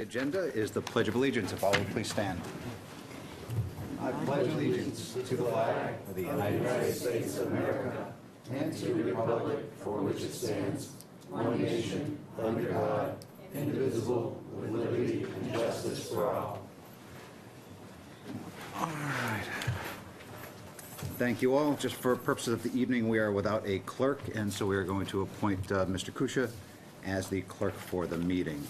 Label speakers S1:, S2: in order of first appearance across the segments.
S1: Agenda is the Pledge of Allegiance. If all would please stand. I pledge allegiance to the flag of the United States of America and to the republic for which it stands, one nation, under God, indivisible, with liberty and justice for all. All right. Thank you all. Just for purposes of the evening, we are without a clerk, and so we are going to appoint Mr. Kusha as the clerk for the meeting.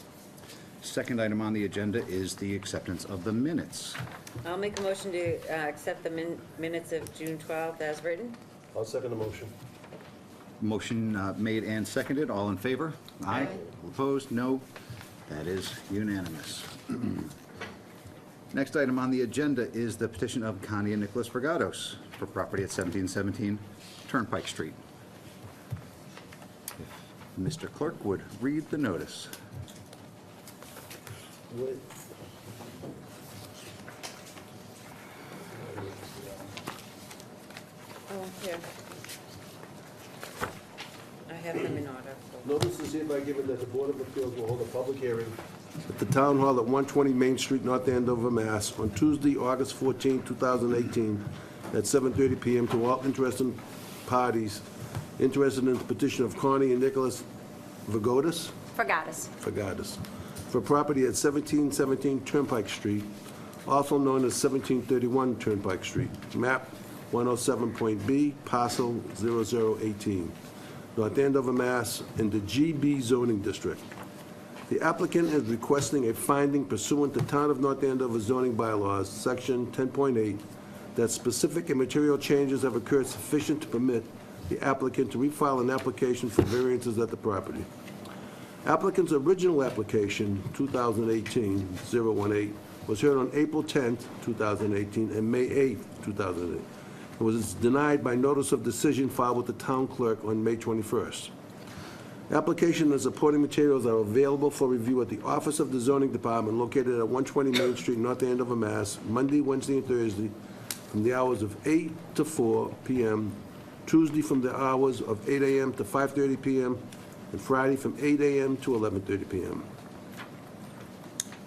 S1: Second item on the agenda is the acceptance of the minutes.
S2: I'll make a motion to accept the minutes of June 12th as written.
S3: I'll second the motion.
S1: Motion made and seconded. All in favor?
S2: Aye.
S1: All opposed? No. That is unanimous. Next item on the agenda is the petition of Connie and Nicholas Vergados for property at 1717 Turnpike Street. If Mr. Clerk would read the notice.
S2: Oh, here. I have them in order.
S3: Notice is hereby given that the Board of Appeals will hold a public hearing at the Town Hall at 120 Main Street, North Andover, Mass. on Tuesday, August 14, 2018, at 7:30 p.m. to all interested parties interested in the petition of Connie and Nicholas Vergados for property at 1717 Turnpike Street, also known as 1731 Turnpike Street, map 107.B, parcel 0018, North Andover, Mass., in the GB zoning district. The applicant is requesting a finding pursuant to Town of North Andover zoning bylaws, section 10.8, that specific and material changes have occurred sufficient to permit the applicant to refile an application for variances at the property. Applicant's original application, 2018-018, was heard on April 10, 2018, and May 8, 2008. It was denied by notice of decision filed with the town clerk on May 21st. Application and supporting materials are available for review at the Office of the Zoning Department located at 120 Main Street, North Andover, Mass., Monday, Wednesday, and Thursday from the hours of 8 to 4 p.m., Tuesday from the hours of 8 a.m. to 5:30 p.m., and Friday from 8 a.m. to 11:30 p.m.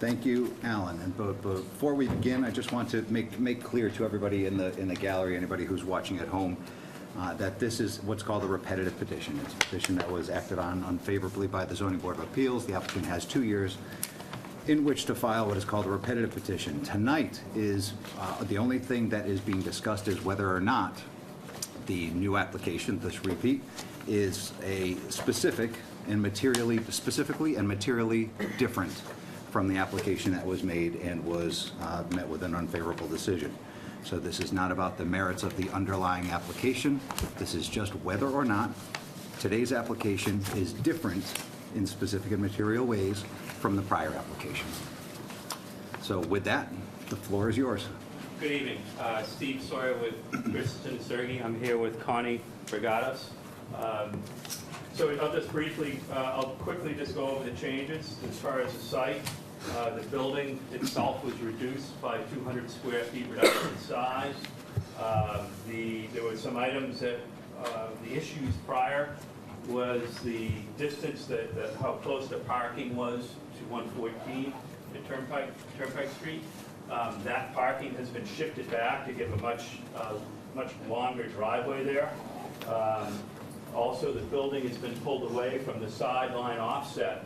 S1: Thank you, Alan. And before we begin, I just want to make clear to everybody in the gallery, anybody who's watching at home, that this is what's called a repetitive petition. It's a petition that was acted on unfavorably by the Zoning Board of Appeals. The applicant has 2 years in which to file what is called a repetitive petition. Tonight is the only thing that is being discussed is whether or not the new application, this repeat, is a specifically and materially different from the application that was made and was met with an unfavorable decision. So this is not about the merits of the underlying application. This is just whether or not today's application is different in specific and material ways from the prior application. So with that, the floor is yours.
S4: Good evening. Steve Sawyer with Kristen Sergi. I'm here with Connie Vergados. So I'll just briefly, I'll quickly just go over the changes as far as the site. The building itself was reduced by 200 square feet reduction in size. There were some items that, the issues prior was the distance that how close the parking was to 114 at Turnpike Street. That parking has been shifted back to give a much longer driveway there. Also, the building has been pulled away from the sideline offset.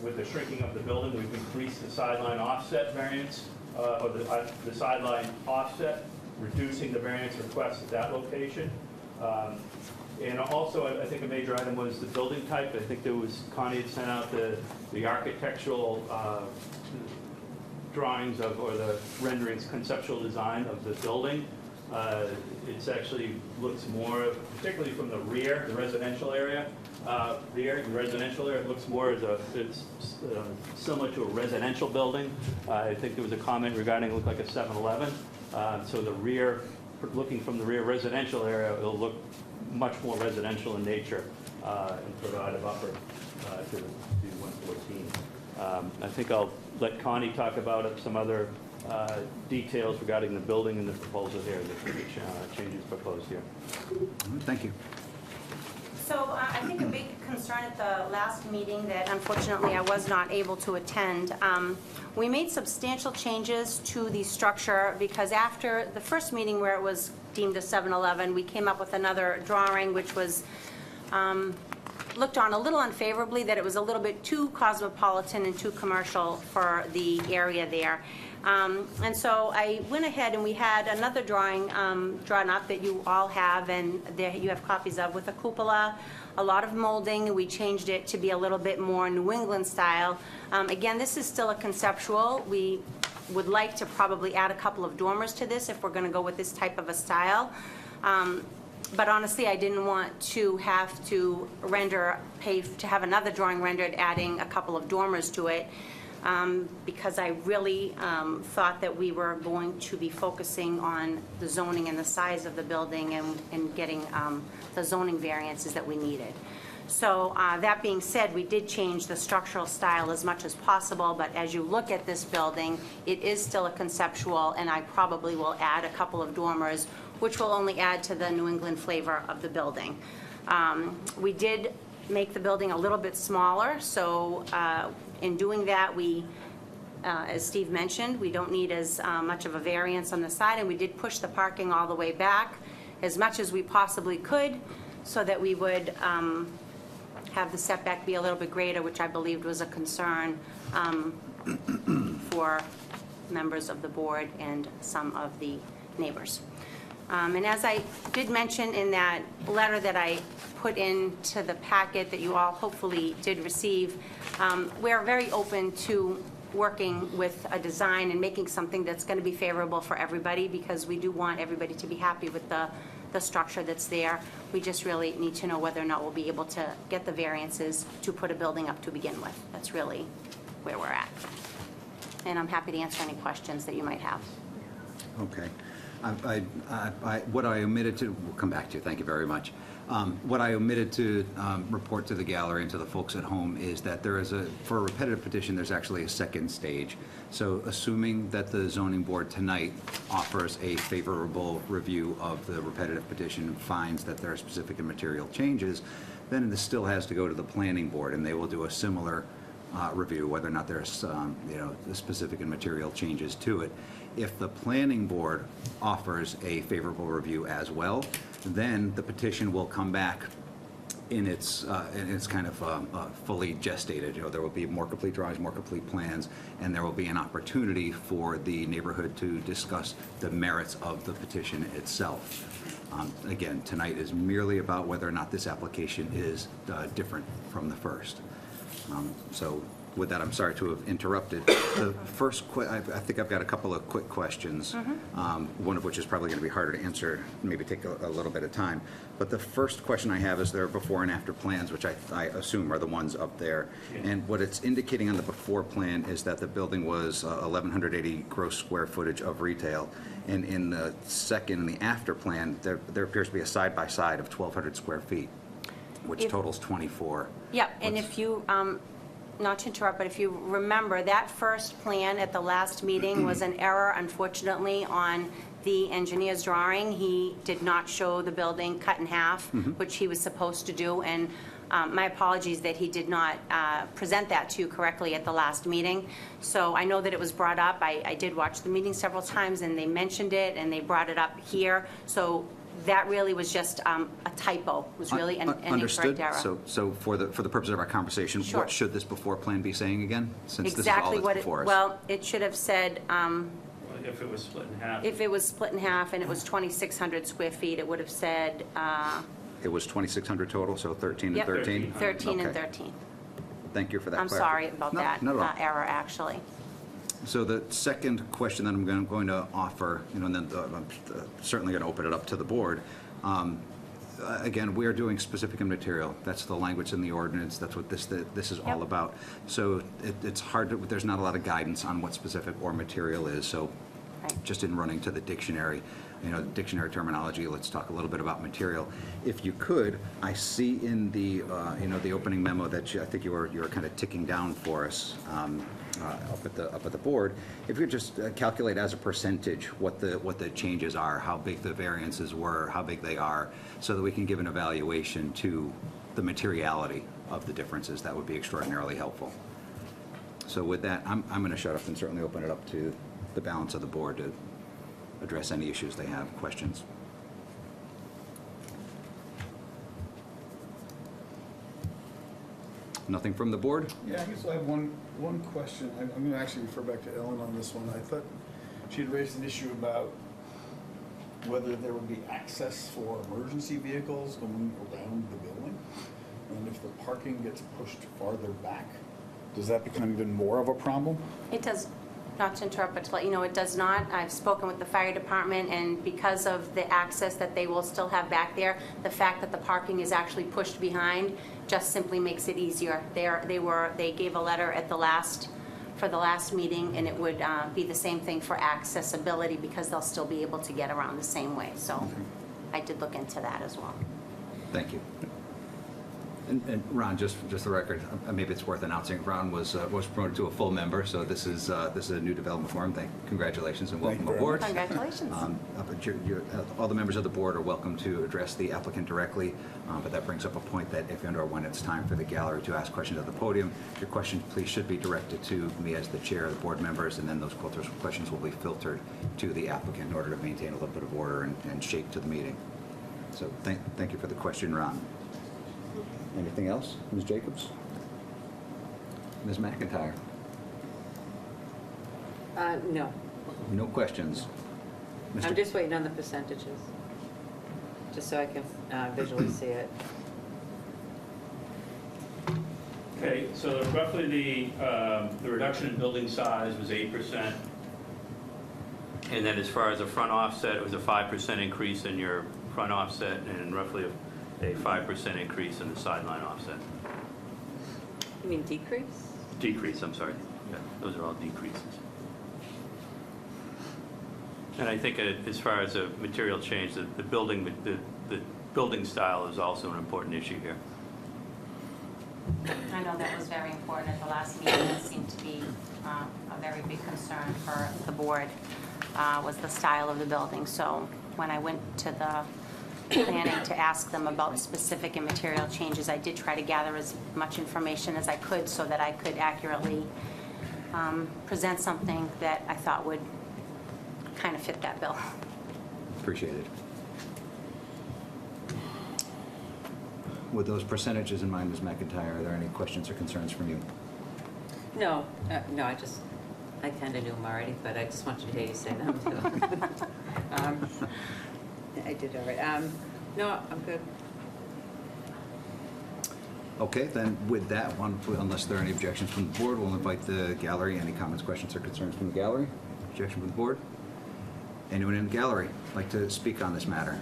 S4: With the shrinking of the building, we've increased the sideline offset variance, or the sideline offset, reducing the variance request at that location. And also, I think a major item was the building type. I think Connie had sent out the architectural drawings or the renderings, conceptual design of the building. It's actually looks more, particularly from the rear, the residential area. The residential area, it looks more as it's similar to a residential building. I think there was a comment regarding it looked like a 7-Eleven. So the rear, looking from the rear residential area, it'll look much more residential in nature and provide a buffer to 114. I think I'll let Connie talk about some other details regarding the building and the proposal here, the changes proposed here.
S1: Thank you.
S5: So I think a big concern concern at the last meeting that unfortunately I was not able to attend. We made substantial changes to the structure because after the first meeting where it was deemed a 7-Eleven, we came up with another drawing which was looked on a little unfavorably, that it was a little bit too cosmopolitan and too commercial for the area there. And so I went ahead and we had another drawing drawn up that you all have, and there you have copies of, with a cupola, a lot of molding. We changed it to be a little bit more New England style. Again, this is still a conceptual. We would like to probably add a couple of dormers to this if we're going to go with this type of a style. But honestly, I didn't want to have to pay to have another drawing rendered adding a couple of dormers to it, because I really thought that we were going to be focusing on the zoning and the size of the building and getting the zoning variances that we needed. So that being said, we did change the structural style as much as possible, but as you look at this building, it is still a conceptual, and I probably will add a couple of dormers, which will only add to the New England flavor of the building. We did make the building a little bit smaller, so in doing that, we, as Steve mentioned, we don't need as much of a variance on the side, and we did push the parking all the way back as much as we possibly could so that we would have the setback be a little bit greater, which I believed was a concern for members of the board and some of the neighbors. And as I did mention in that letter that I put into the packet that you all hopefully did receive, we're very open to working with a design and making something that's going to be favorable for everybody, because we do want everybody to be happy with the structure that's there. We just really need to know whether or not we'll be able to get the variances to put a building up to begin with. That's really where we're at. And I'm happy to answer any questions that you might have.
S1: Okay. What I omitted to, we'll come back to you, thank you very much. What I omitted to report to the gallery and to the folks at home is that there is for a repetitive petition, there's actually a second stage. So assuming that the zoning board tonight offers a favorable review of the repetitive petition, finds that there are specific and material changes, then this still has to go to the planning board, and they will do a similar review, whether or not there's the specific and material changes to it. If the planning board offers a favorable review as well, then the petition will come back in its kind of fully gestated. There will be more complete drawings, more complete plans, and there will be an opportunity for the neighborhood to discuss the merits of the petition itself. Again, tonight is merely about whether or not this application is different from the first. So with that, I'm sorry to have interrupted. The first, I think I've got a couple of quick questions, one of which is probably going to be harder to answer, maybe take a little bit of time. But the first question I have is there are before and after plans, which I assume are the ones up there. Yeah. And what it's indicating on the before plan is that the building was 1,180 gross square footage of retail. And in the second, in the after plan, there appears to be a side-by-side of 1,200 square feet, which totals 24.
S5: Yep, and if you, not to interrupt, but if you remember, that first plan at the last meeting was an error, unfortunately, on the engineer's drawing. He did not show the building cut in half, which he was supposed to do, and my apologies that he did not present that to you correctly at the last meeting. So I know that it was brought up. I did watch the meeting several times, and they mentioned it, and they brought it up here. So that really was just a typo. It was really an incorrect error.
S1: So for the purpose of our conversation,
S5: Sure.
S1: What should this before plan be saying again? Since
S5: Exactly
S1: this is all
S5: what
S1: that's before us.
S5: well, it should have said,
S4: If it was split in half.
S5: if it was split in half and it was 2,600 square feet, it would have said,
S1: It was 2,600 total, so 13
S5: yep,
S1: and 13?
S5: 13 and
S1: Okay.
S5: 13.
S1: Thank you for that
S5: I'm sorry about
S1: No,
S5: that
S1: not at all.
S5: error, actually.
S1: So the second question that I'm going to offer, and then I'm certainly going to open it up to the board. Again, we are doing specific and material. That's the language in the ordinance. That's what this is all
S5: Yep.
S1: about. So it's hard to, there's not a lot of guidance on what specific or material is. So
S5: Right.
S1: just in running to the dictionary, dictionary terminology, let's talk a little bit about material. If you could, I see in the, the opening memo that I think you were kind of ticking down for us up at the board. If you could just calculate as a percentage what the changes are, how big the variances were, how big they are, so that we can give an evaluation to the materiality of the differences, that would be extraordinarily helpful. So with that, I'm going to shut up and certainly open it up to the balance of the board to address any issues they have, questions. Nothing from the board?
S6: Yeah, I guess I have one question. I'm going to actually refer back to Ellen on this one. I thought she had raised an issue about whether there would be access for emergency vehicles going around the building. And if the parking gets pushed farther back, does that become even more of a problem?
S5: It does, not to interrupt, but to let you know, it does not. I've spoken with the fire department, and because of the access that they will still have back there, the fact that the parking is actually pushed behind just simply makes it easier. They gave a letter at for the last meeting, and it would be the same thing for accessibility, because they'll still be able to get around the same way. So I did look into that as well.
S1: Thank you. And Ron, just the record, maybe it's worth announcing, Ron was promoted to a full member, so this is a new development for him. Congratulations and welcome
S6: Thank you very
S1: aboard.
S5: Congratulations.
S1: All the members of the board are welcome to address the applicant directly, but that brings up a point that if and or when it's time for the gallery to ask questions at the podium, your question please should be directed to me as the chair of the board members, and then those questions will be filtered to the applicant in order to maintain a little bit of order and shape to the meeting. So thank you for the question, Ron. Anything else? Ms. Jacobs? Ms. McIntyre?
S2: No.
S1: No questions.
S2: I'm just waiting on the percentages, just so I can visually see it.
S4: Okay, so roughly the reduction in building size was 8%. And then as far as the front offset, it was a 5% increase in your front offset and roughly a 5% increase in the sideline offset.
S2: You mean decrease?
S4: Decrease, I'm sorry. Yeah, those are all decreases. And I think as far as a material change, the building style is also an important issue here.
S5: I know that was very important at the last meeting. It seemed to be a very big concern for the board, was the style of the building. So when I went to the planning to ask them about specific and material changes, I did try to gather as much information as I could so that I could accurately present something that I thought would kind of fit that bill.
S1: Appreciate it. With those percentages in mind, Ms. McIntyre, are there any questions or concerns from you?
S2: No, no, I kind of knew them already, but I just wanted to hear you say them too. I did all right. No, I'm good.
S1: Okay, then with that, unless there are any objections from the board, we'll invite the gallery. Any comments, questions, or concerns from the gallery? Objection from the board? Anyone in the gallery like to speak on this matter?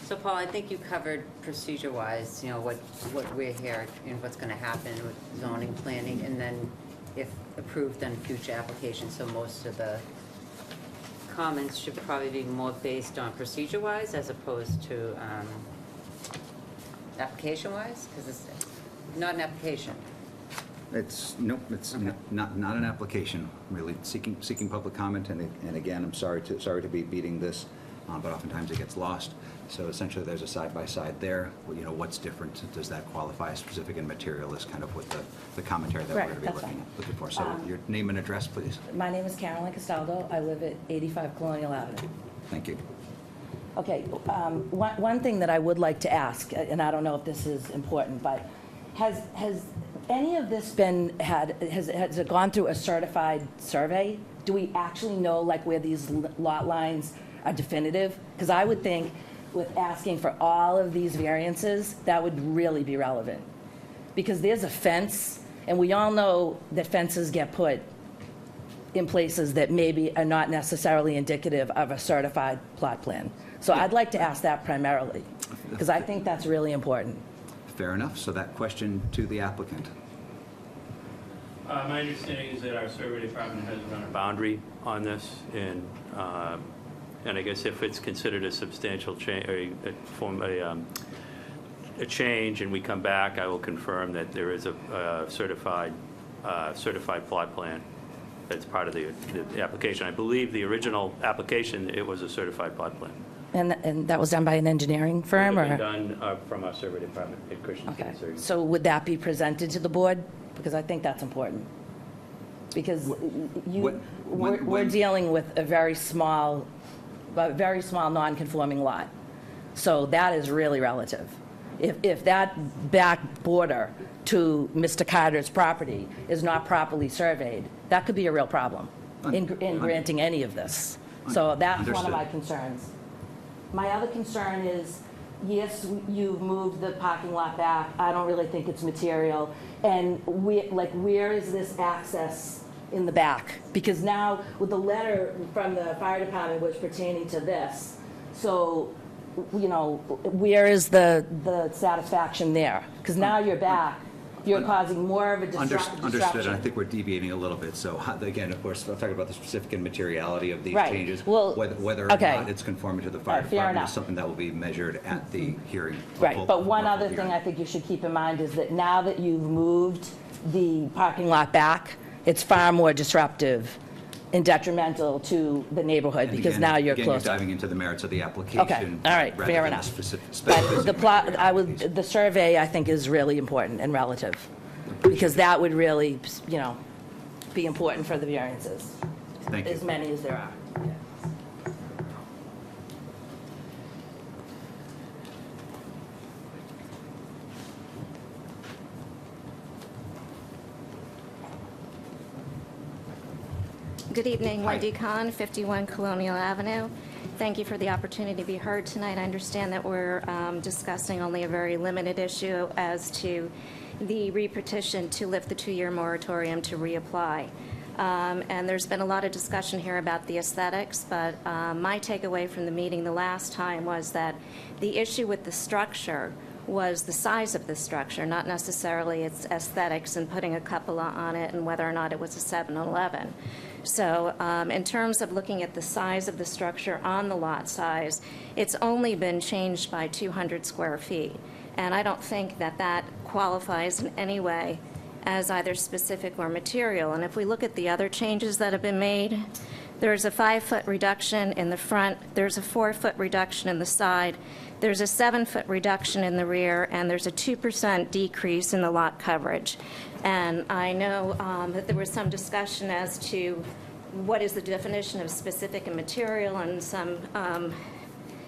S2: So Paul, I think you covered procedure-wise, what we're here and what's going to happen with zoning, planning, and then if approved, then future applications. So most of the comments should probably be more based on procedure-wise as opposed to application-wise, because it's not an application.
S1: It's not an application, really seeking public comment, and again, I'm sorry to be beating this, but oftentimes it gets lost. So essentially, there's a side-by-side there. What's different? Does that qualify as specific and material is kind of what the commentary that we're going to be
S7: Correct, that's
S1: looking for. So your name and address, please.
S7: My name is Carolyn Castaldo. I live at 85 Colonial Avenue.
S1: Thank you.
S7: Okay, one thing that I would like to ask, and I don't know if this is important, but has any of this has it gone through a certified survey? Do we actually know where these lot lines are definitive? Because I would think with asking for all of these variances, that would really be relevant. Because there's a fence, and we all know that fences get put in places that maybe are not necessarily indicative of a certified plot plan. So I'd like to ask that primarily, because I think that's really important.
S1: Fair enough. So that question to the applicant.
S4: My understanding is that our survey department has run a boundary on this, and I guess if it's considered a substantial change, or a a change and we come back, I will confirm that there is a certified plot plan that's part of the application. I believe the original application, it was a certified plot plan.
S7: And that was done by an engineering firm,
S4: It would
S7: or?
S4: have been done from our survey department at Christensen.
S7: Okay,
S4: Survey.
S7: so would that be presented to the board? Because I think that's important. Because we're dealing with a very small, non-conforming lot. So that is really relative. If that back border to Mr. Carter's property is not properly surveyed, that could be a real problem in granting any of this. So that's one of my concerns. My other concern is, yes, you've moved the parking lot back. I don't really think it's material. And where is this access in the back? Because now with the letter from the fire department was pertaining to this, so, you know, where is the satisfaction there? Because now you're back, you're causing more of a disruption.
S1: Understood, and I think we're deviating a little bit. So again, of course, I'll talk about the specific and materiality of these
S7: Right.
S1: changes.
S7: Well,
S1: Whether or
S7: okay.
S1: not it's conforming to the fire
S7: Fair
S1: department
S7: enough.
S1: is something that will be measured at the hearing.
S7: Right, but one other
S1: hearing.
S7: thing I think you should keep in mind is that now that you've moved the parking lot back, it's far more disruptive and detrimental to the neighborhood,
S1: And
S7: because
S1: again-
S7: now you're
S1: again,
S7: closer.
S1: diving into the merits of the application.
S7: Okay, all right,
S1: rather
S7: fair
S1: than the
S7: enough.
S1: specific
S7: But the plot,
S1: materiality.
S7: the survey, I think, is really important and relative, because that would really, you know, be important for the variances,
S1: Thank you.
S7: as many as there are.
S8: Good evening,
S1: Hi.
S8: Wendy Kahn, 51 Colonial Avenue. Thank you for the opportunity to be heard tonight. I understand that we're discussing only a very limited issue as to the repetition to lift the 2-year moratorium to reapply. And there's been a lot of discussion here about the aesthetics, but my takeaway from the meeting the last time was that the issue with the structure was the size of the structure, not necessarily its aesthetics and putting a cupola on it and whether or not it was a 7-Eleven. So in terms of looking at the size of the structure on the lot size, it's only been changed by 200 square feet. And I don't think that that qualifies in any way as either specific or material. And if we look at the other changes that have been made, there's a 5-foot reduction in the front, there's a 4-foot reduction in the side, there's a 7-foot reduction in the rear, and there's a 2% decrease in the lot coverage. And I know that there was some discussion as to what is the definition of specific and material, and some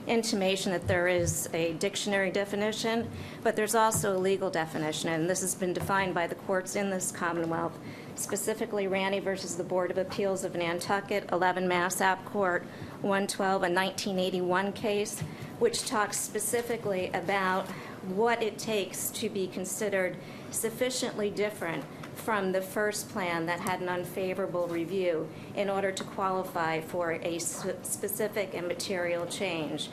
S8: intimation that there is a dictionary definition, but there's also a legal definition, and this has been defined by the courts in this Commonwealth, specifically Randy versus the Board of Appeals of Nantucket, 11 Mass App Court, 112, a 1981 case, which talks specifically about what it takes to be considered sufficiently different from the first plan that had an unfavorable review in order to qualify for a specific and material change.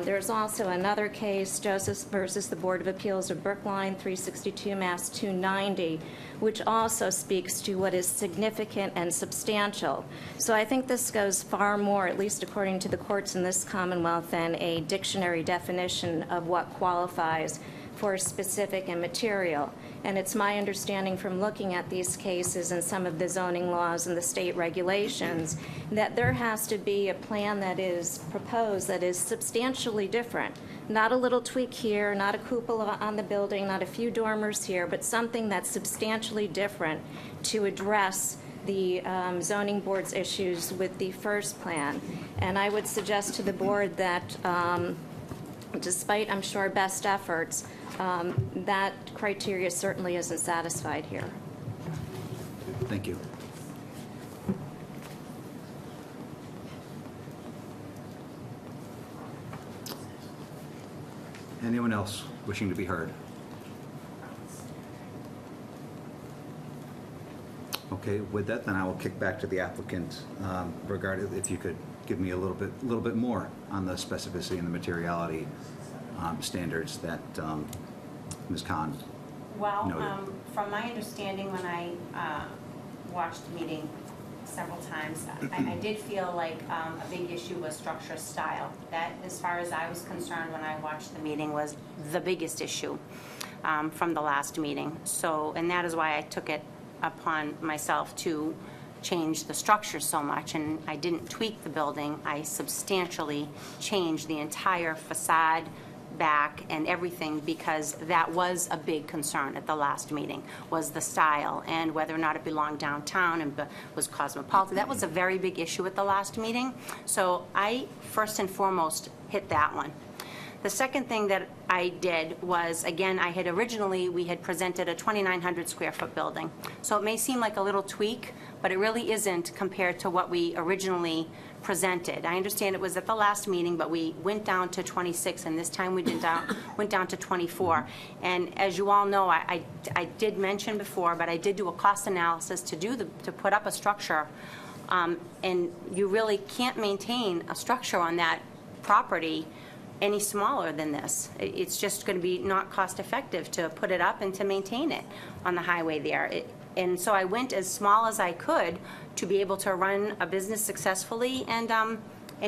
S8: There's also another case, Joseph versus the Board of Appeals of Brookline, 362 Mass 290, which also speaks to what is significant and substantial. So I think this goes far more, at least according to the courts in this Commonwealth, than a dictionary definition of what qualifies for specific and material. And it's my understanding from looking at these cases and some of the zoning laws and the state regulations that there has to be a plan that is proposed that is substantially different. Not a little tweak here, not a cupola on the building, not a few dormers here, but something that's substantially different to address the zoning board's issues with the first plan. And I would suggest to the board that despite, I'm sure, best efforts, that criteria certainly isn't satisfied here.
S1: Thank you. Anyone else wishing to be heard? Okay, with that, then I will kick back to the applicant regarding if you could give me a little bit more on the specificity and the materiality standards that Ms. Khan
S5: Well,
S1: noted.
S5: from my understanding, when I watched the meeting several times. I did feel like a big issue was structure style. That, as far as I was concerned when I watched the meeting, was the biggest issue from the last meeting. So, and that is why I took it upon myself to change the structure so much, and I didn't tweak the building. I substantially changed the entire facade, back, and everything, because that was a big concern at the last meeting, was the style and whether or not it belonged downtown and was cosmopolitan. That was a very big issue at the last meeting. So I, first and foremost, hit that one. The second thing that I did was, again, we had presented a 2,900 square foot building. So it may seem like a little tweak, but it really isn't compared to what we originally presented. I understand it was at the last meeting, but we went down to 26, and this time we went down to 24. And as you all know, I did mention before, but I did do a cost analysis to put up a structure, and you really can't maintain a structure on that property any smaller than this. It's just going to be not cost effective to put it up and to maintain it on the highway there. And so I went as small as I could to be able to run a business successfully and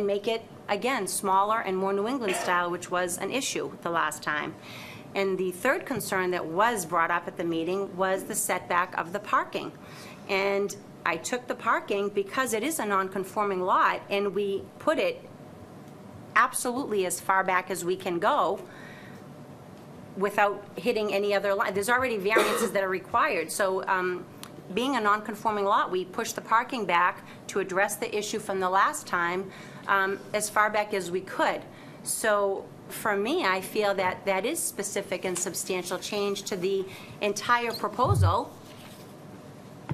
S5: make it, again, smaller and more New England style, which was an issue the last time. And the third concern that was brought up at the meeting was the setback of the parking. And I took the parking because it is a non-conforming lot, and we put it absolutely as far back as we can go without hitting any other line. There's already variances that are required. So being a non-conforming lot, we pushed the parking back to address the issue from the last time as far back as we could. So for me, I feel that that is specific and substantial change to the entire proposal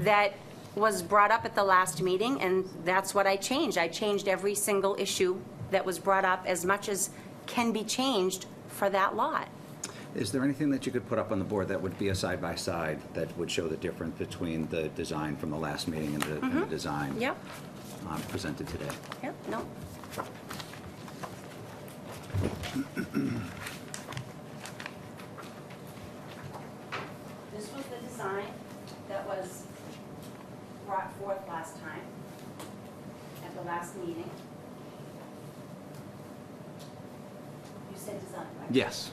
S5: that was brought up at the last meeting, and that's what I changed. I changed every single issue that was brought up as much as can be changed for that lot.
S1: Is there anything that you could put up on the board that would be a side-by-side that would show the difference between the design from the last meeting and the design
S5: Yep,
S1: presented today?
S5: yep, no. This was the design that was brought forth last time at the last meeting. You said design, right?
S1: Yes.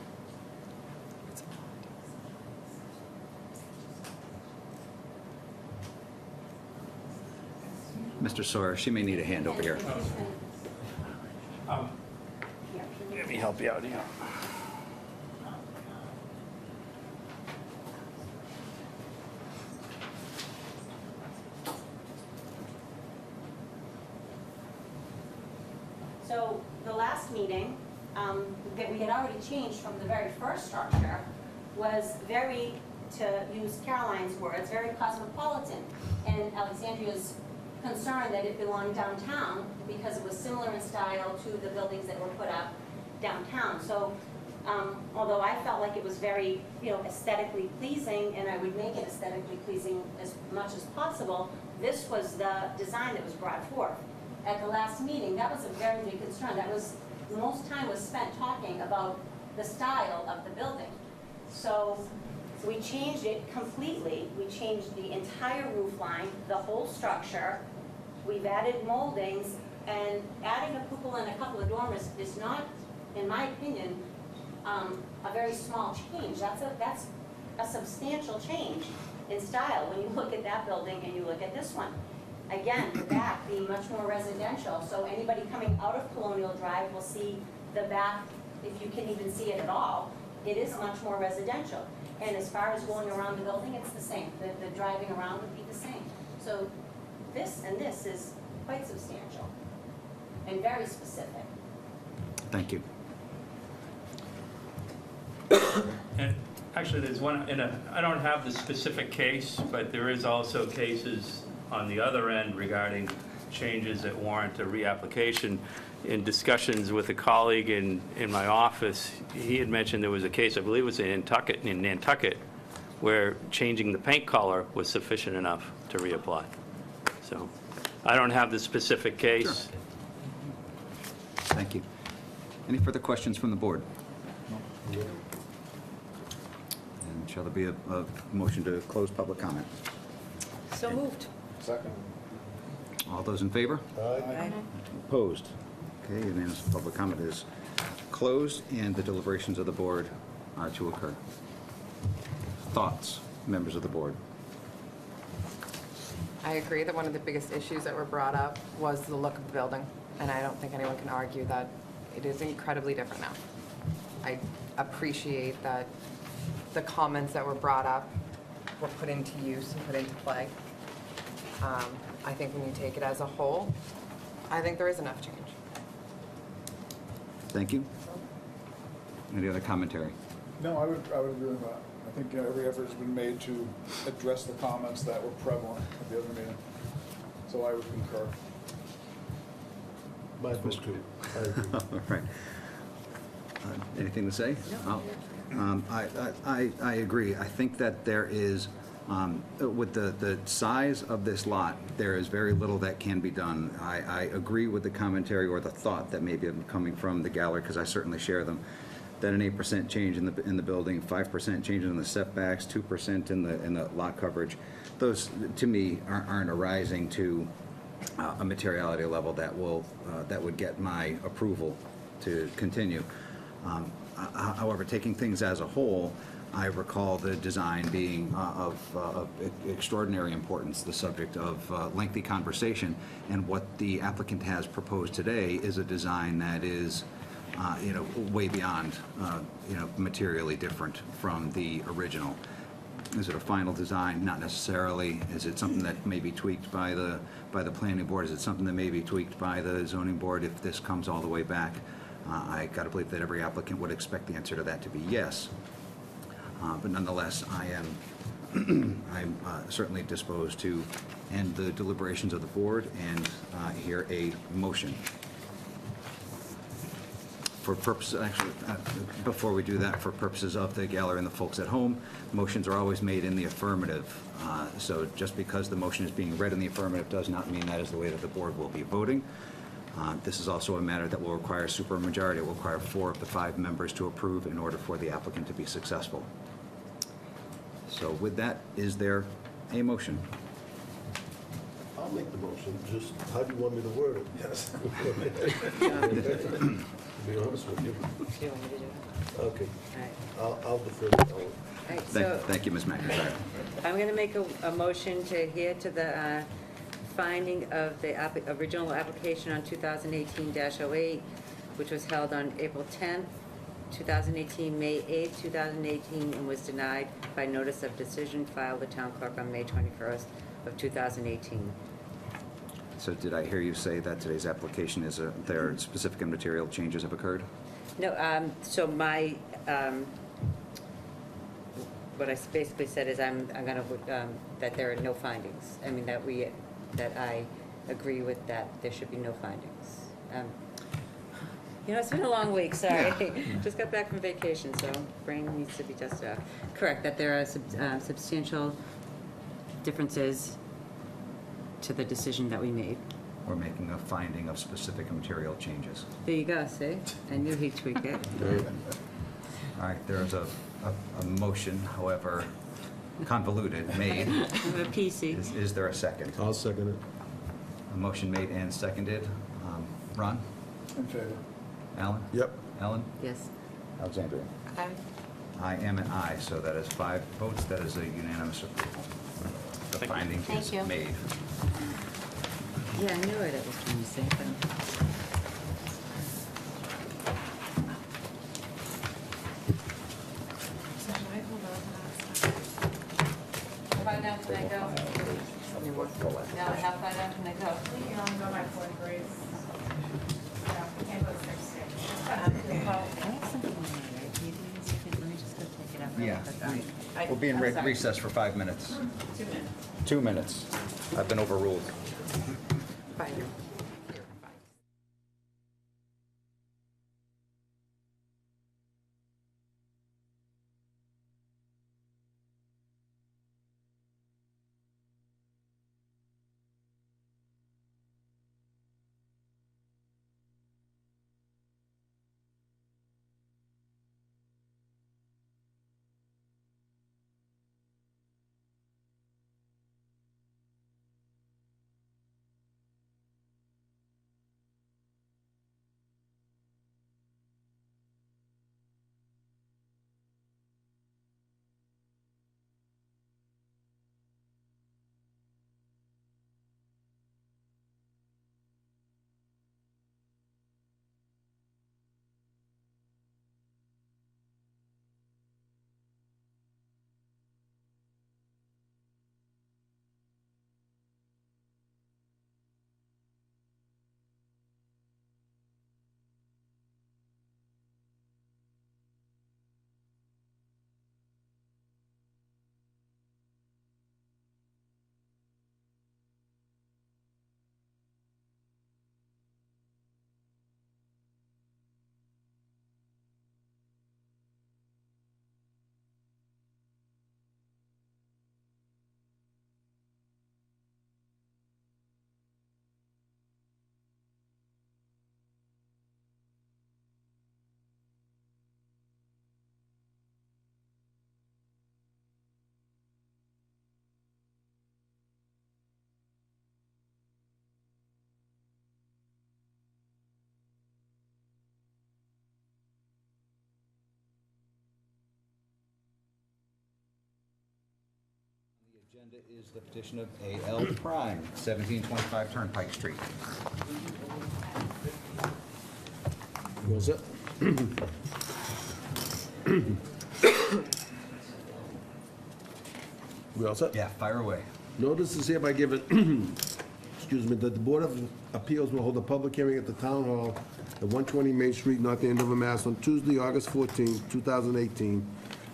S1: Mr. Sawyer, she may need a hand over here. Let me help you out here.
S5: So the last meeting, that we had already changed from the very first structure, was very, to use Caroline's words, very cosmopolitan. And Alexandria's concern that it belonged downtown because it was similar in style to the buildings that were put up downtown. So although I felt like it was very, aesthetically pleasing, and I would make it aesthetically pleasing as much as possible, this was the design that was brought forth. At the last meeting, that was a very big concern. That was, the most time was spent talking about the style of the building. So we changed it completely. We changed the entire roof line, the whole structure. We've added moldings, and adding a cupola and a couple of dormers is not, in my opinion, a very small change. That's a substantial change in style when you look at that building and you look at this one. Again, the back being much more residential, so anybody coming out of Colonial Drive will see the back, if you can even see it at all. It is much more residential. And as far as going around the building, it's the same. The driving around would be the same. So this and this is quite substantial and very specific.
S1: Thank you.
S4: And actually, there's one, I don't have the specific case, but there is also cases on the other end regarding changes that warrant a reapplication. In discussions with a colleague in my office, he had mentioned there was a case, I believe it was in Nantucket, where changing the paint color was sufficient enough to reapply. So I don't have the specific case.
S1: Sure. Thank you. Any further questions from the board? And shall there be a motion to close public comment?
S2: So moved.
S6: Second.
S1: All those in favor?
S3: Aye.
S1: Opposed? Okay, unanimous public comment is closed, and the deliberations of the board are to occur. Thoughts, members of the board?
S9: I agree that one of the biggest issues that were brought up was the look of the building, and I don't think anyone can argue that it is incredibly different now. I appreciate that the comments that were brought up were put into use and put into play. I think when you take it as a whole, I think there is enough change.
S1: Thank you. Any other commentary?
S6: No, I would agree with that. I think every effort has been made to address the comments that were prevalent at the other meeting. So I would concur.
S3: My vote too. I agree.
S1: All right. Anything to say? No. I agree. I think that there is, with the size of this lot, there is very little that can be done. I agree with the commentary or the thought that maybe coming from the gallery, because I certainly share them, that an 8% change in the building, 5% change in the setbacks, 2% in the lot coverage, those, to me, aren't arising to a materiality level that would get my approval to continue. However, taking things as a whole, I recall the design being of extraordinary importance, the subject of lengthy conversation, and what the applicant has proposed today is a design that is way beyond, materially different from the original. Is it a final design? Not necessarily. Is it something that may be tweaked by the planning board? Is it something that may be tweaked by the zoning board if this comes all the way back? I got to believe that every applicant would expect the answer to that to be yes. But nonetheless, I'm certainly disposed to end the deliberations of the board and hear a motion. For purposes, actually, before we do that, for purposes of the gallery and the folks at home, motions are always made in the affirmative. So just because the motion is being read in the affirmative does not mean that is the way that the board will be voting. This is also a matter that will require supermajority. It will require 4 of the 5 members to approve in order for the applicant to be successful. So with that, is there a motion?
S3: I'll make the motion, just how do you want me to word it? Yes. To be honest with you.
S2: Do you want me to do it?
S3: Okay,
S2: All right.
S3: I'll defer to Ellen.
S2: All right, so
S1: Thank you, Ms. McIntyre.
S2: I'm going to make a motion to adhere to the finding of the original application on 2018-08, which was held on April 10th, 2018, May 8th, 2018, and was denied by notice of decision filed with town clerk on May 21st of 2018.
S1: So did I hear you say that today's application is there are specific and material changes have occurred?
S2: No, so my, what I basically said is I'm gonna, that there are no findings. I mean, that I agree with that, there should be no findings. It's been a long week, sorry. Just got back from vacation, so brain needs to be dusted off. Correct, that there are substantial differences to the decision that we made.
S1: We're making a finding of specific and material changes.
S2: There you go, see? I knew he'd tweak it.
S1: All right, there is a motion, however convoluted, made.
S2: I'm a PC.
S1: Is there a second?
S3: I'll second it.
S1: A motion made and seconded. Ron?
S6: In favor.
S1: Alan?
S3: Yep.
S1: Ellen?
S2: Yes.
S1: Alexandria? I am an aye, so that is 5 votes. That is a unanimous approval. The finding
S5: Thank
S1: is
S5: you.
S1: made.
S2: Yeah, I knew what I was trying to say, but. How far down can I go? Now, how far down can I go?
S10: You can only go by 4th grade. Yeah, you can't go 6th grade.
S2: I have something on my right. Maybe it's okay. Let me just go take it out.
S1: Yeah.
S2: All right.
S1: We'll be in
S2: I'm sorry.
S1: recess for 5 minutes.
S10: 2 minutes.
S1: 2 minutes. I've been overruled.
S9: Bye.
S1: Agenda is the petition of A.L. Prime, 1725 Turnpike Street.
S3: You all set? We all set?
S1: Yeah, fire away.
S3: Notice is hereby given, excuse me, that the Board of Appeals will hold a public hearing at the Town Hall at 120 Main Street, North Andover, Mass. on Tuesday, August 14, 2018,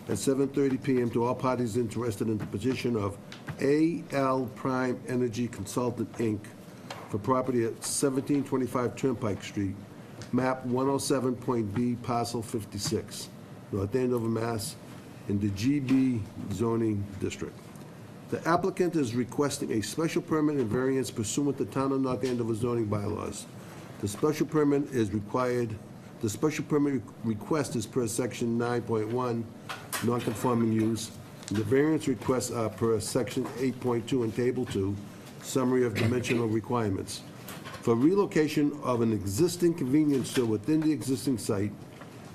S3: at 7:30 PM to all parties interested in the petition of A.L. Prime Energy Consultant, Inc. for property at 1725 Turnpike Street, map 107.B, parcel 56, North Andover, Mass., in the GB zoning district. The applicant is requesting a special permit and variance pursuant to Town of North Andover zoning bylaws. The special permit is required, the special permit request is per section 9.1, non-conforming use. The variance requests are per section 8.2 and table 2, summary of dimensional requirements. For relocation of an existing convenience store within the existing site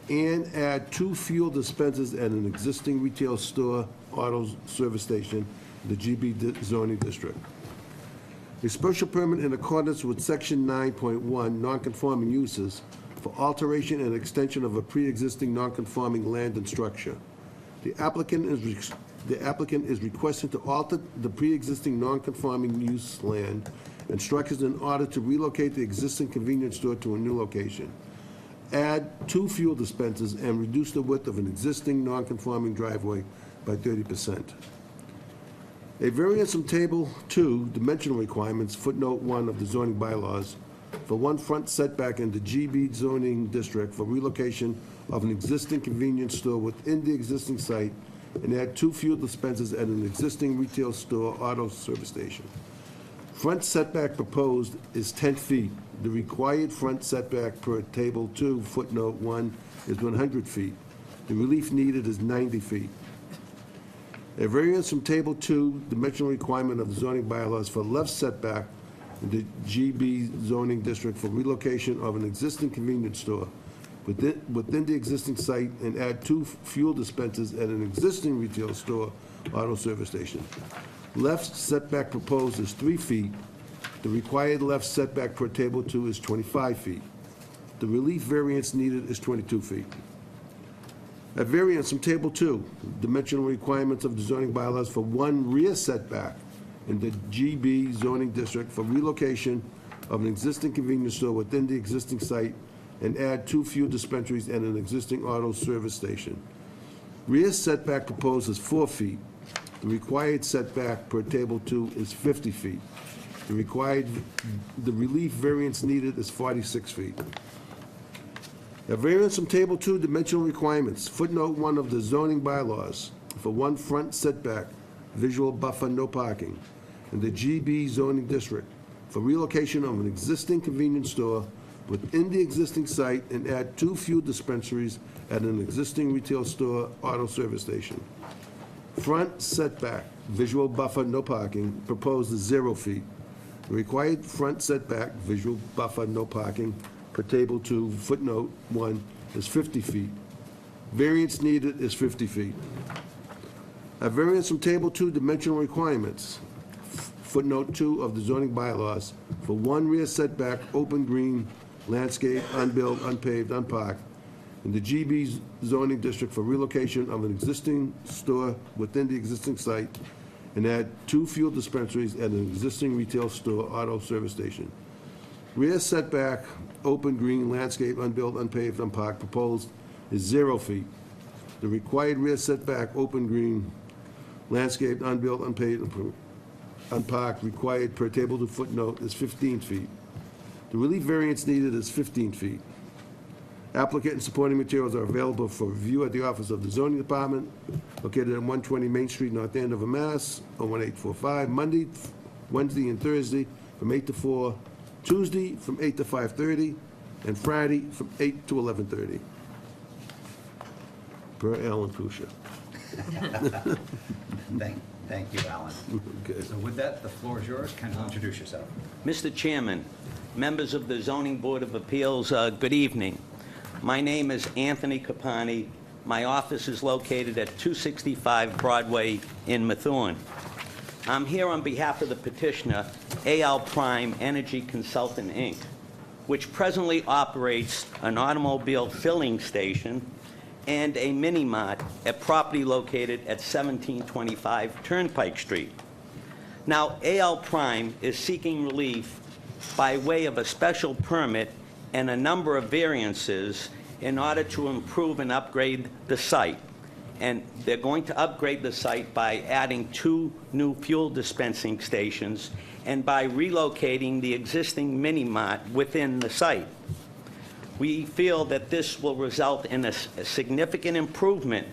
S3: and add 2 fuel dispensers at an existing retail store, auto service station, the GB zoning district. A special permit in accordance with section 9.1, non-conforming uses, for alteration and extension of a pre-existing non-conforming land and structure. The applicant is requesting to alter the pre-existing non-conforming use land and structures in order to relocate the existing convenience store to a new location. Add 2 fuel dispensers and reduce the width of an existing non-conforming driveway by 30%. A variance from Table 2, dimensional requirements, footnote 1 of the zoning bylaws, for 1 front setback in the GB zoning district for relocation of an existing convenience store within the existing site and add 2 fuel dispensers at an existing retail store, auto service station. Front setback proposed is 10 feet. The required front setback per Table 2, footnote 1, is 100 feet. The relief needed is 90 feet. A variance from Table 2, dimensional requirement of the zoning bylaws for left setback in the GB zoning district for relocation of an existing convenience store within the existing site and add 2 fuel dispensers at an existing retail store, auto service station. Left setback proposed is 3 feet. The required left setback per Table 2 is 25 feet. The relief variance needed is 22 feet. A variance from Table 2, dimensional requirements of the zoning bylaws for 1 rear setback in the GB zoning district for relocation of an existing convenience store within the existing site and add 2 fuel dispensaries and an existing auto service station. Rear setback proposed is 4 feet. The required setback per Table 2 is 50 feet. The relief variance needed is 46 feet. A variance from Table 2, dimensional requirements, footnote 1 of the zoning bylaws, for 1 front setback, visual buffer, no parking, in the GB zoning district, for relocation of an existing convenience store within the existing site and add 2 fuel dispensaries at an existing retail store, auto service station. Front setback, visual buffer, no parking, proposed is 0 feet. The required front setback, visual buffer, no parking, per Table 2, footnote 1, is 50 feet. Variance needed is 50 feet. A variance from Table 2, dimensional requirements, footnote 2 of the zoning bylaws, for 1 rear setback, open green, landscape, unbuilt, unpaved, unparked, in the GB zoning district for relocation of an existing store within the existing site and add 2 fuel dispensaries at an existing retail store, auto service station. Rear setback, open green, landscape, unbuilt, unpaved, unparked, proposed is 0 feet. The required rear setback, open green, landscape, unbuilt, unpaved, unparked, required per Table 2 footnote is 15 feet. The relief variance needed is 15 feet. Applicant and supporting materials are available for review at the office of the zoning department, located at 120 Main Street, North Andover, Mass. 01845, Monday, Wednesday, and Thursday from 8 to 4, Tuesday from 8 to 5:30, and Friday from 8 to 11:30. Per Alan Pusha.
S1: Thank you, Alan.
S3: Okay.
S1: So with that, the floor is yours. Kindly introduce yourself.
S11: Mr. Chairman, members of the Zoning Board of Appeals, good evening. My name is Anthony Capani. My office is located at 265 Broadway in Methuen. I'm here on behalf of the petitioner, AL Prime Energy Consultant, Inc., which presently operates an automobile filling station and a mini-mart at property located at 1725 Turnpike Street. Now, AL Prime is seeking relief by way of a special permit and a number of variances in order to improve and upgrade the site. And they're going to upgrade the site by adding 2 new fuel dispensing stations and by relocating the existing mini-mart within the site. We feel that this will result in a significant improvement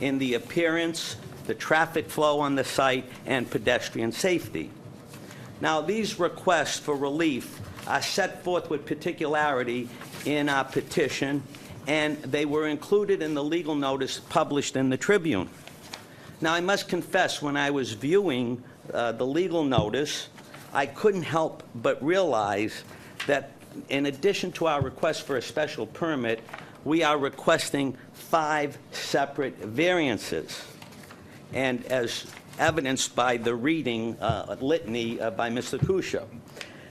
S11: in the appearance, the traffic flow on the site, and pedestrian safety. Now, these requests for relief are set forth with particularity in our petition, and they were included in the legal notice published in the Tribune. Now, I must confess, when I was viewing the legal notice, I couldn't help but realize that in addition to our request for a special permit, we are requesting 5 separate variances. And as evidenced by the reading litany by Mr. Kusha.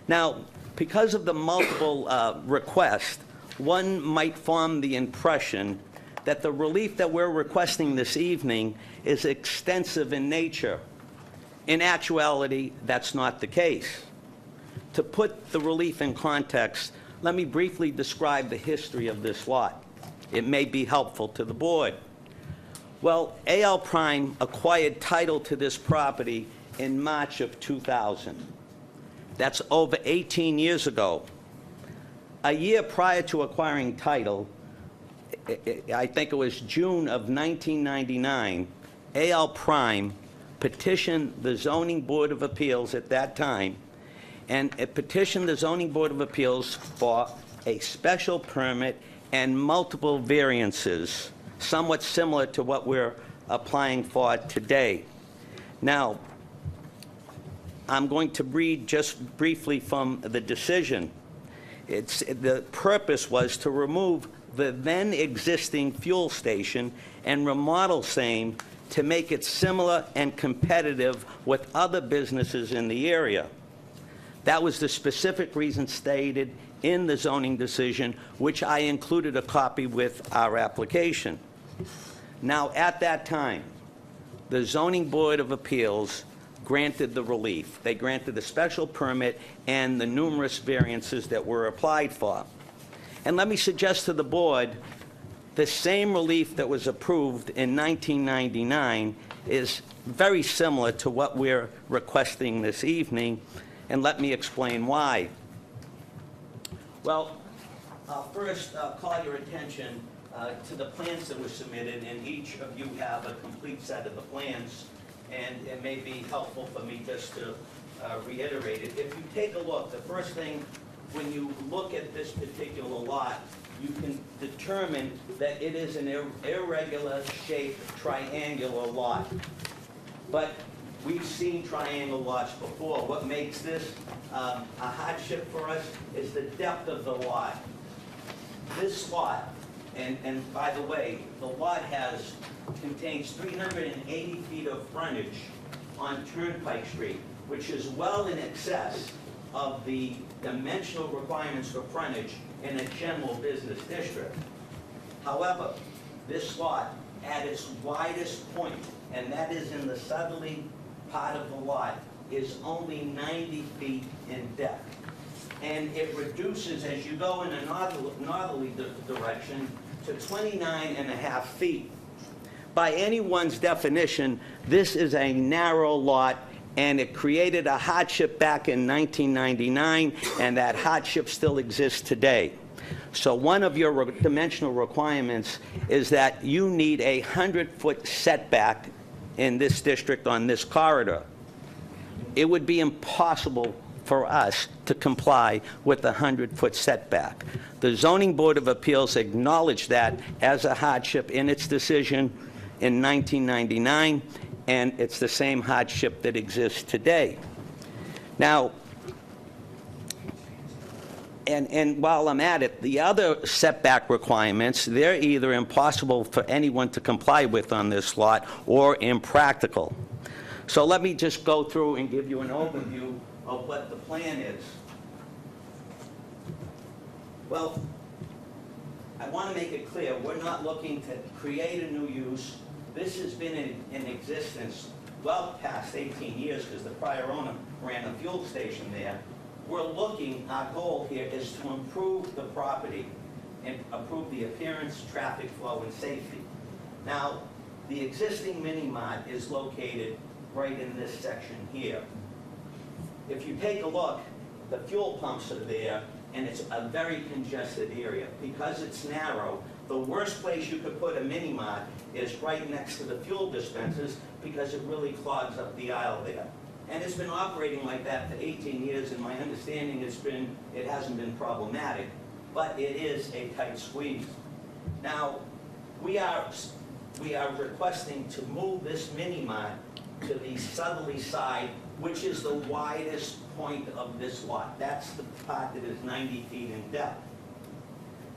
S11: Now, because of the multiple requests, one might form the impression that the relief that we're requesting this evening is extensive in nature. In actuality, that's not the case. To put the relief in context, let me briefly describe the history of this lot. It may be helpful to the board. Well, AL Prime acquired title to this property in March of 2000. That's over 18 years ago. A year prior to acquiring title, I think it was June of 1999, AL Prime petitioned the Zoning Board of Appeals at that time, and it petitioned the Zoning Board of Appeals for a special permit and multiple variances, somewhat similar to what we're applying for today. Now, I'm going to read just briefly from the decision. The purpose was to remove the then existing fuel station and remodel same to make it similar and competitive with other businesses in the area. That was the specific reason stated in the zoning decision, which I included a copy with our application. Now, at that time, the Zoning Board of Appeals granted the relief. They granted the special permit and the numerous variances that were applied for. And let me suggest to the board, the same relief that was approved in 1999 is very similar to what we're requesting this evening, and let me explain why. Well, I'll first call your attention to the plans that were submitted, and each of you have a complete set of the plans, and it may be helpful for me just to reiterate it. If you take a look, the first thing, when you look at this particular lot, you can determine that it is an irregular shaped triangular lot. But we've seen triangle lots before. What makes this a hardship for us is the depth of the lot. This lot, and by the way, the lot contains 380 feet of frontage on Turnpike Street, which is well in excess of the dimensional requirements for frontage in a general business district. However, this lot, at its widest point, and that is in the southerly part of the lot, is only 90 feet in depth. And it reduces as you go in a northerly direction to 29.5 feet. By anyone's definition, this is a narrow lot, and it created a hardship back in 1999, and that hardship still exists today. So one of your dimensional requirements is that you need a 100-foot setback in this district on this corridor. It would be impossible for us to comply with the 100-foot setback. The Zoning Board of Appeals acknowledged that as a hardship in its decision in 1999, and it's the same hardship that exists today. Now, and while I'm at it, the other setback requirements, they're either impossible for anyone to comply with on this lot or impractical. So let me just go through and give you an overview of what the plan is. Well, I want to make it clear, we're not looking to create a new use. This has been in existence well past 18 years because the prior owner ran a fuel station there. We're looking, our goal here is to improve the property and improve the appearance, traffic flow, and safety. Now, the existing mini-mart is located right in this section here. If you take a look, the fuel pumps are there, and it's a very congested area. Because it's narrow, the worst place you could put a mini-mart is right next to the fuel dispensers because it really clogs up the aisle there. And it's been operating like that for 18 years, and my understanding it hasn't been problematic, but it is a tight squeeze. Now, we are requesting to move this mini-mart to the southerly side, which is the widest point of this lot. That's the part that is 90 feet in depth.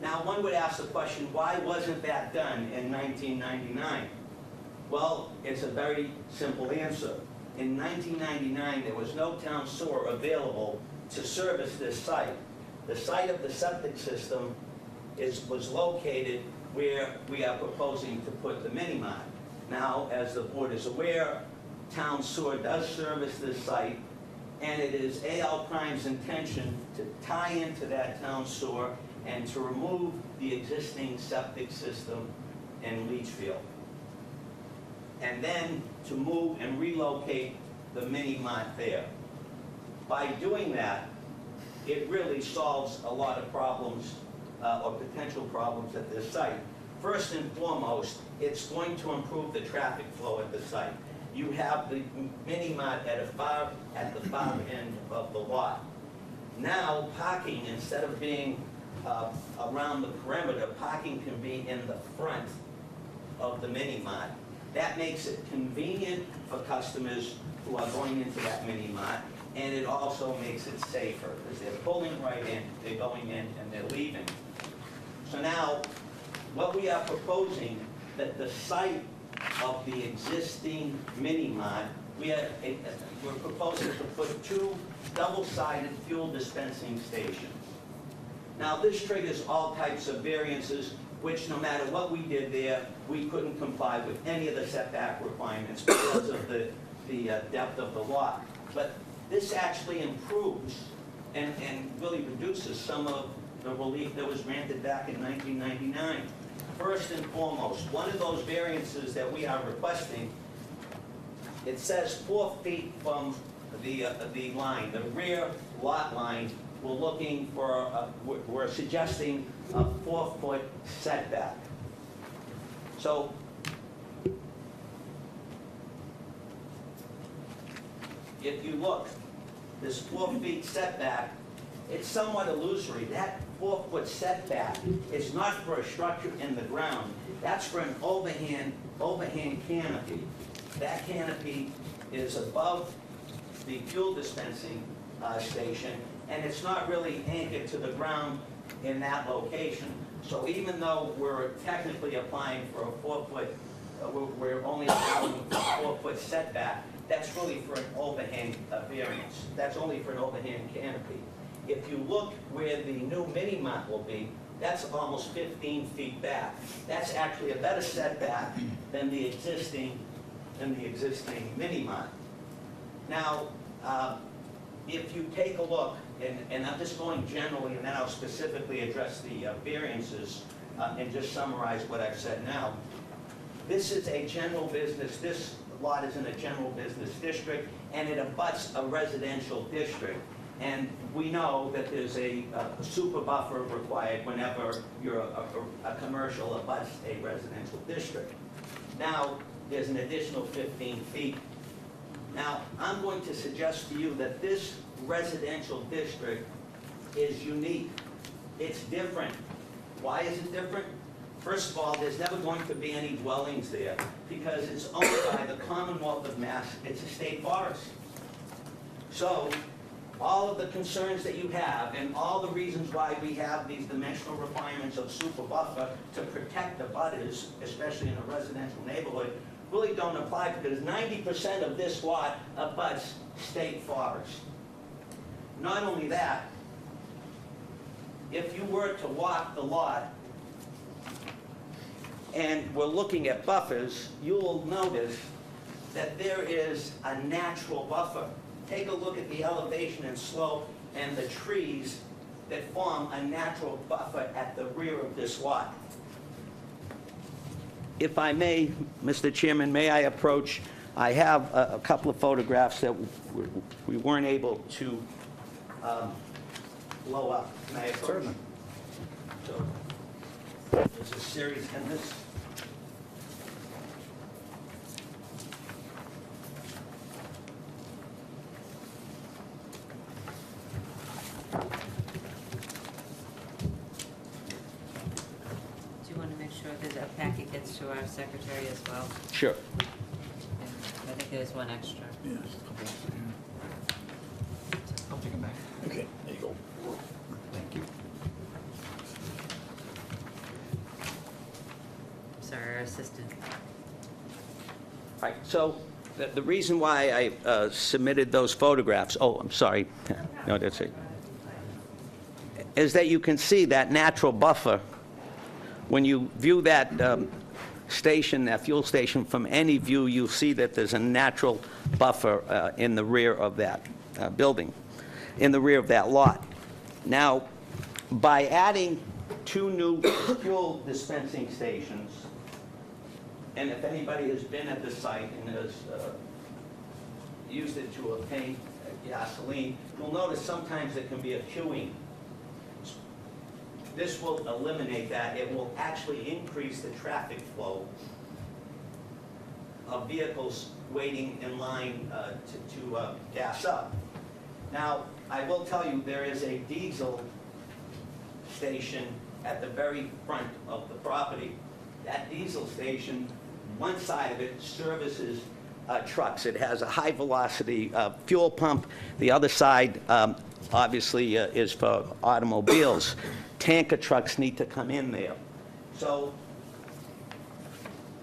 S11: Now, one would ask the question, why wasn't that done in 1999? Well, it's a very simple answer. In 1999, there was no town sewer available to service this site. The site of the septic system was located where we are proposing to put the mini-mart. Now, as the board is aware, town sewer does service this site, and it is A.L. Prime's intention to tie into that town sewer and to remove the existing septic system in leach field. And then to move and relocate the mini-mart there. By doing that, it really solves a lot of problems or potential problems at this site. First and foremost, it's going to improve the traffic flow at the site. You have the mini-mart at the far end of the lot. Now, parking, instead of being around the perimeter, parking can be in the front of the mini-mart. That makes it convenient for customers who are going into that mini-mart, and it also makes it safer, because they're pulling right in, they're going in, and they're leaving. So now, what we are proposing, that the site of the existing mini-mart, we're proposing to put 2 double-sided fuel dispensing stations. Now, this triggers all types of variances, which no matter what we did there, we couldn't comply with any of the setback requirements because of the depth of the lot. But this actually improves and really reduces some of the relief that was granted back in 1999. First and foremost, one of those variances that we are requesting, it says 4 feet from the line, the rear lot line. We're suggesting a 4-foot setback. So if you look, this 4 feet setback, it's somewhat illusory. That 4-foot setback is not for a structure in the ground. That's for an overhang canopy. That canopy is above the fuel dispensing station, and it's not really anchored to the ground in that location. So even though we're technically applying for a 4-foot, we're only allowing a 4-foot setback, that's really for an overhang variance. That's only for an overhang canopy. If you look where the new mini-mart will be, that's almost 15 feet back. That's actually a better setback than the existing mini-mart. Now, if you take a look, and I'm just going generally, and then I'll specifically address the variances and just summarize what I've said now. This is a general business, this lot is in a general business district, and it abuts a residential district. And we know that there's a super buffer required whenever you're a commercial abuts a residential district. Now, there's an additional 15 feet. Now, I'm going to suggest to you that this residential district is unique. It's different. Why is it different? First of all, there's never going to be any dwellings there because it's owned by the Commonwealth of Mass. It's a state forest. So, all of the concerns that you have and all the reasons why we have these dimensional requirements of super buffer to protect the butters, especially in a residential neighborhood, really don't apply because 90% of this lot abuts state forest. Not only that, if you were to walk the lot, and we're looking at buffers, you'll notice that there is a natural buffer. Take a look at the elevation and slope and the trees that form a natural buffer at the rear of this lot. If I may, Mr. Chairman, may I approach? I have a couple of photographs that we weren't able to blow up. Can I approach?
S1: Certainly.
S11: So, there's a series in this.
S2: Do you want to make sure that a packet gets to our secretary as well?
S11: Sure.
S2: I think there's one extra.
S6: Yeah, just a couple of them
S1: I'll take them back.
S6: here. Okay, there you go.
S1: Thank you.
S2: Sorry, our assistant.
S11: Right, so the reason why I submitted those photographs, oh, I'm sorry, no, that's it, is that you can see that natural buffer. When you view that station, that fuel station, from any view, you'll see that there's a natural buffer in the rear of that building, in the rear of that lot. Now, by adding 2 new fuel dispensing stations, and if anybody has been at the site and has used it to obtain gasoline, you'll notice sometimes it can be a queuing. This will eliminate that. It will actually increase the traffic flow of vehicles waiting in line to gas up. Now, I will tell you, there is a diesel station at the very front of the property. That diesel station, one side of it services trucks. It has a high-velocity fuel pump. The other side, obviously, is for automobiles. Tanker trucks need to come in there. So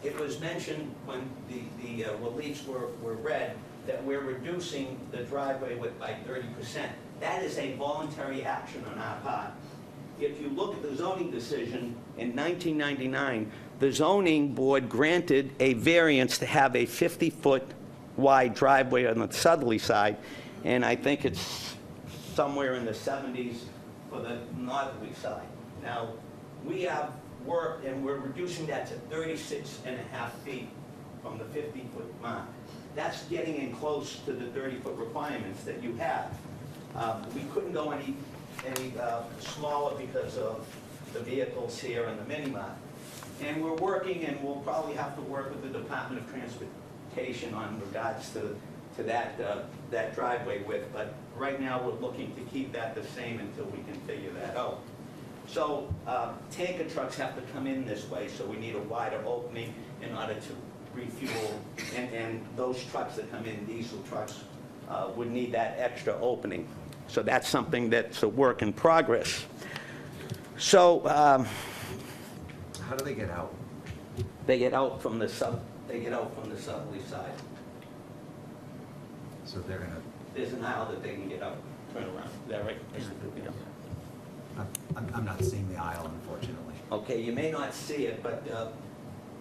S11: it was mentioned when the reliefs were read that we're reducing the driveway width by 30%. That is a voluntary action on our part. If you look at the zoning decision in 1999, the zoning board granted a variance to have a 50-foot wide driveway on the southerly side, and I think it's somewhere in the 70s for the northerly side. Now, we have worked, and we're reducing that to 36.5 feet from the 50-foot mark. That's getting in close to the 30-foot requirements that you have. We couldn't go any smaller because of the vehicles here and the mini-mart. And we're working, and we'll probably have to work with the Department of Transportation on regards to that driveway width. But right now, we're looking to keep that the same until we can figure that out. So tanker trucks have to come in this way, so we need a wider opening in order to refuel. And those trucks that come in, diesel trucks, would need that extra opening. So that's something that's a work in progress. So
S1: How do they get out?
S11: they get out from the southerly side.
S1: So they're gonna,
S11: There's an aisle that they can get out, turn around. Is that right? Yeah.
S1: I'm not seeing the aisle, unfortunately.
S11: Okay, you may not see it, but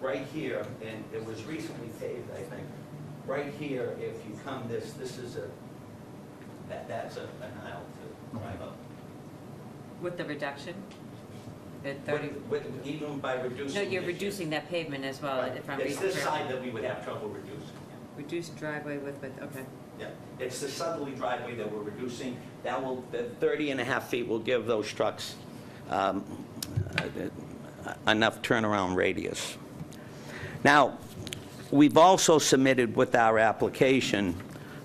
S11: right here, and it was recently paved, I think. Right here, if you come this is that's an aisle to drive up.
S2: With the reduction? At 30?
S11: Even by reducing.
S2: No, you're
S11: this,
S2: reducing that pavement as well,
S11: right.
S2: if I'm
S11: It's
S2: reading
S11: this
S2: correctly.
S11: side that we would have trouble reducing.
S2: Reduced driveway width, okay.
S11: Yeah, it's the southerly driveway that we're reducing. That will, the 30.5 feet will give those trucks enough turnaround radius. Now, we've also submitted with our application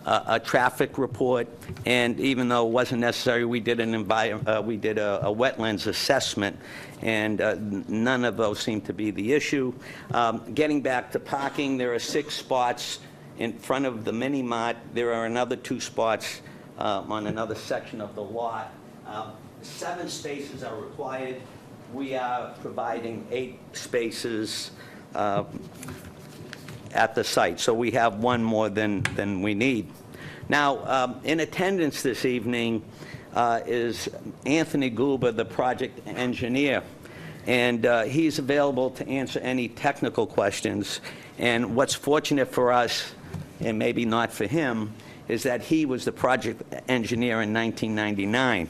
S11: a traffic report, and even though it wasn't necessary, we did a wetlands assessment, and none of those seem to be the issue. Getting back to parking, there are 6 spots in front of the mini-mart. There are another 2 spots on another section of the lot. 7 spaces are required. We are providing 8 spaces. at the site, so we have one more than we need. Now, in attendance this evening is Anthony Guba, the project engineer, and he's available to answer any technical questions. And what's fortunate for us, and maybe not for him, is that he was the project engineer in 1999.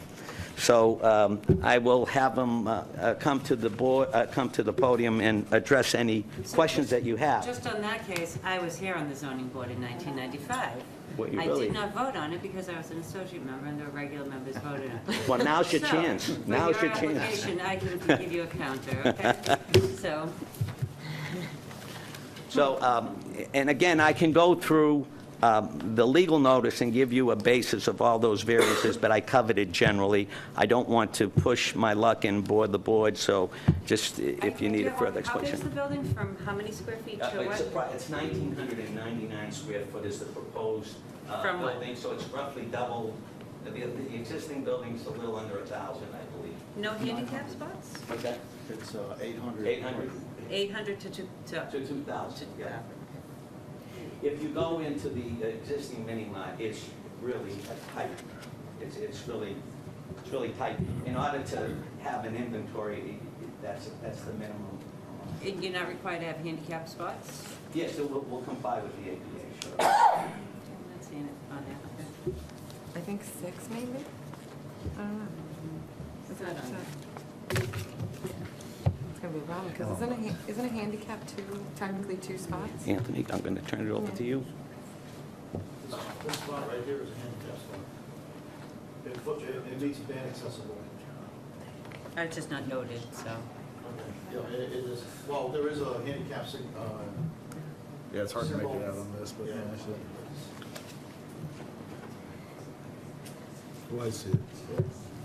S11: So I will have him come to the board, come to the podium and address any questions that you have.
S2: Just on that case, I was here on the zoning board in 1995.
S11: What, you
S2: I
S11: really-
S2: did not vote on it because I was an associate member and the regular members voted on it.
S11: Well, now's your
S2: So,
S11: chance. Now's your chance.
S2: For your application, I can give you a counter, okay? So,
S11: So, and again, I can go through the legal notice and give you a basis of all those variances, but I covered it generally. I don't want to push my luck and bore the board, so just if you need a further
S2: How big is
S11: explanation.
S2: the building, from how many square feet to what?
S11: It's 1,999 square foot is the proposed
S2: From what?
S11: building, so it's roughly double. The existing building's a little under 1,000, I believe.
S2: No handicap spots?
S11: What's that?
S6: It's 800.
S11: 800
S2: 800 to
S11: to 2,000, yeah. If you go into the existing mini-mart, it's really tight. It's really tight. In order to have an inventory, that's the minimum.
S2: And you're not required to have handicap spots?
S11: Yes, so we'll comply with the ADA, sure.
S2: I'm not seeing it on there, okay.
S9: I think 6 maybe? I don't know.
S2: It's not on
S9: It's gonna be wrong, because isn't a handicap technically 2 spots?
S11: Anthony, I'm going to turn it over to you.
S12: This spot right here is a handicap spot. It meets ban accessible.
S2: It's just not noted, so.
S12: Yeah, it is, well, there is a handicap
S6: Yeah, it's hard to make it
S12: symbol.
S6: out on this, but
S12: Yeah.
S3: Oh, I see it.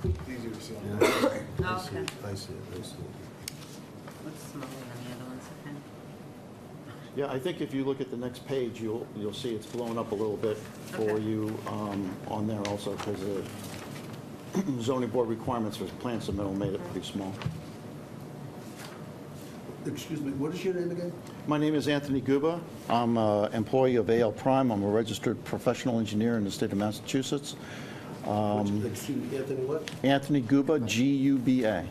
S6: it's easier to see on
S3: Yeah,
S6: the.
S3: I
S2: Oh,
S3: see
S2: okay.
S3: it, I see it, I see it.
S2: Looks smaller than the other ones, okay.
S12: Yeah, I think if you look at the next page, you'll see it's blown up a little bit for
S2: Okay.
S12: you on there also, because the zoning board requirements for plan submittal made it pretty small.
S3: Excuse me, what is your name again?
S12: My name is Anthony Guba. I'm an employee of AL Prime. I'm a registered professional engineer in the state of Massachusetts.
S3: Excuse me, Anthony what?
S12: Anthony Guba, G-U-B-A.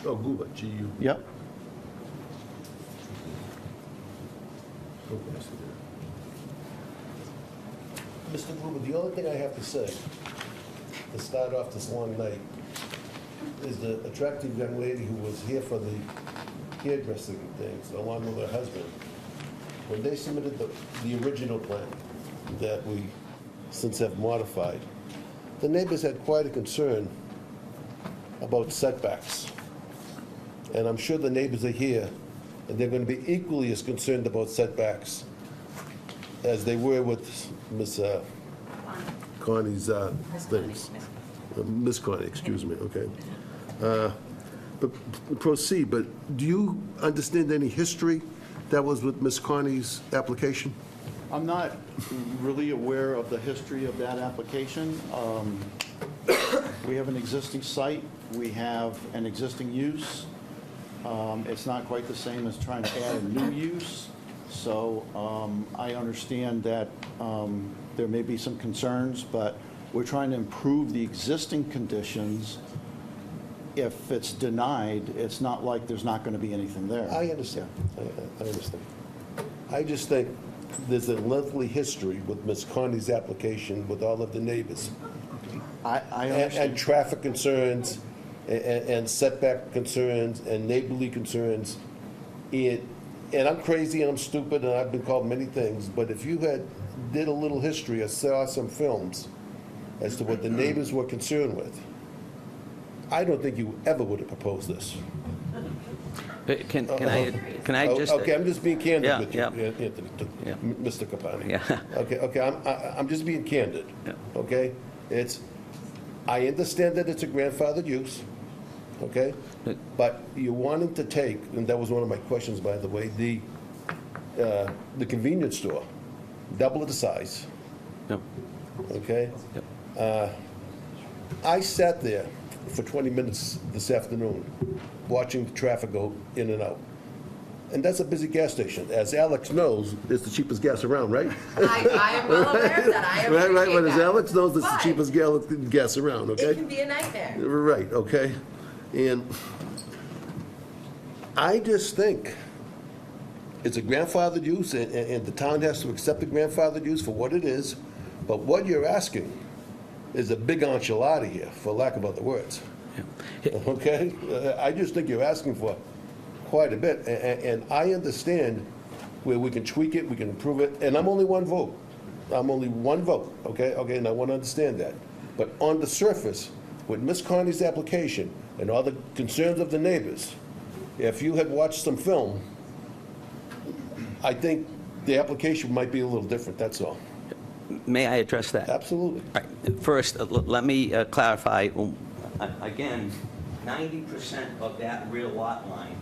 S3: Oh, Guba, G-U.
S12: Yep.
S3: Okay, I see that. Mr. Gruber, the only thing I have to say, to start off this long night, is the attractive young lady who was here for the hairdressing things, along with her husband. When they submitted the original plan that we since have modified, the neighbors had quite a concern about setbacks. And I'm sure the neighbors are here, and they're going to be equally as concerned about setbacks as they were with Miss Connie's things. Miss Connie, excuse me, okay. But proceed, but do you understand any history that was with Miss Connie's application?
S12: I'm not really aware of the history of that application. We have an existing site, we have an existing use. It's not quite the same as trying to add a new use. So I understand that there may be some concerns, but we're trying to improve the existing conditions. If it's denied, it's not like there's not going to be anything there.
S3: I understand, I understand. I just think there's a lengthy history with Miss Connie's application with all of the neighbors.
S12: I understand.
S3: And traffic concerns, and setback concerns, and neighborly concerns. And I'm crazy, and I'm stupid, and I've been called many things, but if you did a little history or saw some films as to what the neighbors were concerned with, I don't think you ever would have proposed this.
S11: Can I just...
S3: Okay, I'm just being candid
S11: Yeah,
S3: with you,
S11: yeah.
S3: Anthony,
S11: Yeah.
S3: Mr. Capani.
S11: Yeah.
S3: Okay, I'm just being candid.
S11: Yeah.
S3: Okay? I understand that it's a grandfathered use, okay? But you're wanting to take, and that was one of my questions, by the way, the convenience store, double the size,
S11: Yep.
S3: okay?
S11: Yep.
S3: I sat there for 20 minutes this afternoon, watching the traffic go in and out. And that's a busy gas station. As Alex knows, it's the cheapest gas around, right?
S13: I am well aware of that. I
S3: Right,
S13: appreciate
S3: but as
S13: that.
S3: Alex knows, it's the
S13: But
S3: cheapest gas around, okay?
S13: It can be a nightmare.
S3: Right, okay. And I just think it's a grandfathered use, and the town has to accept the grandfathered use for what it is. But what you're asking is a big enchilada here, for lack of other words. Okay? I just think you're asking for quite a bit, and I understand where we can tweak it, we can improve it, and I'm only one vote. I'm only one vote, okay? Okay, and I want to understand that. But on the surface, with Miss Connie's application and all the concerns of the neighbors, if you had watched some film, I think the application might be a little different, that's all.
S11: May I address that?
S3: Absolutely.
S11: All right. First, let me clarify. Again, 90% of that rear lot line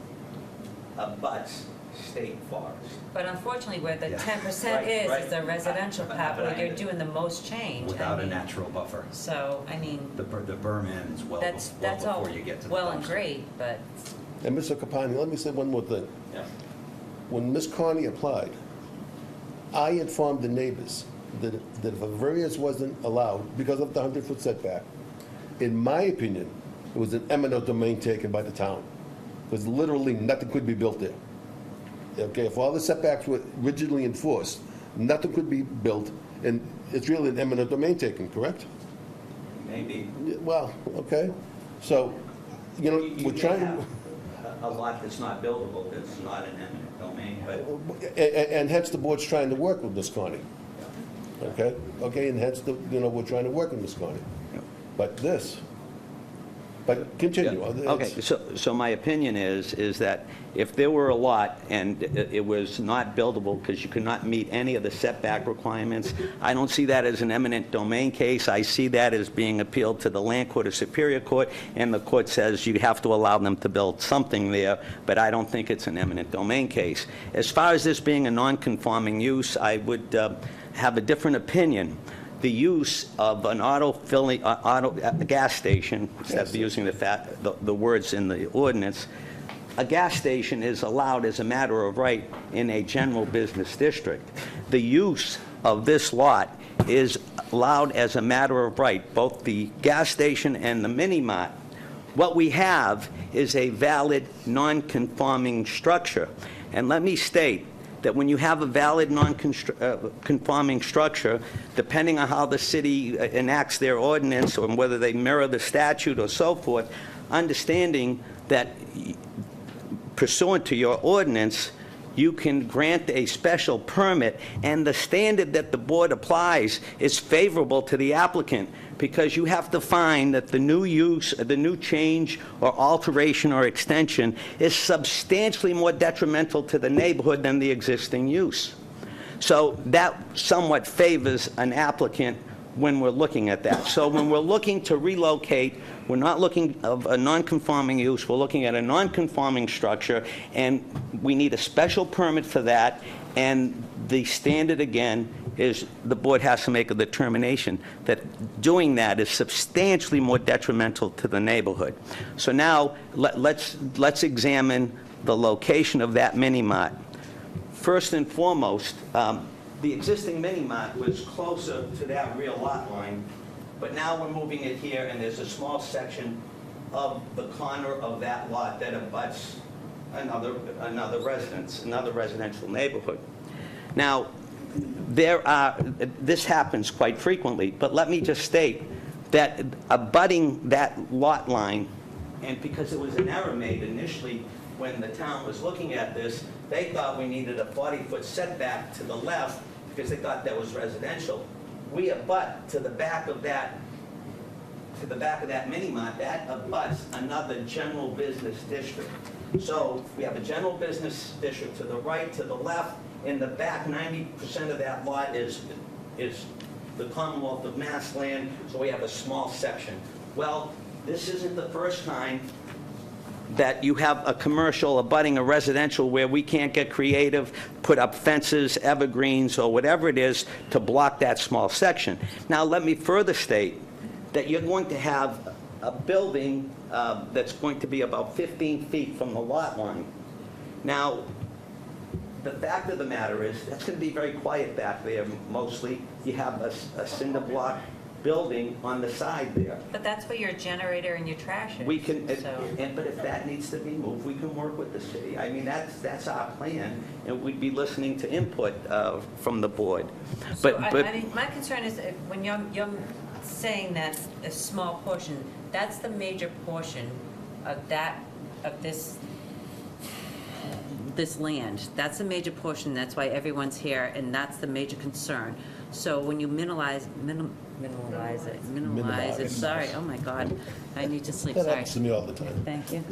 S11: abuts state forest.
S2: But unfortunately, where the
S1: Yeah.
S2: 10%
S11: Right,
S2: is the residential
S11: But-
S2: part,
S11: but
S2: where
S11: I-
S2: you're doing the most change. I
S1: Without a
S2: mean,
S1: natural buffer.
S2: So, I mean,
S1: The berm ends well
S2: that's all
S1: before you get to the
S2: well and
S1: dumpster.
S2: great, but
S3: And Mr. Capani, let me say one more thing.
S11: Yeah.
S3: When Miss Connie applied, I informed the neighbors that if a variance wasn't allowed because of the 100-foot setback, in my opinion, it was an eminent domain taken by the town, because literally nothing could be built there. Okay, if all the setbacks were rigidly enforced, nothing could be built, and it's really an eminent domain taken, correct?
S11: Maybe.
S3: Yeah, well, okay, so, you know,
S11: You
S3: we're
S11: may
S3: trying
S11: have
S3: to...
S11: a lot that's not buildable, that's not an eminent domain, but
S3: And hence the board's trying to work with Ms. Connie. Okay? Okay, and hence the, you know, we're trying to work with Ms. Connie. But continue.
S11: Okay, so my opinion is that if there were a lot and it was not buildable because you could not meet any of the setback requirements, I don't see that as an eminent domain case. I see that as being appealed to the Land Court or Superior Court, and the court says you have to allow them to build something there, but I don't think it's an eminent domain case. As far as this being a non-conforming use, I would have a different opinion. The use of an gas station, instead of using the words in the ordinance, a gas station is allowed as a matter of right in a general business district. The use of this lot is allowed as a matter of right, both the gas station and the mini-mart. What we have is a valid non-conforming structure. And let me state that when you have a valid non-conforming structure, depending on how the city enacts their ordinance or whether they mirror the statute or so forth, understanding that pursuant to your ordinance, you can grant a special permit, and the standard that the board applies is favorable to the applicant, because you have to find that the new use, the new change or alteration or extension is substantially more detrimental to the neighborhood than the existing use. So that somewhat favors an applicant when we're looking at that. So when we're looking to relocate, we're not looking of a non-conforming use, we're looking at a non-conforming structure, and we need a special permit for that, and the standard, again, is the board has to make a determination that doing that is substantially more detrimental to the neighborhood. So now, let's examine the location of that mini-mart. First and foremost, the existing mini-mart was closer to that rear lot line, but now we're moving it here, and there's a small section of the corner of that lot that abuts another residential neighborhood. Now, this happens quite frequently, but let me just state that abutting that lot line, and because it was an error made initially when the town was looking at this, they thought we needed a 40-foot setback to the left because they thought that was residential. We abut to the back of that mini-mart, that abuts another general business district. So we have a general business district to the right, to the left. In the back, 90% of that lot is the Commonwealth of Mass land, so we have a small section. Well, this isn't the first time that you have a commercial abutting a residential where we can't get creative, put up fences, evergreens, or whatever it is to block that small section. Now, let me further state that you're going to have a building that's going to be about 15 feet from the lot line. Now, the fact of the matter is, that's going to be very quiet back there mostly. You have a cinder block building on the side there.
S2: But that's where your generator and your trash is.
S11: We can,
S2: so-
S11: but if that needs to be moved, we can work with the city. I mean, that's our plan, and we'd be listening to input from the board.
S2: So, I mean, my concern is when you're saying that a small portion, that's the major portion of this land. That's a major portion, that's why everyone's here, and that's the major concern. So when you minimize it, sorry, oh my God, I need to sleep,
S3: That
S2: sorry.
S3: happens to me all the time.
S2: Thank you.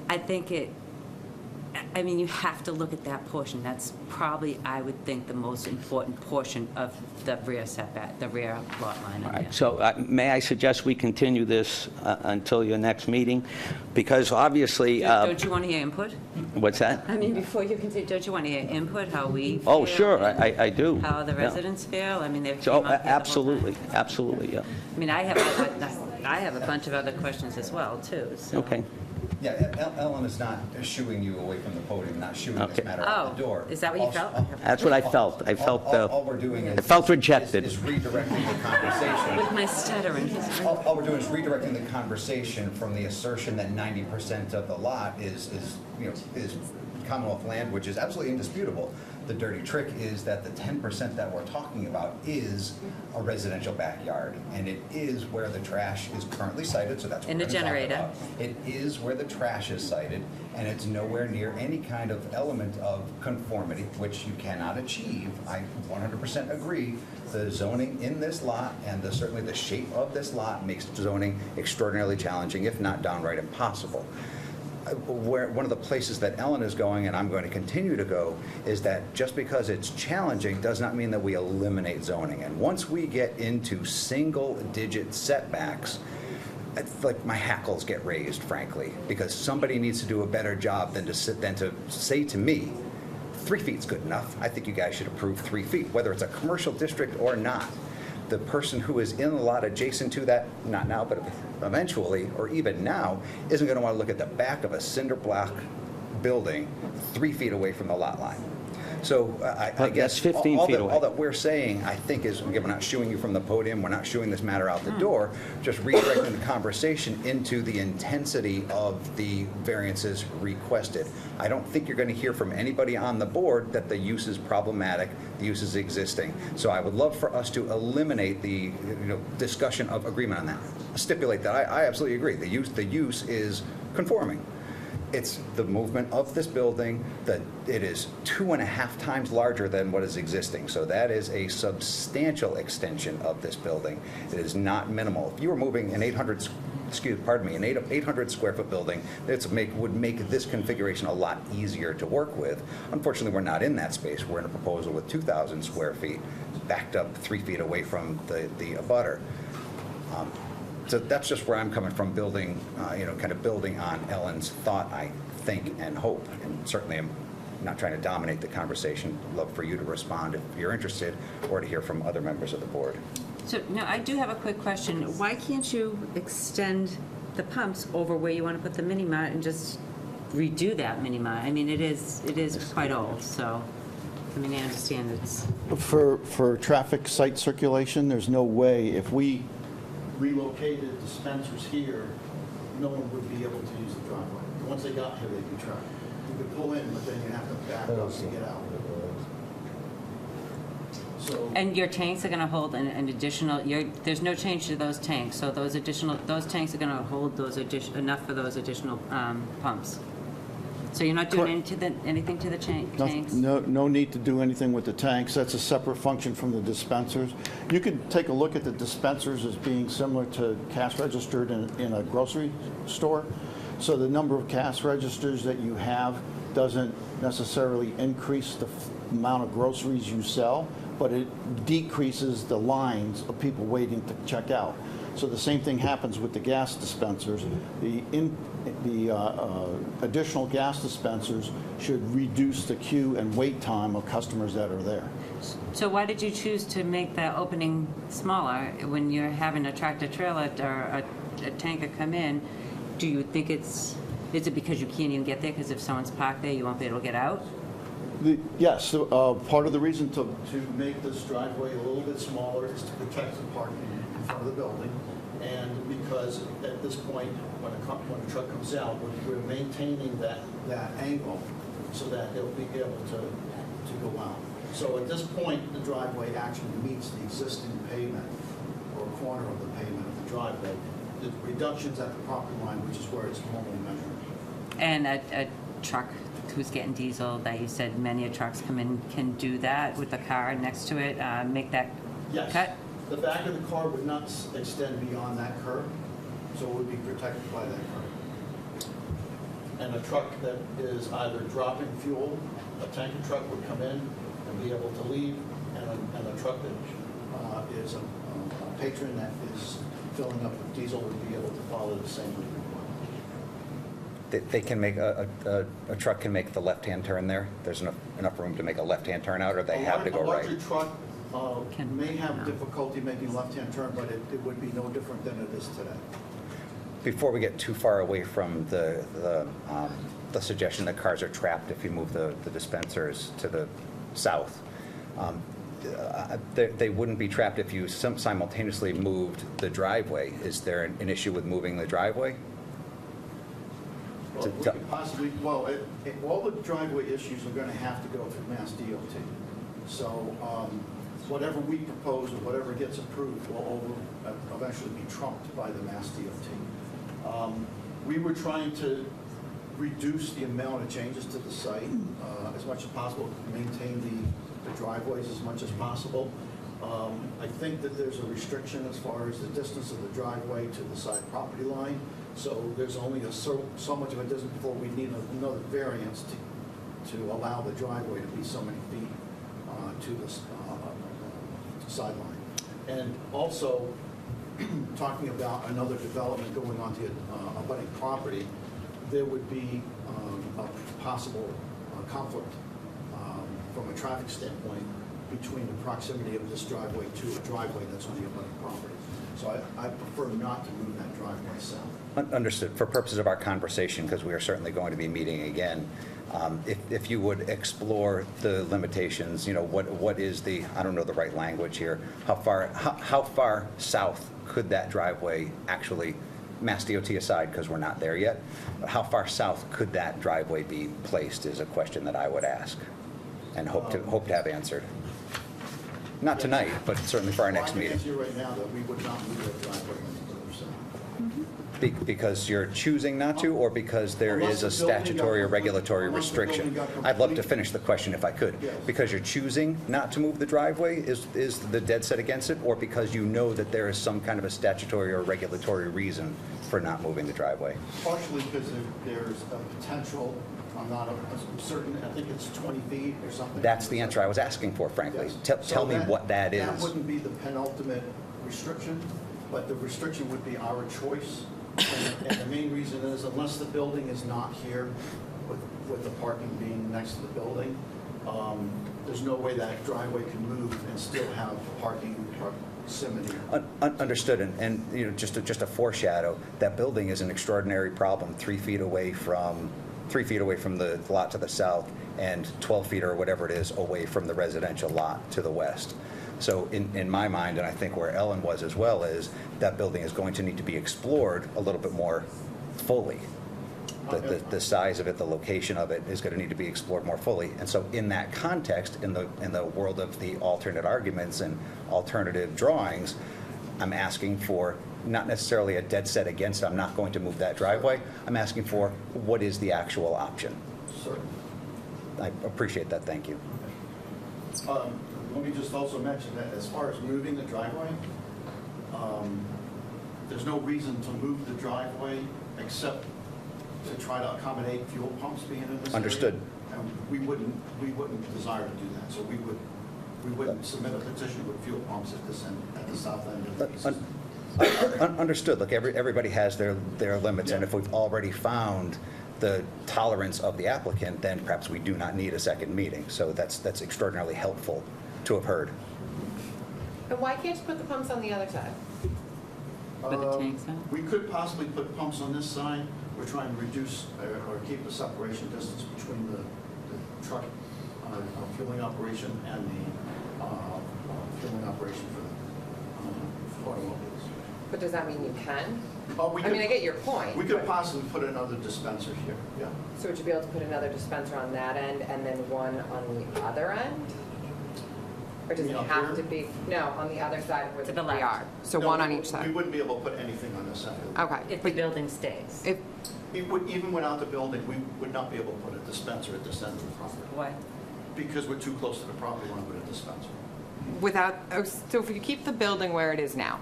S2: I think I mean, you have to look at that portion. That's probably, I would think, the most important portion of the rear setback, the rear lot line.
S11: All right, so may I suggest we continue this until your next meeting? Because obviously...
S2: Don't you want to hear input?
S11: What's that?
S2: I mean, before you continue, don't you want to hear input, how we feel?
S11: Oh, sure, I do.
S2: How the
S11: Yeah.
S2: residents feel? I mean, they've came
S11: So,
S2: up here the whole time.
S11: absolutely, absolutely, yeah.
S2: I mean, I have a bunch of other questions as well, too, so.
S11: Okay.
S1: Yeah, Ellen is not shooing you away from the podium, not shooing this
S11: Okay.
S1: matter out the door.
S2: Oh, is that what you felt?
S11: That's what I felt. I felt,
S1: All we're doing is...
S11: I felt rejected.
S1: Is redirecting the conversation.
S2: With my stuttering.
S1: All we're doing is redirecting the conversation from the assertion that 90% of the lot is Commonwealth land, which is absolutely indisputable. The dirty trick is that the 10% that we're talking about is a residential backyard, and it is where the trash is currently sited, so that's what
S2: And
S1: we're
S2: the
S1: gonna talk
S2: generator.
S1: about. It is where the trash is sited, and it's nowhere near any kind of element of conformity, which you cannot achieve. I 100% agree. The zoning in this lot and certainly the shape of this lot makes zoning extraordinarily challenging, if not downright impossible. One of the places that Ellen is going, and I'm going to continue to go, is that just because it's challenging does not mean that we eliminate zoning. And once we get into single-digit setbacks, it's like my hackles get raised, frankly, because somebody needs to do a better job than to say to me, 3 feet's good enough. I think you guys should approve 3 feet, whether it's a commercial district or not. The person who is in the lot adjacent to that, not now, but eventually, or even now, isn't going to want to look at the back of a cinder block building 3 feet away from the lot line. So I
S11: But
S1: guess
S11: that's 15 feet away.
S1: all that we're saying, I think, is, again, we're not shooing you from the podium, we're not shooing this matter out the door, just redirecting the conversation into the intensity of the variances requested. I don't think you're going to hear from anybody on the board that the use is problematic, the use is existing. So I would love for us to eliminate the discussion of agreement on that. Stipulate that. I absolutely agree. The use is conforming. It's the movement of this building, that it is 2.5 times larger than what is existing. So that is a substantial extension of this building. It is not minimal. If you were moving an 800 square foot building, would make this configuration a lot easier to work with. Unfortunately, we're not in that space. We're in a proposal with 2,000 square feet, backed up 3 feet away from the abutter. So that's just where I'm coming from, building on Ellen's thought, I think, and hope. And certainly I'm not trying to dominate the conversation. Love for you to respond if you're interested, or to hear from other members of the board.
S2: So, now, I do have a quick question. Why can't you extend the pumps over where you want to put the mini-mart and just redo that mini-mart? I mean, it is quite old, so, I mean, I understand it's...
S12: For traffic site circulation, there's no way, if we relocated dispensers here, no one would be able to use the driveway. Once they got here, they'd be trapped. You could pull in, but then you have to back up to get out. So,
S2: And your tanks are going to hold an additional, there's no change to those tanks, so those tanks are going to hold enough for those additional pumps? So you're not doing anything to the tanks?
S12: no need to do anything with the tanks. That's a separate function from the dispensers. You could take a look at the dispensers as being similar to cash registered in a grocery store. So the number of cash registers that you have doesn't necessarily increase the amount of groceries you sell, but it decreases the lines of people waiting to check out. So the same thing happens with the gas dispensers. The additional gas dispensers should reduce the queue and wait time of customers that are there.
S2: So why did you choose to make the opening smaller when you're having a tractor trailer or a tanker come in? Do you think is it because you can't even get there because if someone's parked there, you won't be able to get out?
S12: Yes, part of the reason to make this driveway a little bit smaller is to protect the parking in front of the building. And because at this point, when a truck comes out, we're maintaining that angle so that it'll be able to go out. So at this point, the driveway actually meets the existing pavement or corner of the pavement of the driveway. The reductions at the property line, which is where it's normally measured.
S2: And a truck who's getting diesel, that you said many trucks come in, can do that with the car next to it, make that
S12: Yes.
S2: cut?
S12: The back of the car would not extend beyond that curb, so it would be protected by that curb. And a truck that is either dropping fuel, a tanker truck would come in and be able to leave, and a truck that is a patron that is filling up with diesel would be able to follow the same route.
S1: They can make, a truck can make the left-hand turn there? There's enough room to make a left-hand turn out, or they have to go
S12: A
S1: right?
S12: larger truck may have difficulty making a left-hand turn, but it would be no different than it is today.
S1: Before we get too far away from the suggestion that cars are trapped if you move the dispensers to the south, they wouldn't be trapped if you simultaneously moved the driveway. Is there an issue with moving the driveway?
S12: Well, we could possibly, well, all the driveway issues are going to have to go through Mass DOT. So whatever we propose or whatever gets approved will eventually be trumped by the Mass DOT. We were trying to reduce the amount of changes to the site as much as possible, maintain the driveways as much as possible. I think that there's a restriction as far as the distance of the driveway to the side property line. So there's only so much of a distance before we need another variance to allow the driveway to be so many feet to the sideline. And also, talking about another development going onto a budding property, there would be a possible conflict from a traffic standpoint between the proximity of this driveway to a driveway that's on the abutting property. So I prefer not to move that driveway south.
S1: Understood. For purposes of our conversation, because we are certainly going to be meeting again, if you would explore the limitations, what is the, I don't know the right language here, how far south could that driveway actually, Mass DOT aside, because we're not there yet, but how far south could that driveway be placed is a question that I would ask and hope to have answered. Not tonight, but certainly for our next meeting.
S12: I can answer you right now that we would not move that driveway any further south.
S1: Because you're choosing not to, or because there is a statutory or regulatory restriction? I'd love to finish the question if I could.
S12: Yes.
S1: Because you're choosing not to move the driveway, is the dead set against it, or because you know that there is some kind of a statutory or regulatory reason for not moving the driveway?
S12: Partially because there's a potential, I'm not certain, I think it's 20 feet or something.
S1: That's the answer I was asking for, frankly.
S12: Yes.
S1: Tell me what that is.
S12: That wouldn't be the penultimate restriction, but the restriction would be our choice. And the main reason is unless the building is not here, with the parking being next to the building, there's no way that driveway can move and still have parking proximity.
S1: Understood, and just a foreshadow, that building is an extraordinary problem, 3 feet away from the lot to the south and 12 feet or whatever it is away from the residential lot to the west. So in my mind, and I think where Ellen was as well, is that building is going to need to be explored a little bit more fully. The size of it, the location of it is going to need to be explored more fully. And so in that context, in the world of the alternate arguments and alternative drawings, I'm asking for not necessarily a dead set against, I'm not going to move that driveway. I'm asking for what is the actual option.
S12: Certainly.
S1: I appreciate that, thank you.
S12: Let me just also mention that as far as moving the driveway, there's no reason to move the driveway except to try to accommodate fuel pumps being in this area.
S1: Understood.
S12: And we wouldn't desire to do that. So we wouldn't submit a petition with fuel pumps at the south end of the piece.
S1: Understood. Look, everybody has their limits, and if we've already found the tolerance of the applicant, then perhaps we do not need a second meeting. So that's extraordinarily helpful to have heard.
S13: And why can't you put the pumps on the other side?
S2: Put the tanks on?
S12: We could possibly put pumps on this side. We're trying to reduce or keep the separation distance between the truck our fueling operation and the fueling operation for the automobiles.
S9: But does that mean you can?
S12: We
S9: I mean, I
S12: could-
S9: get your point.
S12: We could
S9: but-
S12: possibly put another dispenser here, yeah.
S9: So would you be able to put another dispenser on that end and then one on the other end? Or does
S12: You
S9: it
S12: mean up
S9: have
S12: here?
S9: to be, no, on the other side of where
S2: To
S9: the
S2: the
S9: three
S2: left.
S9: are? So
S12: No,
S9: one on
S12: we-
S9: each
S12: We
S9: side?
S12: wouldn't be able to put anything on this side.
S9: Okay.
S2: If the building stays.
S9: If,
S12: Even without the building, we would not be able to put a dispenser at this end of the property.
S2: Why?
S12: Because we're too close to the property line with a dispenser.
S9: without, so if you keep the building where it is now,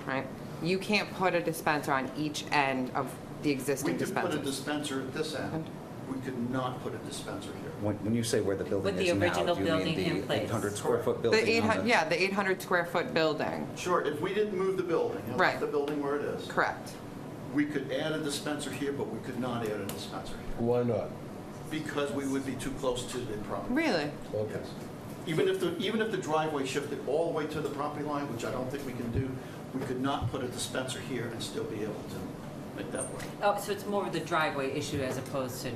S9: right? You can't put a dispenser on each end of the
S12: We
S9: existing
S12: could put a
S9: dispensers.
S12: dispenser at this end. We could not put a dispenser here.
S1: When you say where the building
S2: With the
S1: is now,
S2: original
S1: do you
S2: building
S1: mean
S2: in
S1: the
S2: place.
S1: 800 square foot
S9: The
S1: building?
S9: 800, yeah, the 800 square foot building,
S12: Sure, if we didn't move the building, and
S9: Right.
S12: left the building where it is,
S9: correct.
S12: we could add a dispenser here, but we could not add a dispenser here.
S3: Why not?
S12: Because we would be too close to the property.
S9: Really?
S3: Okay.
S12: Even if the driveway shifted all the way to the property line, which I don't think we can do, we could not put a dispenser here and still be able to make that work.
S2: Oh, so it's more of the driveway issue as opposed to,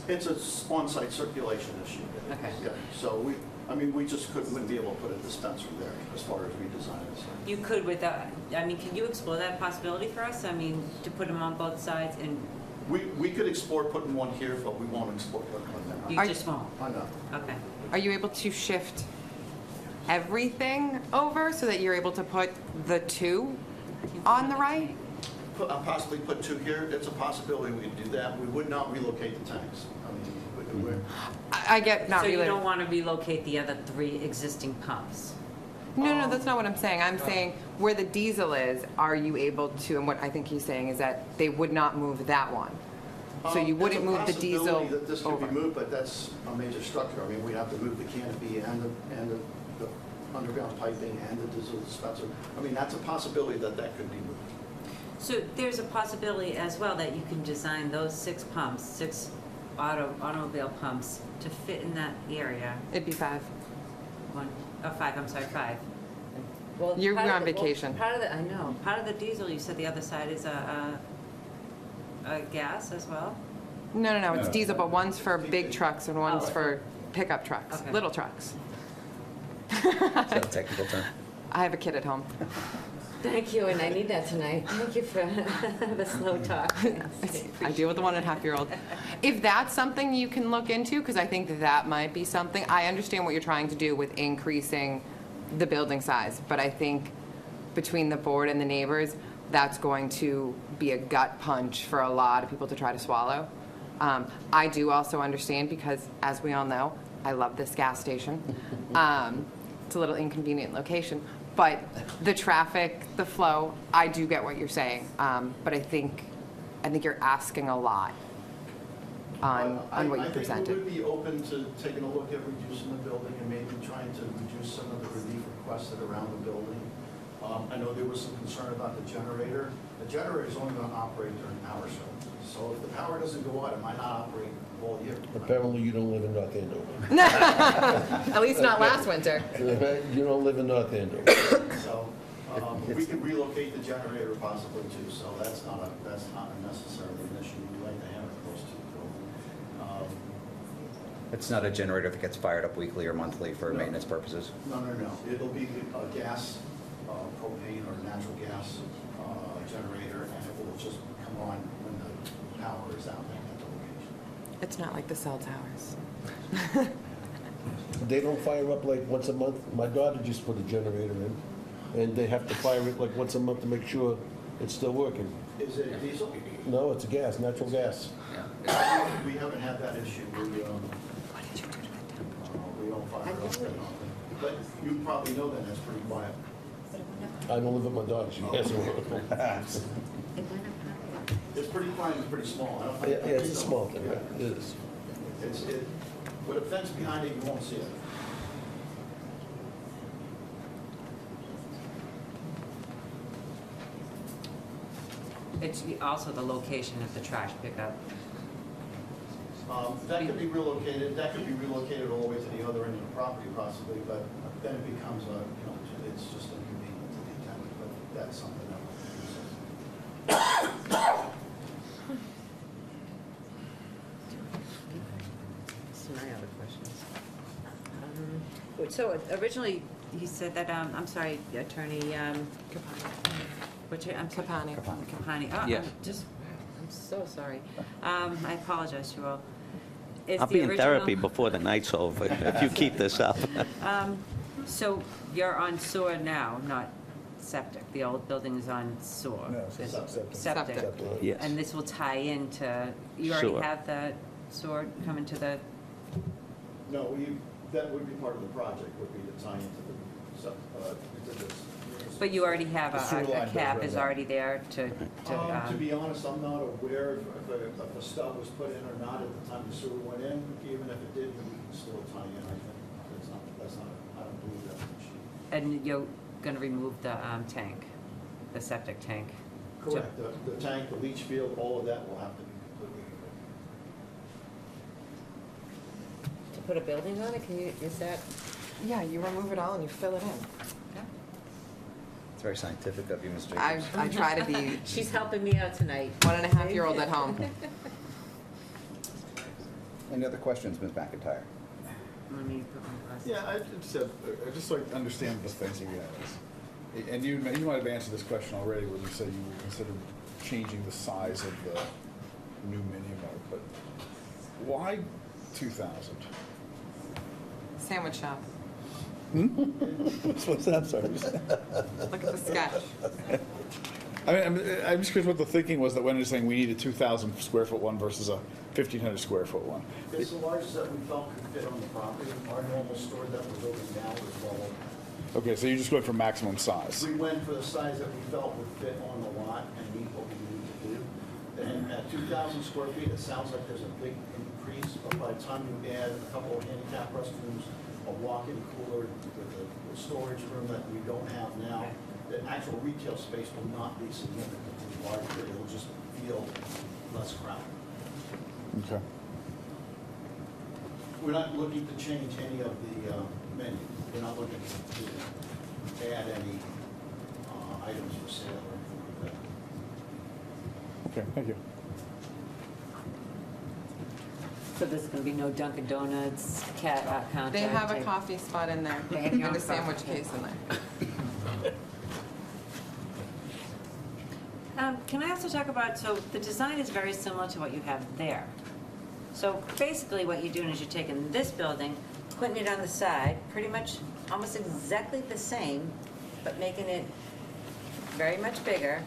S12: It's a on-site circulation issue.
S2: Okay.
S12: Yeah, so we just wouldn't be able to put a dispenser there as far as redesign is.
S2: you could without, I mean, can you explore that possibility for us? I mean, to put them on both sides and
S12: We could explore putting one here, but we won't explore putting one
S2: you
S12: there.
S2: just won't?
S12: I know.
S2: Okay.
S9: Are you able to shift everything over so that you're able to put the two on the right?
S12: Possibly put two here, it's a possibility we could do that. We would not relocate the tanks. I mean, we're,
S9: I get not
S2: So you
S9: really.
S2: don't want to relocate the other 3 existing pumps?
S9: No, that's not what I'm saying. I'm saying where the diesel is, are you able to, and what I think he's saying is that they would not move that one. So you wouldn't move the diesel
S12: There's a possibility that this could
S9: over.
S12: be moved, but that's a major structure. I mean, we'd have to move the canopy and the underground piping and the diesel dispenser. I mean, that's a possibility that could be moved.
S2: So there's a possibility as well that you can design those 6 pumps, 6 automobile pumps to fit in that area.
S9: It'd be 5.
S2: 5, I'm sorry, 5. Well,
S9: You're
S2: part of
S9: on
S2: the- well,
S9: vacation.
S2: Part of the, I know, part of the diesel, you said the other side is a gas as well?
S9: No, it's diesel, but one's for big trucks and one's
S2: Oh.
S9: for pickup trucks,
S2: Okay.
S9: little trucks.
S1: Is that a technical term?
S9: I have a kid at home.
S2: Thank you, and I need that tonight. Thank you for the slow talk.
S9: I deal with a 1.5-year-old. If that's something you can look into, because I think that might be something, I understand what you're trying to do with increasing the building size, but I think between the board and the neighbors, that's going to be a gut punch for a lot of people to try to swallow. I do also understand, because as we all know, I love this gas station. It's a little inconvenient location, but the traffic, the flow, I do get what you're saying. But I think you're asking a lot on what you
S12: I think
S9: presented.
S12: we would be open to taking a look at reducing the building and maybe trying to reduce some of the relief requested around the building. I know there was some concern about the generator. The generator is only going to operate during power show. So if the power doesn't go out, it might not operate all year.
S3: Apparently, you don't live in North Andover.
S9: At least not last winter.
S3: You don't live in North Andover.
S12: So we could relocate the generator possibly too, so that's not necessarily an issue. We like to have it close to the building.
S1: It's not a generator that gets fired up weekly or monthly for
S12: No.
S1: maintenance purposes?
S12: No. It'll be a gas, propane or natural gas generator, and it will just come on when the power is out at the location.
S9: It's not like the cell towers.
S3: They don't fire up like once a month. My daughter just put a generator in, and they have to fire it like once a month to make sure it's still working.
S12: Is it diesel?
S3: No, it's a gas, natural gas.
S12: We haven't had that issue. We don't fire it up that often. But you probably know that, that's pretty quiet.
S3: I don't live with my daughter, she has one.
S12: It's pretty quiet and pretty small. I don't
S3: Yeah,
S12: think-
S3: it's a small thing, it is.
S12: With a fence behind it, you won't see it.
S2: It's also the location of the trash pickup.
S12: That could be relocated all the way to the other end of the property possibly, but then it becomes it's just inconvenient to the tenant, but that's something that we'll consider.
S2: That's my other question. So originally, he said that, I'm sorry, Attorney, what's your, I'm sorry.
S9: Capani.
S2: Capani. Oh,
S11: Yes.
S2: I'm so sorry. I apologize, you all. Is
S11: I'll
S2: the
S11: be in
S2: original-
S11: therapy before the night's over if you keep this up.
S2: So you're on sewer now, not septic? The old building is on sewer?
S6: No, it's septic.
S2: Septic.
S9: Septic.
S11: Yes.
S2: And this will tie into, you already
S11: Sewer.
S2: have the sewer coming to the,
S12: No, that would be part of the project, would be to tie into this.
S2: but you already have
S6: The sewer
S2: a
S6: line goes
S2: cap
S6: right
S2: is
S6: there.
S2: already there to,
S12: To be honest, I'm not aware if a stub was put in or not at the time the sewer went in. Even if it did, we can still tie in, I think. That's not, I don't believe that's an issue.
S2: and you're gonna remove the tank, the septic tank?
S12: Correct. The tank, the leach field, all of that will have to be completely removed.
S2: To put a building on it, can you, is that?
S9: Yeah, you remove it all and you fill it in.
S1: It's very scientific of you, Ms.
S9: I
S1: Jacobs.
S9: try to be
S2: She's helping me out tonight.
S9: 1.5-year-old at home.
S1: Any other questions, Ms. McIntyre?
S2: Let me put my glasses.
S6: Yeah, I just like to understand this fencing is. And you might have answered this question already when you said you would consider changing the size of the new mini mart, but why 2,000?
S9: Sandwich shop.
S6: What's that, sorry?
S9: Look at the sketch.
S6: I'm just curious what the thinking was that when you're saying we need a 2,000 square foot one versus a 1,500 square foot one.
S12: It's the largest that we felt could fit on the property. Our normal store that we're building now is well over.
S6: Okay, so you're just going for maximum size.
S12: We went for the size that we felt would fit on the lot and meet what we need to do. And at 2,000 square feet, it sounds like there's a big increase, but by the time you add a couple of handicap restrooms, a walk-in cooler with a storage room that we don't have now, the actual retail space will not be significantly larger. It'll just feel less crowded.
S6: Okay.
S12: We're not looking to change any of the menu. We're not looking to add any items for sale or anything like that.
S6: Okay, thank you.
S2: So there's gonna be no Dunkin' Donuts, counter?
S9: They have a
S2: type-
S9: coffee spot in there
S2: They have your
S9: and
S2: own
S9: a sandwich
S2: coffee.
S9: case in there.
S2: Can I also talk about, so the design is very similar to what you have there. So basically what you're doing is you're taking this building, putting it on the side, pretty much almost exactly the same, but making it very much bigger.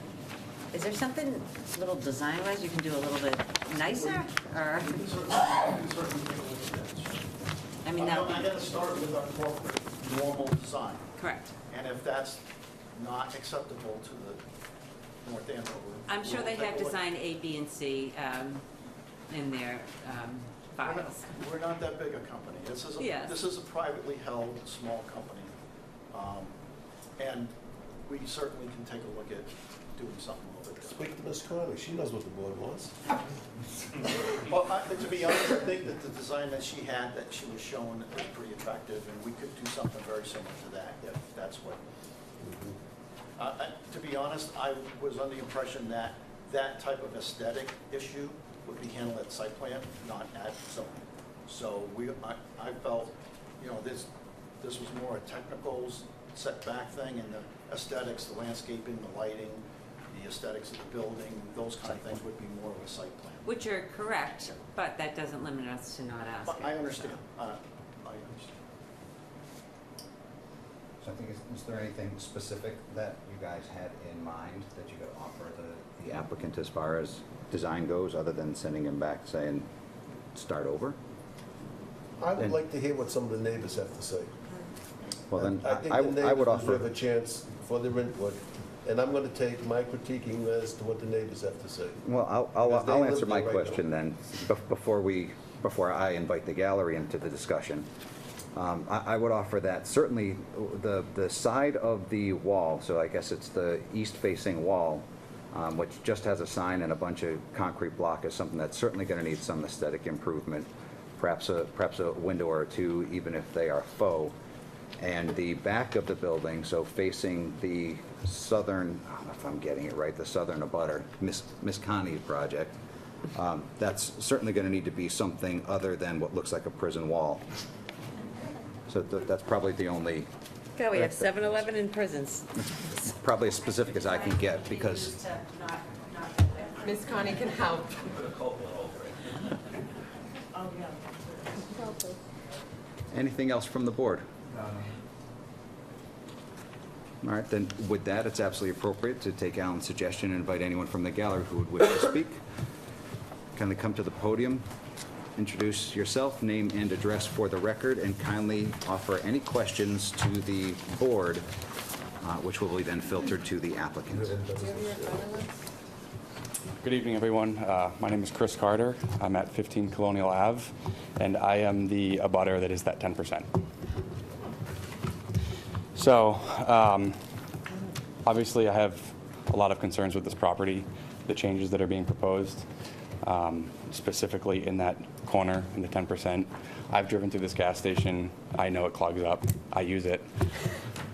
S2: Is there something, little design-wise, you can do a little bit nicer, or?
S12: We can certainly take a look at that.
S2: I mean,
S12: I
S2: that,
S12: gotta start with our corporate normal design.
S2: correct.
S12: And if that's not acceptable to the North Andover.
S2: I'm sure
S12: we'll
S2: they
S12: take
S2: have
S12: a look.
S2: design A, B, and C in their files.
S12: We're not that big a company.
S2: Yes.
S12: This is a privately held, small company. And we certainly can take a look at doing something a little bit different.
S3: Speak to Ms. Conley, she knows what the board wants.
S12: Well, to be honest, I think that the design that she had, that she was showing is pretty attractive, and we could do something very similar to that, if that's what. To be honest, I was under the impression that that type of aesthetic issue would be handled at site plan, not at zoning. So I felt, this was more a technical setback thing, and the aesthetics, the landscaping, the lighting, the aesthetics of the building, those kind of things would be more of a site plan.
S2: Which are correct, but that doesn't limit us to not asking.
S12: I understand.
S2: so.
S12: I understand.
S1: So I think, is there anything specific that you guys had in mind that you could offer the applicant as far as design goes, other than sending him back saying, start over?
S3: I would
S1: And-
S3: like to hear what some of the neighbors have to say.
S1: Well, then,
S3: I think
S1: I
S3: the
S1: would
S3: neighbors
S1: offer.
S3: deserve a chance for their input, and I'm gonna take my critiquing as to what the neighbors have to say.
S1: Well,
S3: Because they
S1: I'll
S3: live
S1: answer my
S3: there right
S1: question then, before I invite the gallery into the discussion. I would offer that certainly the side of the wall, so I guess it's the east-facing wall, which just has a sign and a bunch of concrete block, is something that's certainly going to need some aesthetic improvement, perhaps a window or two, even if they are faux. And the back of the building, so facing the southern, I don't know if I'm getting it right, the southern abutter, Miss Connie's project, that's certainly going to need to be something other than what looks like a prison wall. So that's probably the only,
S2: God, we have 7-Eleven in prisons.
S1: probably as specific as I can get, because
S9: Ms. Connie can help.
S1: anything else from the board? All right, then with that, it's absolutely appropriate to take Alan's suggestion and invite anyone from the gallery who would wish to speak. Kindly come to the podium, introduce yourself, name and address for the record, and kindly offer any questions to the board, which will be then filtered to the applicant.
S14: Good evening, everyone. My name is Chris Carter. I'm at 15 Colonial Ave, and I am the abutter that is that 10%. So, obviously, I have a lot of concerns with this property, the changes that are being proposed, specifically in that corner, in the 10%. I've driven through this gas station. I know it clogs up. I use it.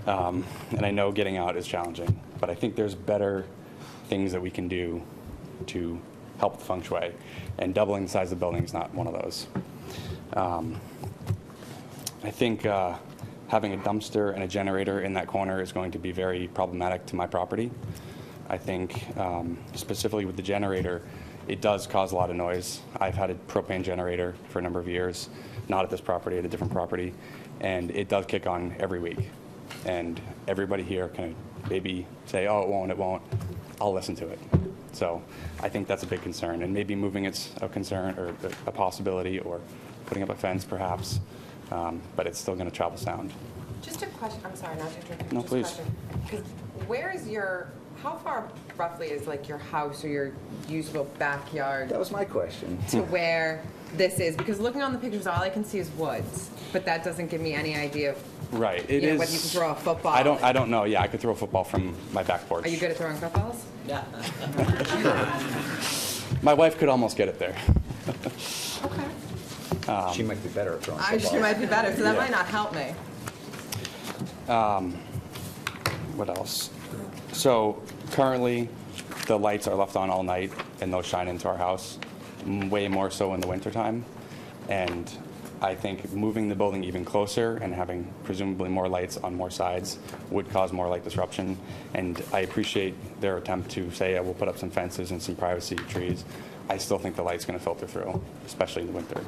S14: And I know getting out is challenging, but I think there's better things that we can do to help the feng shui, and doubling the size of the building is not one of those. I think having a dumpster and a generator in that corner is going to be very problematic to my property. I think specifically with the generator, it does cause a lot of noise. I've had a propane generator for a number of years, not at this property, at a different property, and it does kick on every week. And everybody here can maybe say, oh, it won't. I'll listen to it. So I think that's a big concern, and maybe moving it's a concern or a possibility, or putting up a fence perhaps, but it's still going to travel sound.
S9: Just a question, I'm sorry, not to interrupt.
S14: No,
S9: just a
S14: please.
S9: question. 'Cause where is how far roughly is like your house or your usable backyard
S1: That was my question.
S9: to where this is? Because looking on the pictures, all I can see is woods, but that doesn't give me any idea of,
S14: Right. It
S9: you know,
S14: is.
S9: whether you can throw a football.
S14: I don't know. Yeah, I could throw a football from my back porch.
S9: Are you good at throwing footballs?
S14: My wife could almost get it there.
S9: Okay.
S1: She might be better at throwing
S9: She
S1: footballs.
S9: might be better, so that
S14: Yeah.
S9: might not help me.
S14: What else? So currently, the lights are left on all night, and those shine into our house, way more so in the wintertime. And I think moving the building even closer and having presumably more lights on more sides would cause more light disruption. And I appreciate their attempt to say, we'll put up some fences and some privacy trees. I still think the light's going to filter through, especially in the winter.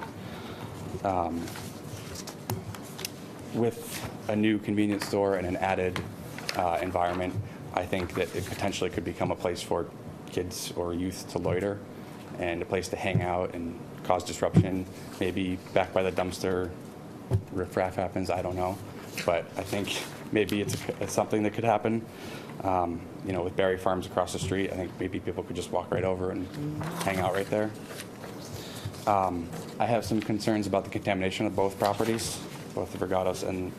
S14: With a new convenience store and an added environment, I think that it potentially could become a place for kids or youth to loiter, and a place to hang out and cause disruption. Maybe back by the dumpster, riffraff happens, I don't know. But I think maybe it's something that could happen. You know, with Berry Farms across the street, I think maybe people could just walk right over and hang out right there. I have some concerns about the contamination of both properties, both the Vergados and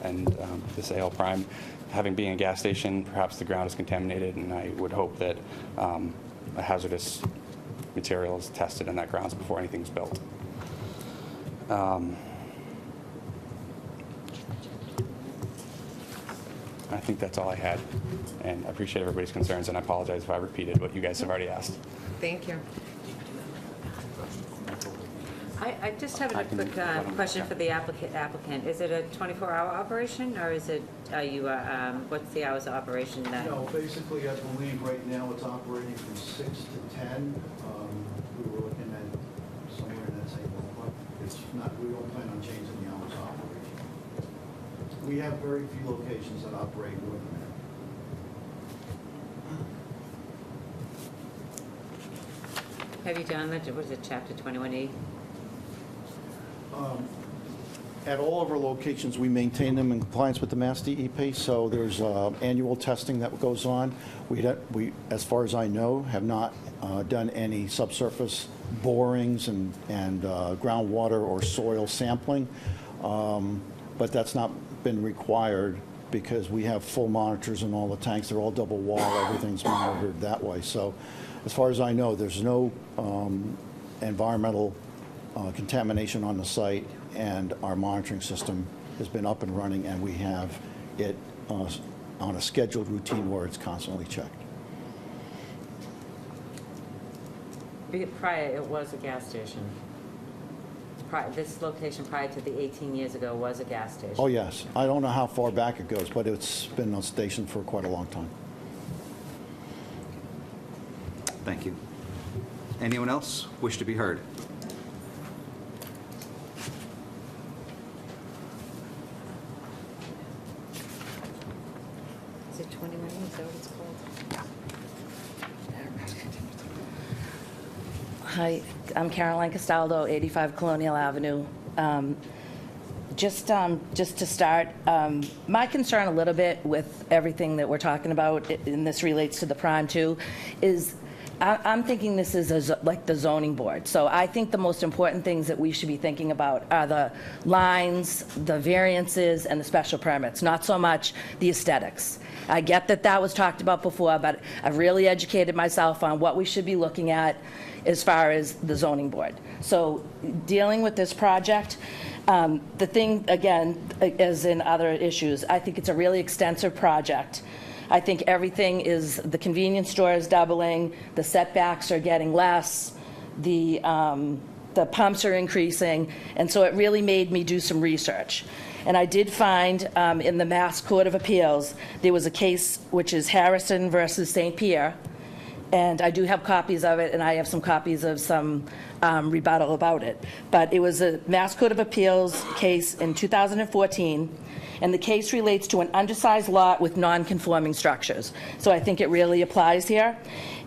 S14: this AL Prime. Having being a gas station, perhaps the ground is contaminated, and I would hope that a hazardous material is tested in that grounds before anything's built. I think that's all I had, and I appreciate everybody's concerns, and I apologize if I repeated what you guys have already asked.
S9: Thank you.
S2: I just have a quick question for the applicant. Is it a 24-hour operation, or is it, what's the hours of operation then?
S12: No, basically, I believe right now it's operating from 6 to 10. We were looking at somewhere in that same ballpark. It's not, we don't plan on changing the hours of operation. We have very few locations that operate more than that.
S2: Have you done that, was it Chapter 21E?
S12: At all of our locations, we maintain them in compliance with the Mass DEP, so there's annual testing that goes on. We, as far as I know, have not done any subsurface borings and groundwater or soil sampling, but that's not been required because we have full monitors in all the tanks. They're all double wall, everything's monitored that way. So as far as I know, there's no environmental contamination on the site, and our monitoring system has been up and running, and we have it on a scheduled routine where it's constantly checked.
S2: Prior, it was a gas station. this location prior to the 18 years ago was a gas station.
S12: Oh, yes. I don't know how far back it goes, but it's been a station for quite a long time.
S1: Thank you. Anyone else wish to be heard?
S2: Is it 21? Is that what it's called?
S7: Hi, I'm Caroline Castaldo, 85 Colonial Avenue. Just to start, my concern a little bit with everything that we're talking about, and this relates to the prime too, is I'm thinking this is like the zoning board. So I think the most important things that we should be thinking about are the lines, the variances, and the special permits, not so much the aesthetics. I get that that was talked about before, but I've really educated myself on what we should be looking at as far as the zoning board. So dealing with this project, the thing, again, as in other issues, I think it's a really extensive project. I think everything is, the convenience store is doubling, the setbacks are getting less, the pumps are increasing, and so it really made me do some research. And I did find in the Mass Court of Appeals, there was a case which is Harrison versus St. Pierre, and I do have copies of it, and I have some copies of some rebuttal about it. But it was a Mass Court of Appeals case in 2014, and the case relates to an undersized lot with non-conforming structures. So I think it really applies here.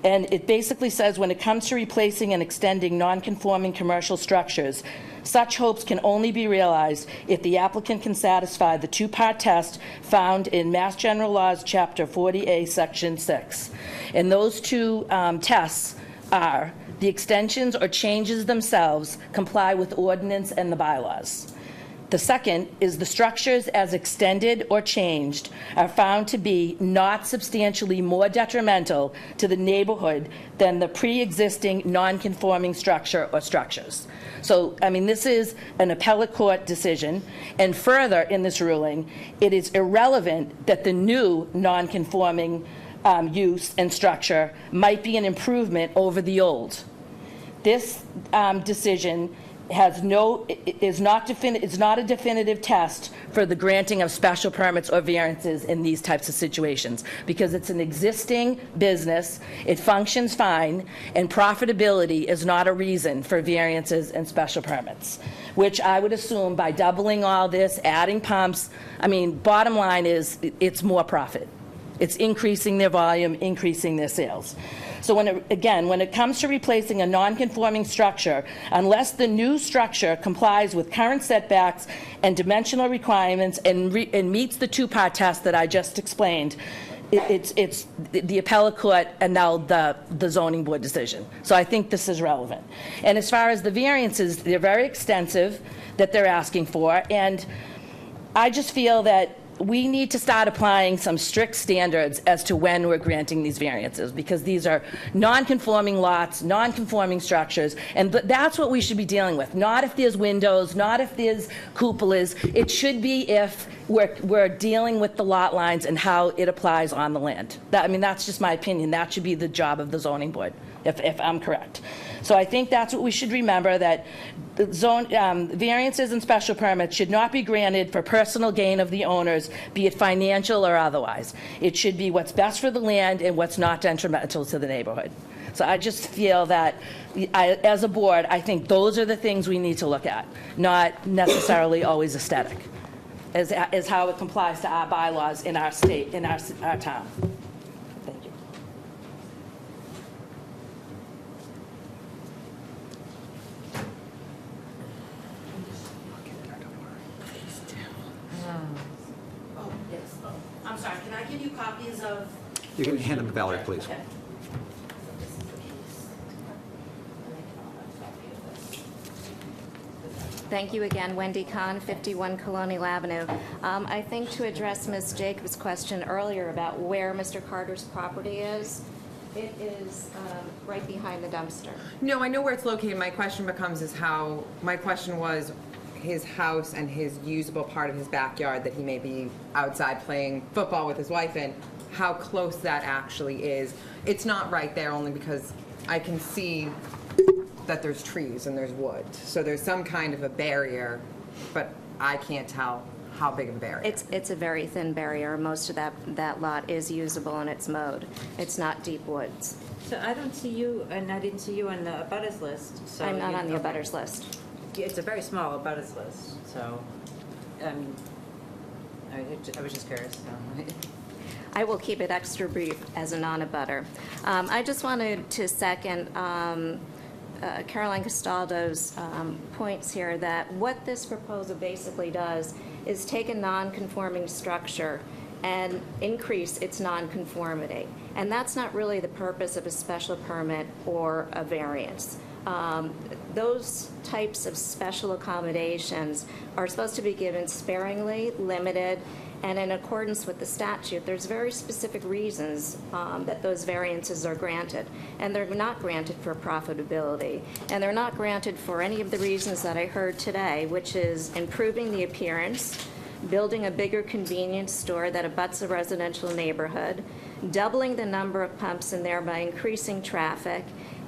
S7: And it basically says when it comes to replacing and extending non-conforming commercial structures, such hopes can only be realized if the applicant can satisfy the two-part test found in Mass General Laws, Chapter 40A, Section 6. And those two tests are the extensions or changes themselves comply with ordinance and the bylaws. The second is the structures as extended or changed are found to be not substantially more detrimental to the neighborhood than the pre-existing non-conforming structure or structures. So, I mean, this is an appellate court decision, and further in this ruling, it is irrelevant that the new non-conforming use and structure might be an improvement over the old. This decision has is not a definitive test for the granting of special permits or variances in these types of situations, because it's an existing business, it functions fine, and profitability is not a reason for variances and special permits, which I would assume by doubling all this, adding pumps, I mean, bottom line is it's more profit. It's increasing their volume, increasing their sales. So when it comes to replacing a non-conforming structure, unless the new structure complies with current setbacks and dimensional requirements and meets the two-part test that I just explained, it's the appellate court annulled the zoning board decision. So I think this is relevant. And as far as the variances, they're very extensive that they're asking for, and I just feel that we need to start applying some strict standards as to when we're granting these variances, because these are non-conforming lots, non-conforming structures, and that's what we should be dealing with. Not if there's windows, not if there's cupolas. It should be if we're dealing with the lot lines and how it applies on the land. I mean, that's just my opinion. That should be the job of the zoning board, if I'm correct. So I think that's what we should remember, that the variances and special permits should not be granted for personal gain of the owners, be it financial or otherwise. It should be what's best for the land and what's not detrimental to the neighborhood. So I just feel that, as a board, I think those are the things we need to look at, not necessarily always aesthetic, as how it complies to our bylaws in our state, in our town. Thank you. Oh, yes. I'm sorry, can I give you copies of?
S1: You can hand them to Valerie, please.
S7: Okay.
S8: Thank you again, Wendy Kahn, 51 Colonial Avenue. I think to address Ms. Jacobs' question earlier about where Mr. Carter's property is, it is right behind the dumpster.
S9: No, I know where it's located. My question was his house and his usable part of his backyard that he may be outside playing football with his wife in, how close that actually is. It's not right there only because I can see that there's trees and there's wood. So there's some kind of a barrier, but I can't tell how big of a barrier.
S8: It's a very thin barrier. Most of that lot is usable and it's mowed. It's not deep woods.
S2: So I don't see you, and I didn't see you on the abutters list, so.
S8: I'm not
S2: you-
S8: on the
S2: okay.
S8: abutters list.
S2: It's a very small abutters list, so, I mean, I was just curious, so.
S8: I will keep it extra brief as a non-abutter. I just wanted to second Caroline Castaldo's points here that what this proposal basically does is take a non-conforming structure and increase its non-conformity. And that's not really the purpose of a special permit or a variance. Those types of special accommodations are supposed to be given sparingly, limited, and in accordance with the statute. There's very specific reasons that those variances are granted. And they're not granted for profitability. And they're not granted for any of the reasons that I heard today, which is improving the appearance, building a bigger convenience store that abuts a residential neighborhood, doubling the number of pumps and thereby increasing traffic,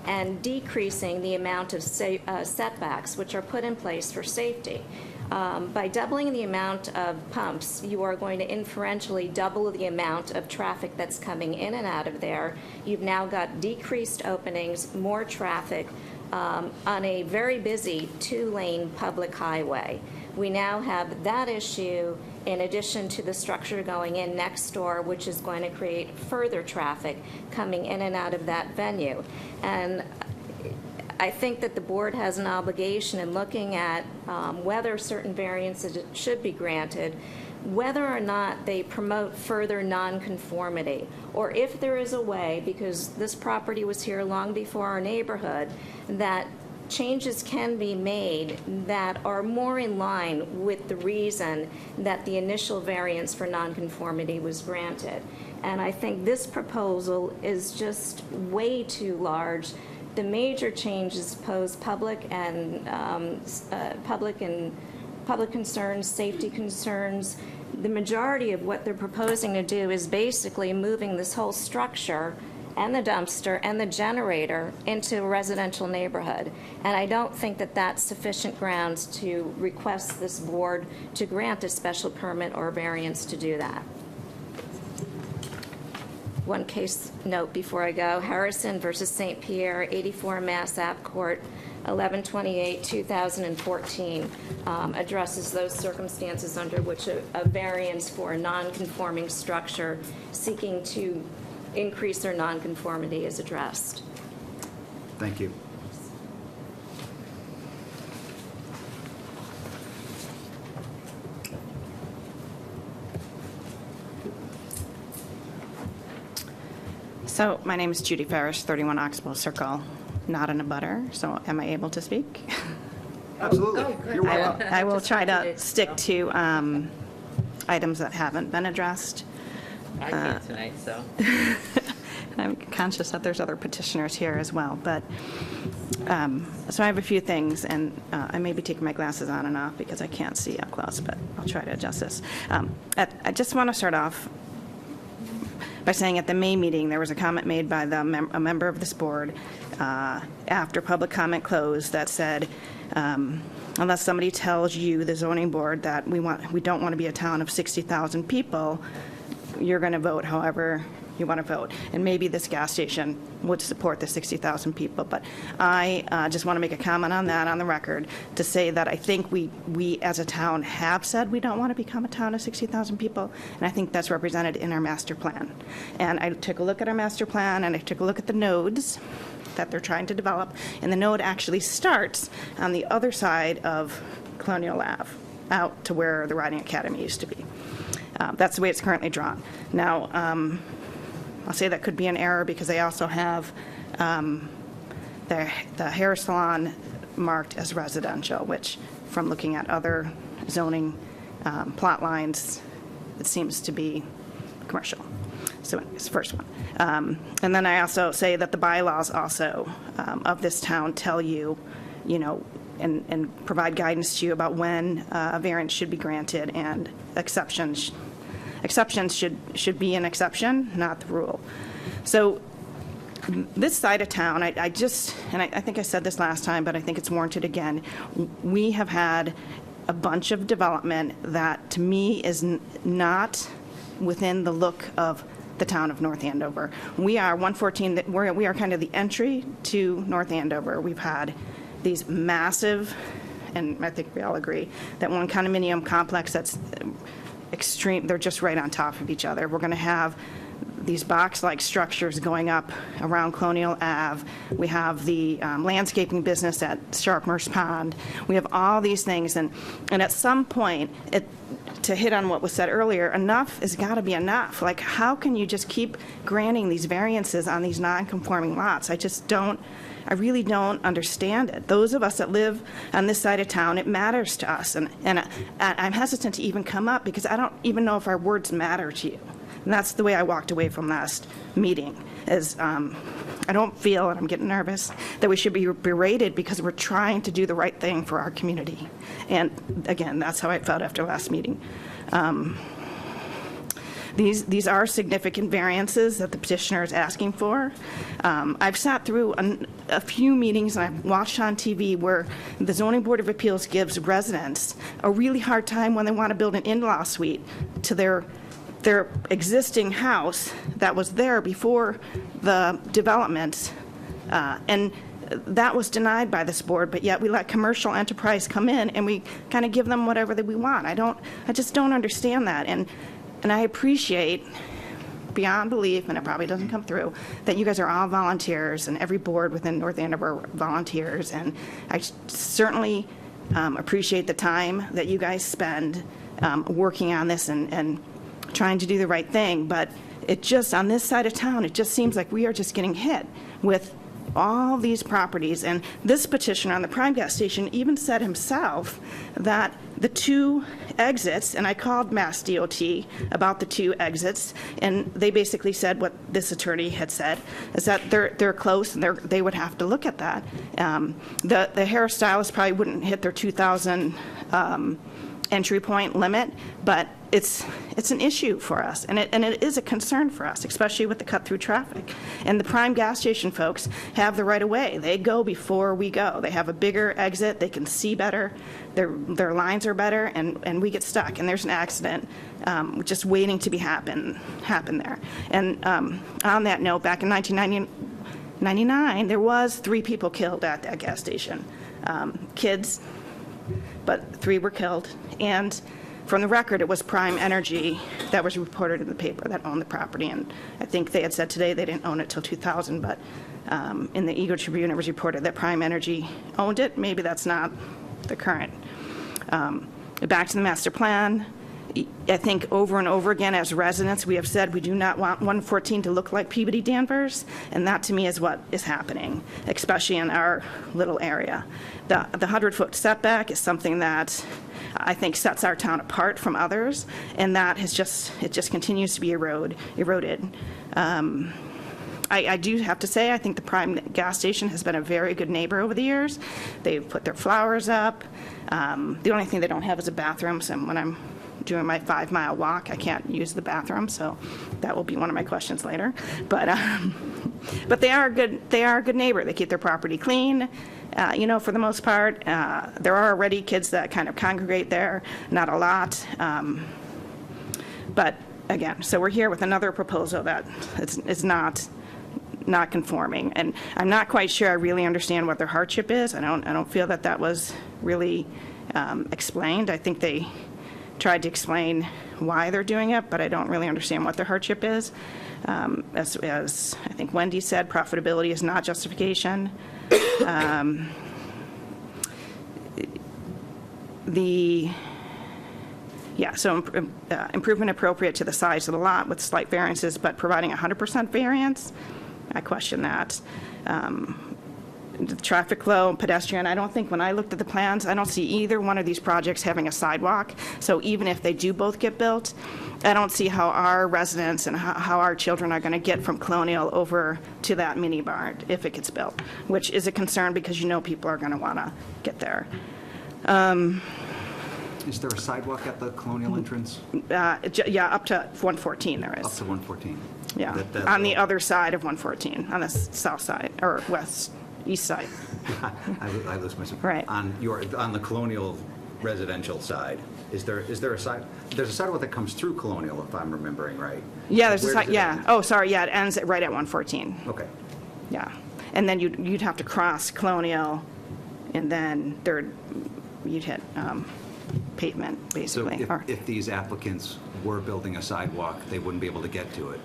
S8: and decreasing the amount of setbacks which are put in place for safety. By doubling the amount of pumps, you are going to inferentially double the amount of traffic that's coming in and out of there. You've now got decreased openings, more traffic on a very busy two-lane public highway. We now have that issue in addition to the structure going in next door, which is going to create further traffic coming in and out of that venue. And I think that the board has an obligation in looking at whether certain variances should be granted, whether or not they promote further nonconformity, or if there is a way, because this property was here long before our neighborhood, that changes can be made that are more in line with the reason that the initial variance for nonconformity was granted. And I think this proposal is just way too large. The major changes pose public concerns, safety concerns. The majority of what they're proposing to do is basically moving this whole structure and the dumpster and the generator into a residential neighborhood. And I don't think that that's sufficient grounds to request this board to grant a special permit or variance to do that. One case note before I go, Harrison versus St. Pierre, 84 Mass Ave Court, 11/28/2014, addresses those circumstances under which a variance for a non-conforming structure seeking to increase their nonconformity is addressed.
S1: Thank you.
S15: So my name is Judy Farish, 31 Oxbow Circle, not an abutter, so am I able to speak?
S1: Absolutely. You're welcome.
S15: I will try to stick to items that haven't been addressed.
S2: I can't tonight, so.
S15: I'm conscious that there's other petitioners here as well, but, so I have a few things, and I may be taking my glasses on and off because I can't see up close, but I'll try to adjust this. I just want to start off by saying at the May meeting, there was a comment made by a member of this board after public comment closed that said, unless somebody tells you, the zoning board, that we don't want to be a town of 60,000 people, you're going to vote however you want to vote. And maybe this gas station would support the 60,000 people. But I just want to make a comment on that on the record to say that I think we as a town have said we don't want to become a town of 60,000 people. And I think that's represented in our master plan. And I took a look at our master plan and I took a look at the nodes that they're trying to develop. And the node actually starts on the other side of Colonial Ave, out to where the Riding Academy used to be. That's the way it's currently drawn. Now, I'll say that could be an error because they also have the hair salon marked as residential, which from looking at other zoning plot lines, it seems to be commercial. So it's the first one. And then I also say that the bylaws also of this town tell you, and provide guidance to you about when a variance should be granted and exceptions. Exceptions should be an exception, not the rule. So this side of town, I just, and I think I said this last time, but I think it's warranted again, we have had a bunch of development that, to me, is not within the look of the town of North Andover. We are 114, we are kind of the entry to North Andover. We've had these massive, and I think we all agree, that one condominium complex that's extreme, they're just right on top of each other. We're going to have these box-like structures going up around Colonial Ave. We have the landscaping business at Sharpmer's Pond. We have all these things, and at some point, to hit on what was said earlier, enough has got to be enough. Like, how can you just keep granting these variances on these non-conforming lots? I really don't understand it. Those of us that live on this side of town, it matters to us, and I'm hesitant to even come up because I don't even know if our words matter to you. And that's the way I walked away from last meeting, is I don't feel, and I'm getting nervous, that we should be berated because we're trying to do the right thing for our community. And again, that's how I felt after last meeting. These are significant variances that the petitioner is asking for. I've sat through a few meetings and I've watched on TV where the Zoning Board of Appeals gives residents a really hard time when they want to build an in-law suite to their existing house that was there before the development, and that was denied by this board, but yet we let commercial enterprise come in and we kind of give them whatever that we want. I just don't understand that, and I appreciate beyond belief, and it probably doesn't come through, that you guys are all volunteers and every board within North Andover volunteers, and I certainly appreciate the time that you guys spend working on this and trying to do the right thing, but it just, on this side of town, it just seems like we are just getting hit with all these properties. And this petitioner on the Prime gas station even said himself that the two exits, and I called Mass DOT about the two exits, and they basically said what this attorney had said, is that they're close and they would have to look at that. The hairstylist probably wouldn't hit their 2,000 entry point limit, but it's an issue for us, and it is a concern for us, especially with the cut-through traffic. And the Prime gas station folks have the right of way. They go before we go. They have a bigger exit. They can see better. Their lines are better, and we get stuck. And there's an accident just waiting to be happen there. And on that note, back in 1999, there was 3 people killed at that gas station, kids, but 3 were killed. And from the record, it was Prime Energy that was reported in the paper that owned the property, and I think they had said today they didn't own it till 2000, but in the Eagle Tribune, it was reported that Prime Energy owned it. Maybe that's not the current. Back to the master plan. I think over and over again, as residents, we have said we do not want 114 to look like Peabody Danvers, and that to me is what is happening, especially in our little area. The 100-foot setback is something that I think sets our town apart from others, and that has it just continues to be eroded. I do have to say, I think the Prime gas station has been a very good neighbor over the years. They've put their flowers up. The only thing they don't have is a bathroom, so when I'm doing my 5-mile walk, I can't use the bathroom, so that will be one of my questions later. But they are a good neighbor. They keep their property clean. For the most part, there are already kids that kind of congregate there, not a lot. But again, so we're here with another proposal that is not conforming, and I'm not quite sure I really understand what their hardship is. I don't feel that was really explained. I think they tried to explain why they're doing it, but I don't really understand what their hardship is. As I think Wendy said, profitability is not justification. Improvement appropriate to the size of the lot with slight variances, but providing 100% variance, I question that. The traffic flow, pedestrian, I don't think, when I looked at the plans, I don't see either one of these projects having a sidewalk. So even if they do both get built, I don't see how our residents and how our children are going to get from Colonial over to that mini barn if it gets built, which is a concern because people are going to want to get there.
S1: Is there a sidewalk at the Colonial entrance?
S15: Yeah, up to 114 there is.
S1: Up to 114.
S15: Yeah,
S1: That
S15: on the
S1: little-
S15: other side of 114, on the south side, or east side.
S1: I lose myself.
S15: Right.
S1: On the Colonial residential side, is there a side, there's a sidewalk that comes through Colonial, if I'm remembering right?
S15: Yeah, there's a
S1: Where
S15: side,
S1: does it
S15: yeah.
S1: end?
S15: Oh, sorry, yeah, it ends right at 114.
S1: Okay.
S15: Yeah. And then you'd have to cross Colonial, and then you'd hit pavement,
S1: So
S15: basically.
S1: if these applicants were building a sidewalk, they wouldn't be able to get to it?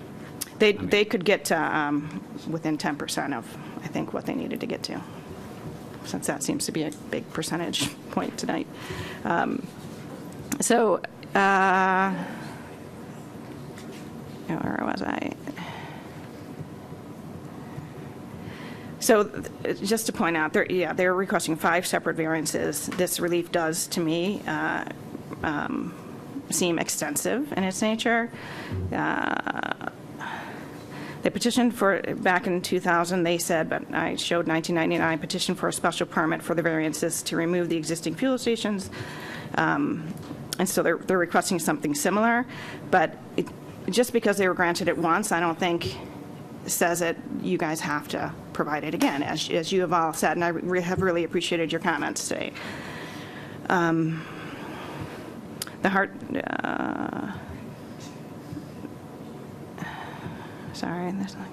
S15: They could get to within 10% of, I think, what they needed to get to, since that seems to be a big percentage point tonight. Where was I? So just to point out, they're requesting 5 separate variances. This relief does, to me, seem extensive in its nature. They petitioned for, back in 2000, they said, but I showed 1999, petitioned for a special permit for the variances to remove the existing fuel stations. And so they're requesting something similar. But just because they were granted it once, I don't think says that you guys have to provide it again, as you have all said, and I have really appreciated your comments today. Sorry, there's not.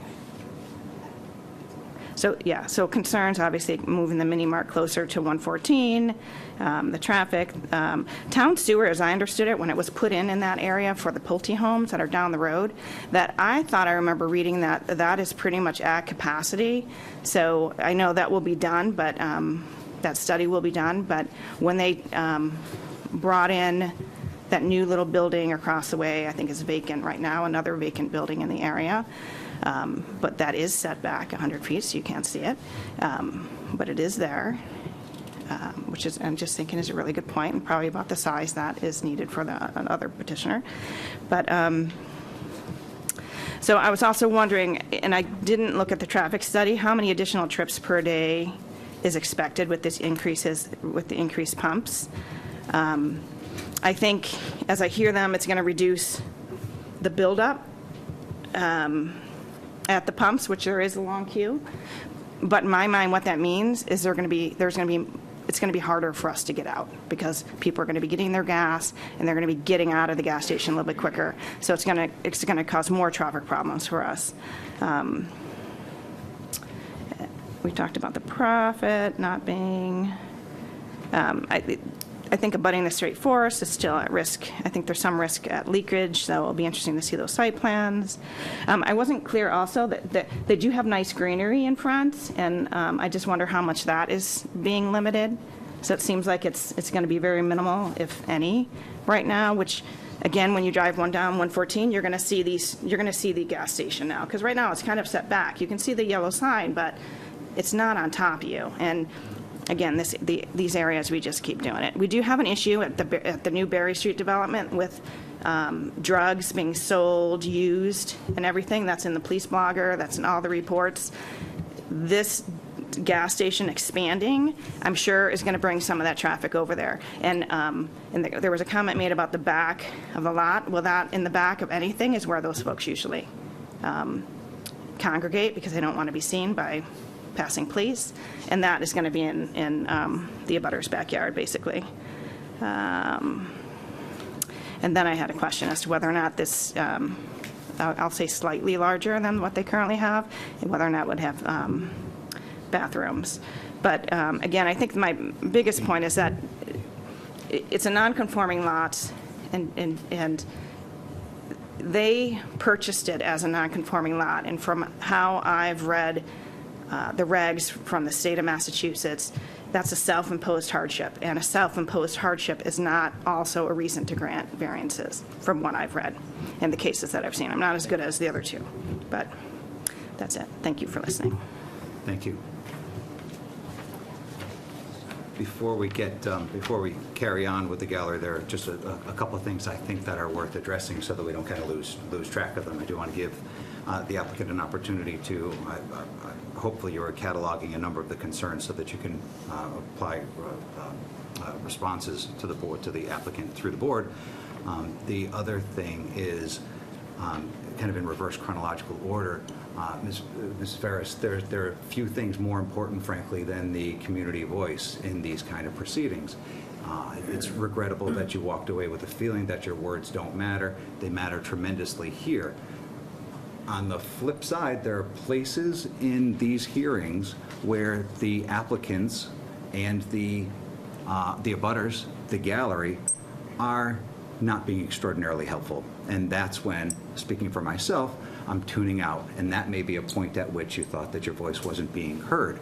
S15: So concerns, obviously, moving the mini mart closer to 114, the traffic. Town sewer, as I understood it, when it was put in that area for the Pulte homes that are down the road, that I thought I remember reading that is pretty much at capacity. So I know that will be done, but that study will be done. But when they brought in that new little building across the way, I think is vacant right now, another vacant building in the area. But that is set back 100 feet, so you can't see it. But it is there, which is, I'm just thinking, is a really good point, and probably about the size that is needed for another petitioner. But, so I was also wondering, and I didn't look at the traffic study, how many additional trips per day is expected with this increases, with the increased pumps? I think, as I hear them, it's going to reduce the buildup at the pumps, which there is a long queue. But in my mind, what that means is it's going to be harder for us to get out, because people are going to be getting their gas and they're going to be getting out of the gas station a little bit quicker. So it's going to cause more traffic problems for us. We talked about the profit not being. I think abutting the straight forest is still at risk. I think there's some risk at leakage, so it'll be interesting to see those site plans. I wasn't clear also that they do have nice greenery in front, and I just wonder how much that is being limited. So it seems like it's going to be very minimal, if any, right now, which, again, when you drive down 114, you're going to see the gas station now, because right now it's kind of set back. You can see the yellow sign, but it's not on top of you. And again, these areas, we just keep doing it. We do have an issue at the new Berry Street development with drugs being sold, used, and everything. That's in the police blogger. That's in all the reports. This gas station expanding, I'm sure, is going to bring some of that traffic over there. And there was a comment made about the back of the lot. Well, that in the back of anything is where those folks usually congregate, because they don't want to be seen by passing police, and that is going to be in the abutter's backyard, basically. And then I had a question as to whether or not this, I'll say slightly larger than what they currently have, and whether or not it would have bathrooms. But again, I think my biggest point is that it's a non-conforming lot, and they purchased it as a non-conforming lot, and from how I've read the regs from the state of Massachusetts, that's a self-imposed hardship, and a self-imposed hardship is not also a reason to grant variances, from what I've read in the cases that I've seen. I'm not as good as the other two, but that's it. Thank you for listening.
S1: Thank you. Before we carry on with the gallery, there are just a couple of things I think that are worth addressing, so that we don't kind of lose track of them. I do want to give the applicant an opportunity to, hopefully you're cataloging a number of the concerns so that you can apply responses to the board, to the applicant through the board. The other thing is, kind of in reverse chronological order, Ms. Ferris, there are few things more important, frankly, than the community voice in these kind of proceedings. It's regrettable that you walked away with the feeling that your words don't matter. They matter tremendously here. On the flip side, there are places in these hearings where the applicants and the abutters, the gallery, are not being extraordinarily helpful. And that's when, speaking for myself, I'm tuning out. And that may be a point at which you thought that your voice wasn't being heard.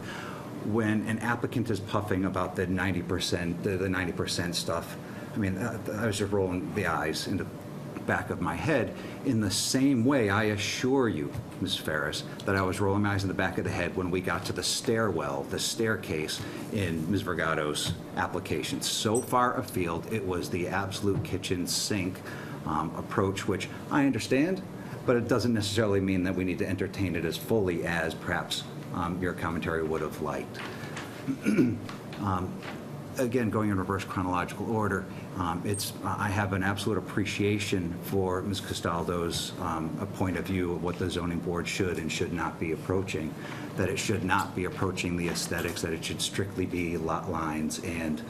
S1: When an applicant is puffing about the 90%, the 90% stuff, I mean, I was just rolling the eyes in the back of my head. In the same way, I assure you, Ms. Ferris, that I was rolling my eyes in the back of the head when we got to the stairwell, the staircase in Ms. Vergado's application. So far afield, it was the absolute kitchen sink approach, which I understand, but it doesn't necessarily mean that we need to entertain it as fully as perhaps your commentary would have liked. Again, going in reverse chronological order, I have an absolute appreciation for Ms. Castaldo's point of view of what the zoning board should and should not be approaching, that it should not be approaching the aesthetics, that it should strictly be lot lines and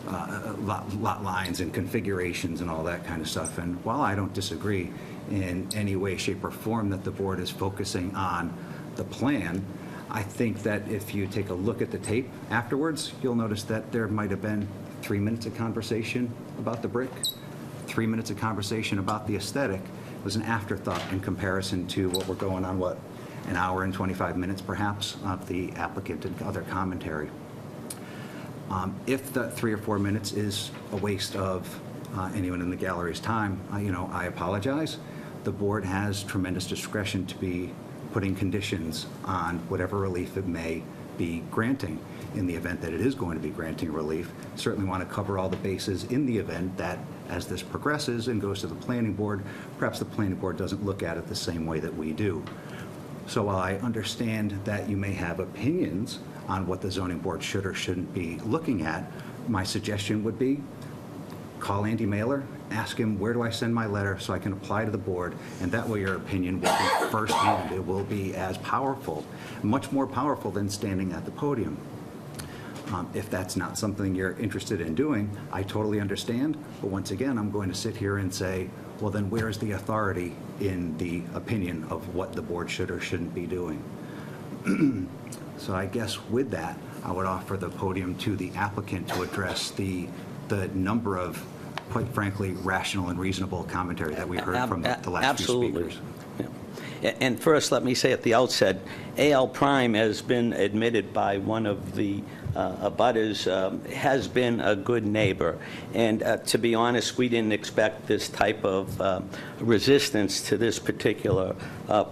S1: lot lines and configurations and all that kind of stuff. And while I don't disagree in any way, shape, or form that the board is focusing on the plan, I think that if you take a look at the tape afterwards, you'll notice that there might have been 3 minutes of conversation about the brick, 3 minutes of conversation about the aesthetic. It was an afterthought in comparison to what we're going on, what, an hour and 25 minutes perhaps of the applicant and other commentary. If the 3 or 4 minutes is a waste of anyone in the gallery's time, I apologize. The board has tremendous discretion to be putting conditions on whatever relief it may be granting. In the event that it is going to be granting relief, certainly want to cover all the bases in the event that as this progresses and goes to the planning board, perhaps the planning board doesn't look at it the same way that we do. So while I understand that you may have opinions on what the zoning board should or shouldn't be looking at, my suggestion would be call Andy Mailer, ask him, where do I send my letter so I can apply to the board, and that way your opinion will be firsthand. It will be as powerful, much more powerful than standing at the podium. If that's not something you're interested in doing, I totally understand, but once again, I'm going to sit here and say, well, then where's the authority in the opinion of what the board should or shouldn't be doing? So I guess with that, I would offer the podium to the applicant to address the number of, quite frankly, rational and reasonable commentary that we heard from the last few speakers.
S11: Yeah. And first, let me say at the outset, A.L. Prime has been admitted by one of the abutters, has been a good neighbor. And to be honest, we didn't expect this type of resistance to this particular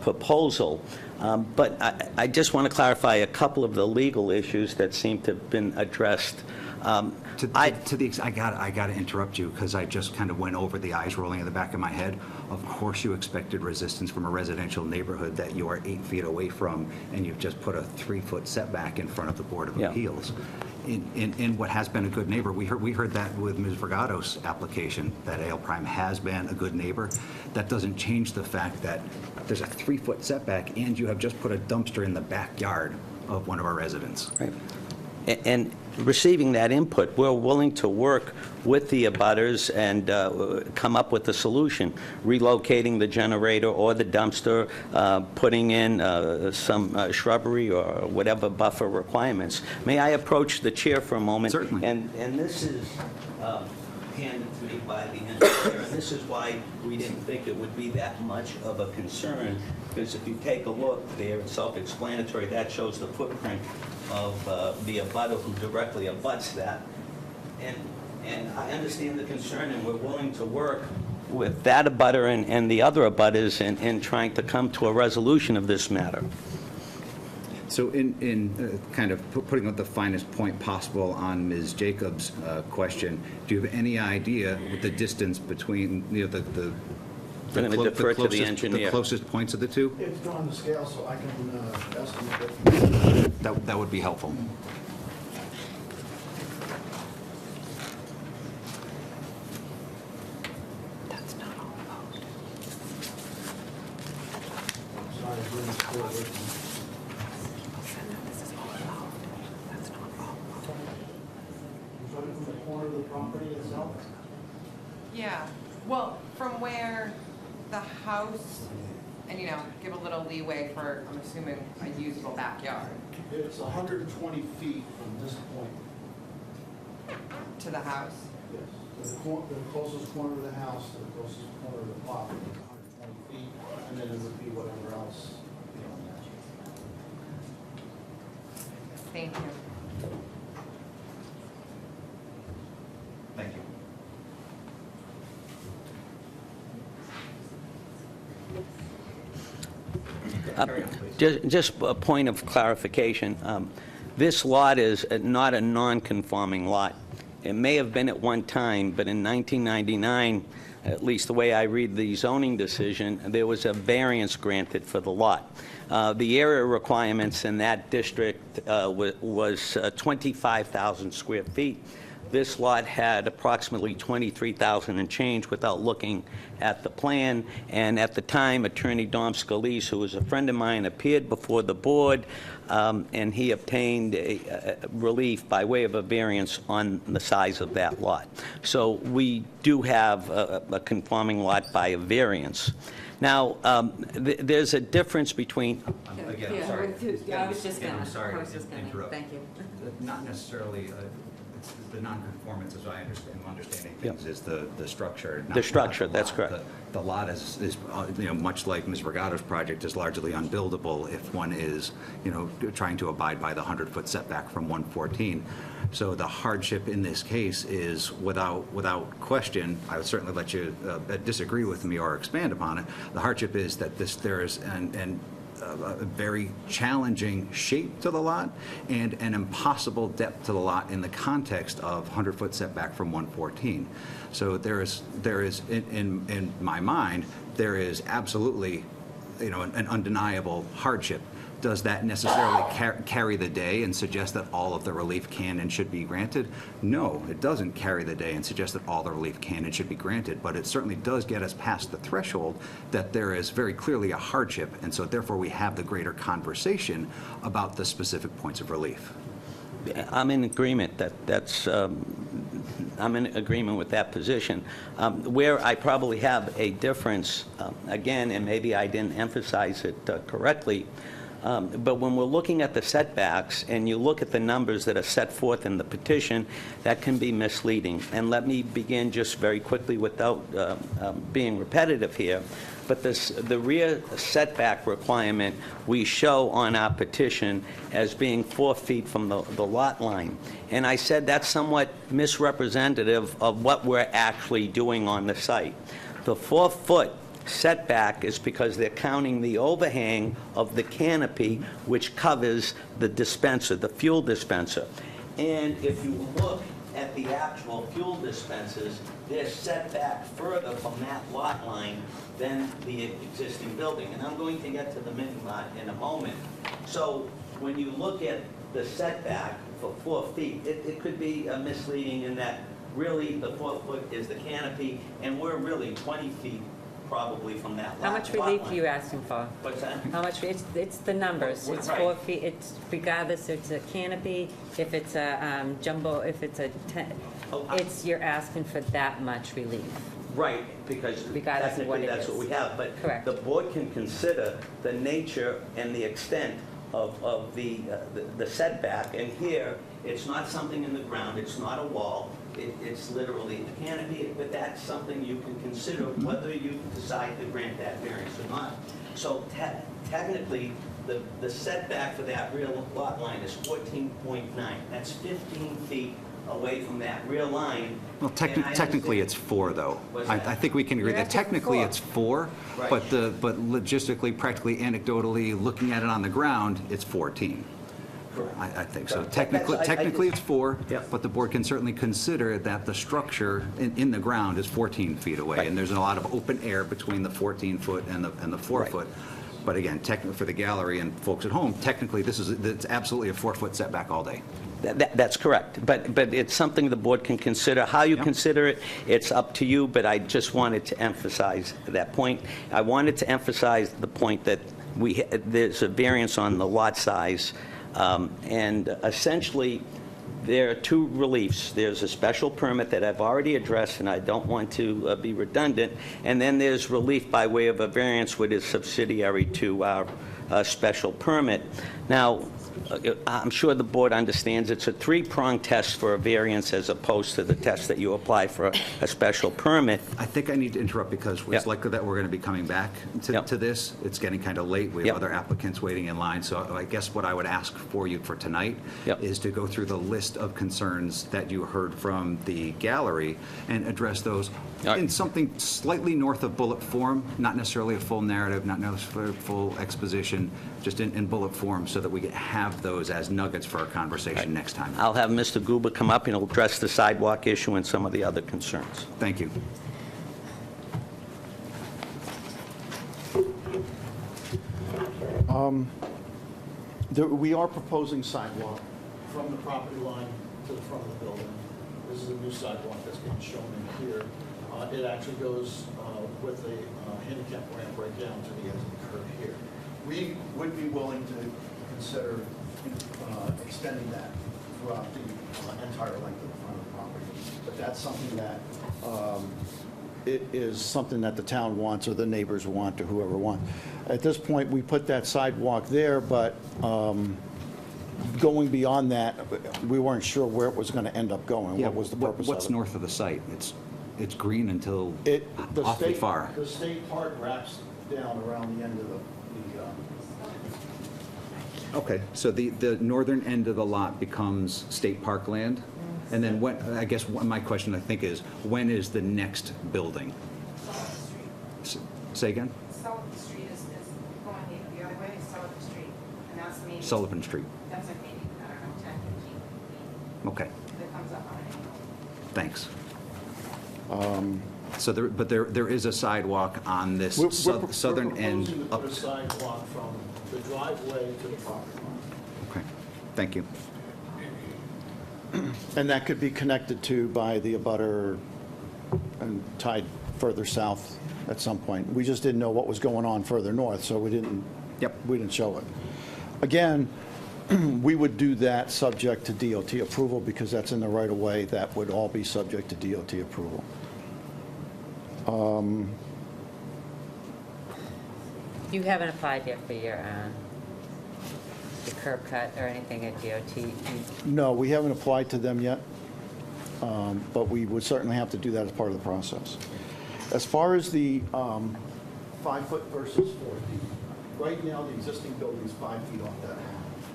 S11: proposal. But I just want to clarify a couple of the legal issues that seem to have been addressed. I got to interrupt you because I just kind of went over the eyes rolling in the back of my head. Of course you expected resistance from a residential neighborhood that you are 8 feet away from, and you've just put a 3-foot setback in front of the Board of Appeals. In what has been a good neighbor, we heard that with Ms. Vergado's application, that A.L. Prime has been a good neighbor. That doesn't change the fact that there's a 3-foot setback and you have just put a dumpster in the backyard of one of our residents. Right. And receiving that input, we're willing to work with the abutters and come up with a solution, relocating the generator or the dumpster, putting in some shrubbery or whatever buffer requirements. May I approach the chair for a moment?
S1: Certainly.
S11: And this is handed to me by the engineer, and this is why we didn't think it would be that much of a concern, because if you take a look there, it's self-explanatory. That shows the footprint of the abutter who directly abuts that. And I understand the concern, and we're willing to work with that abutter and the other abutters in trying to come to a resolution of this matter.
S1: So in kind of putting up the finest point possible on Ms. Jacobs' question, do you have any idea what the distance between, the
S11: I'm going to defer to the engineer.
S1: The closest points of the two?
S12: It's drawn the scale, so I can estimate it.
S1: That would be helpful.
S15: That's not all vote.
S9: Yeah, well, from where the house, and give a little leeway for, I'm assuming, a usable backyard,
S12: It's 120 feet from this point.
S9: to the house.
S12: Yes. The closest corner of the house to the closest corner of the property is 120 feet, and then it would be whatever else beyond that.
S9: Thank you.
S1: Thank you.
S11: Just a point of clarification. This lot is not a non-conforming lot. It may have been at one time, but in 1999, at least the way I read the zoning decision, there was a variance granted for the lot. The area requirements in that district was 25,000 square feet. This lot had approximately 23,000 and change without looking at the plan. And at the time, Attorney Dom Scalise, who was a friend of mine, appeared before the board, and he obtained a relief by way of a variance on the size of that lot. So we do have a conforming lot by a variance. Now, there's a difference between...
S1: Again, I'm sorry.
S2: I was just
S1: Again,
S2: gonna,
S1: I'm sorry
S2: I was just
S1: to
S2: gonna,
S1: interrupt.
S2: thank you.
S1: Not necessarily, it's the non-conformance, as I understand, understanding things, is the structure.
S11: The structure, that's correct.
S1: The lot is much like Ms. Regato's project, is largely unbuildable if one is, trying to abide by the 100-foot setback from 114. So the hardship in this case is, without question, I would certainly let you disagree with me or expand upon it. The hardship is that there is a very challenging shape to the lot and an impossible depth to the lot in the context of 100-foot setback from 114. So there is in my mind, there is absolutely, an undeniable hardship. Does that necessarily carry the day and suggest that all of the relief can and should be granted? No, it doesn't carry the day and suggest that all the relief can and should be granted, but it certainly does get us past the threshold that there is very clearly a hardship, and so therefore we have the greater conversation about the specific points of relief.
S11: I'm in agreement I'm in agreement with that position. Where I probably have a difference, again, and maybe I didn't emphasize it correctly, but when we're looking at the setbacks and you look at the numbers that are set forth in the petition, that can be misleading. And let me begin just very quickly without being repetitive here. But the rear setback requirement we show on our petition as being 4 feet from the lot line. And I said that's somewhat misrepresentative of what we're actually doing on the site. The 4-foot setback is because they're counting the overhang of the canopy which covers the dispenser, the fuel dispenser. And if you look at the actual fuel dispensers, they're set back further from that lot line than the existing building. And I'm going to get to the mini-lot in a moment. So when you look at the setback for 4 feet, it could be misleading in that really the 4 foot is the canopy, and we're really 20 feet probably from that lot.
S2: How much relief are you asking for?
S11: What's that?
S2: How much, it's the numbers, it's
S11: Right.
S2: 4 feet, it's regardless if it's a canopy, if it's a jumbo, if it's a you're asking for that much relief.
S11: Right, because
S2: Regardless of what
S11: technically
S2: it
S11: that's
S2: is.
S11: what we have. But
S2: Correct.
S11: the board can consider the nature and the extent of the setback. And here, it's not something in the ground, it's not a wall, it's literally a canopy, but that's something you can consider whether you decide to grant that variance or not. So technically, the setback for that rear lot line is 14.9. That's 15 feet away from that rear line.
S1: Well,
S11: And I
S1: technically
S11: understand-
S1: it's 4, though.
S11: What's
S1: I
S11: that?
S1: think we can agree
S2: You're
S1: that
S2: asking for
S1: technically
S2: 4.
S1: it's 4,
S11: Right.
S1: but logistically, practically, anecdotally, looking at it on the ground, it's 14.
S11: Correct.
S1: I think so.
S11: Correct.
S1: Technically,
S11: That's- I
S1: technically it's
S11: just-
S1: 4,
S11: Yeah.
S1: but the board can certainly consider that the structure in the ground is 14 feet away,
S11: Right.
S1: and there's a lot of open air between the 14-foot and the 4-foot. But again, technically, for the gallery and folks at home, technically, it's absolutely a 4-foot setback all day.
S11: That's correct, but it's something the board can consider. How you consider it, it's up to you, but I just wanted to emphasize that point. I wanted to emphasize the point that there's a variance on the lot size, and essentially, There are two reliefs. There's a special permit that I've already addressed, and I don't want to be redundant, and then there's relief by way of a variance which is subsidiary to our special permit. Now, I'm sure the board understands it's a three-pronged test for a variance as opposed to the test that you apply for a special permit.
S1: I think I need to interrupt because it's
S11: Yep.
S1: likely that we're going to be coming back
S11: Yep.
S1: to this. It's getting kind of late. We have
S11: Yep.
S1: other applicants waiting in line. So I guess what I would ask for you for tonight
S11: Yep.
S1: is to go through the list of concerns that you heard from the gallery and address those
S11: All right.
S1: in something slightly north of bullet form, not necessarily a full narrative, not necessarily a full exposition, just in bullet form so that we have those as nuggets for our conversation next time.
S11: I'll have Mr. Guba come up and he'll address the sidewalk issue and some of the other concerns.
S1: Thank you.
S12: We are proposing sidewalk from the property line to the front of the building. This is a new sidewalk that's being shown in here. It actually goes with a handicap ramp right down to the edge of the curb here. We would be willing to consider extending that throughout the entire length of the front of the property. But that's something that, it is something that the town wants or the neighbors want or whoever wants. At this point, we put that sidewalk there, but going beyond that, we weren't sure where it was going to end up going.
S1: Yeah,
S12: What was the purpose of it?
S1: What's north of the site? It's green until
S12: The
S1: awfully
S12: state-
S1: far.
S12: The state park wraps down around the end of the
S1: Okay, so the northern end of the lot becomes state park land? And then when, I guess my question, I think, is when is the next building? Say again?
S10: Sullivan Street is going the other way, Sullivan Street, and that's maybe.
S1: Sullivan Street.
S10: That's like maybe, I don't know, 10, 15 feet
S1: Okay,
S10: that comes up on an angle.
S1: thanks. So there is a sidewalk on this southern end
S12: We're proposing to
S1: up.
S12: put a sidewalk from the driveway to the property line.
S1: Okay, thank you.
S12: And that could be connected to by the abutter and tied further south at some point. We just didn't know what was going on further north, so we didn't show it. Again, we would do that subject to DOT approval because that's in the right of way. That would all be subject to DOT approval.
S2: You haven't applied yet for your curb cut or anything at DOT?
S12: No, we haven't applied to them yet, but we would certainly have to do that as part of the process. As far as the 5 foot versus 4 feet, right now, the existing building is 5 feet off that line.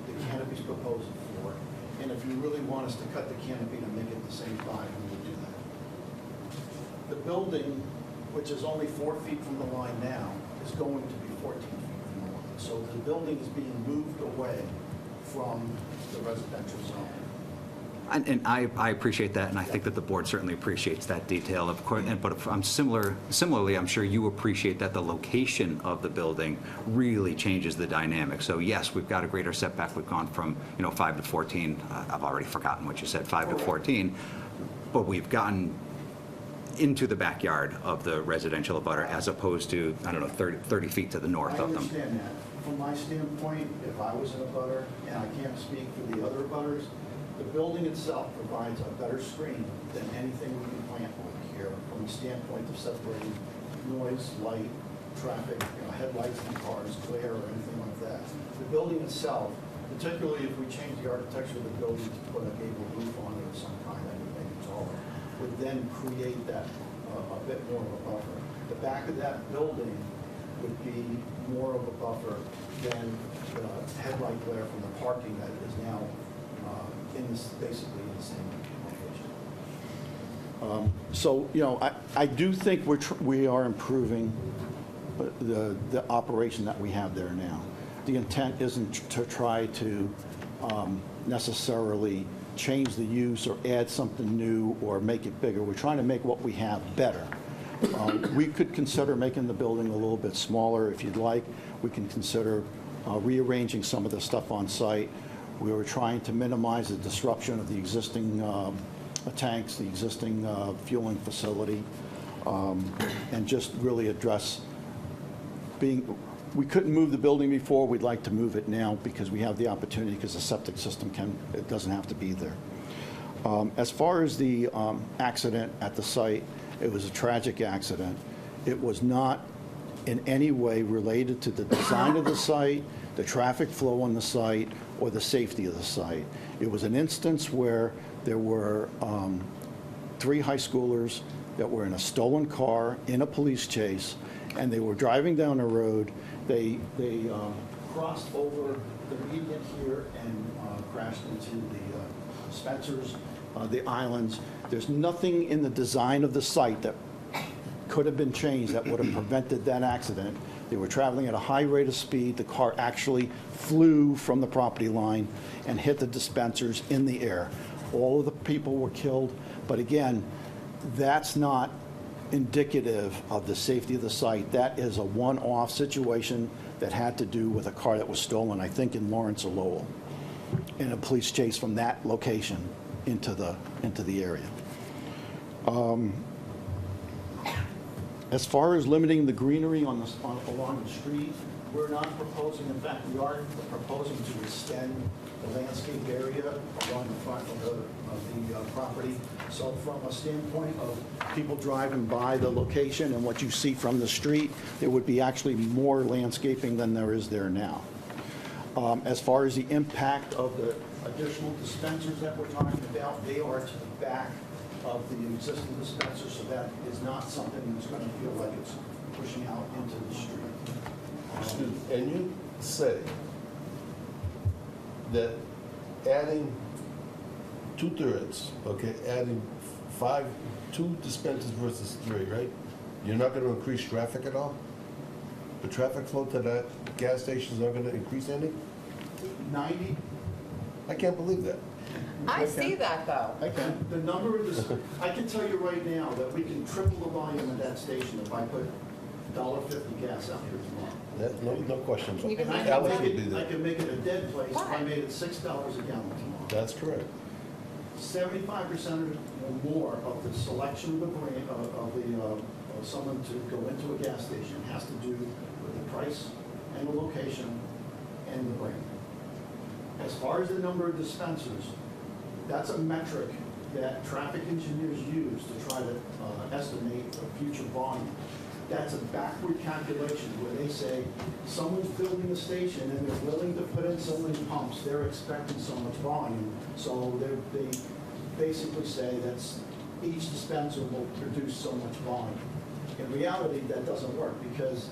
S12: The canopy's proposed at 4, and if you really want us to cut the canopy to make it the same 5, we would do that. The building, which is only 4 feet from the line now, is going to be 14 feet from the line. So the building is being moved away from the residential zone.
S1: And I appreciate that, and I think that the board certainly appreciates that detail, of course. But similarly, I'm sure you appreciate that the location of the building really changes the dynamic. So yes, we've got a greater setback. We've gone from 5 to 14. I've already forgotten what you said, 5 to 14. But we've gotten into the backyard of the residential abutter as opposed to, 30 feet to the north of them.
S12: I understand that. From my standpoint, if I was an abutter, and I can't speak for the other abutters, the building itself provides a better screen than anything we can plant over here from the standpoint of separating noise, light, traffic, headlights and cars, glare, or anything like that. The building itself, particularly if we change the architecture of the building to put a gable roof on it of some kind that would make it taller, would then create that a bit more of a buffer. The back of that building would be more of a buffer than the headlight glare from the parking that is now basically in the same location. So, I do think we are improving the operation that we have there now. The intent isn't to try to necessarily change the use or add something new or make it bigger. We're trying to make what we have better. We could consider making the building a little bit smaller if you'd like. We can consider rearranging some of the stuff on site. We were trying to minimize the disruption of the existing tanks, the existing fueling facility, and just really address we couldn't move the building before. We'd like to move it now because we have the opportunity because the septic system it doesn't have to be there. As far as the accident at the site, it was a tragic accident. It was not in any way related to the design of the site, the traffic flow on the site, or the safety of the site. It was an instance where there were 3 high schoolers that were in a stolen car in a police chase, and they were driving down a road. They crossed over the median here and crashed into the Spencers, the islands. There's nothing in the design of the site that could have been changed that would have prevented that accident. They were traveling at a high rate of speed. The car actually flew from the property line and hit the dispensers in the air. All of the people were killed, but again, that's not indicative of the safety of the site. That is a one-off situation that had to do with a car that was stolen, I think in Lawrence or Lowell, in a police chase from that location into the area. As far as limiting the greenery along the street, we're not proposing, in fact, we are proposing to extend the landscape area along the front of the property. So from a standpoint of people driving by the location and what you see from the street, there would be actually more landscaping than there is there now. As far as the impact of the additional dispensers that we're talking about, they are to the back of the existing dispenser, so that is not something that's going to feel like it's pushing out into the street.
S16: And you say that adding 2/3, okay, adding 2 dispensers versus 3, right? You're not going to increase traffic at all? The traffic flow to that gas station is not going to increase any?
S12: 90?
S16: I can't believe that.
S9: I see that, though.
S12: I can. The number of this, I can tell you right now that we can triple the volume of that station if I put $1.50 gas out here tomorrow.
S16: No question.
S9: You can make it
S16: Alex would be
S12: I
S16: there.
S12: can make it a dead place if I made it $6 a gallon tomorrow.
S16: That's correct.
S12: 75% or more of the selection of the brand, of someone to go into a gas station has to do with the price and the location and the brand. As far as the number of dispensers, that's a metric that traffic engineers use to try to estimate the future volume. That's a backward calculation where they say, someone's building a station and they're willing to put in so many pumps, they're expecting so much volume. So they basically say that each dispenser will produce so much volume. In reality, that doesn't work because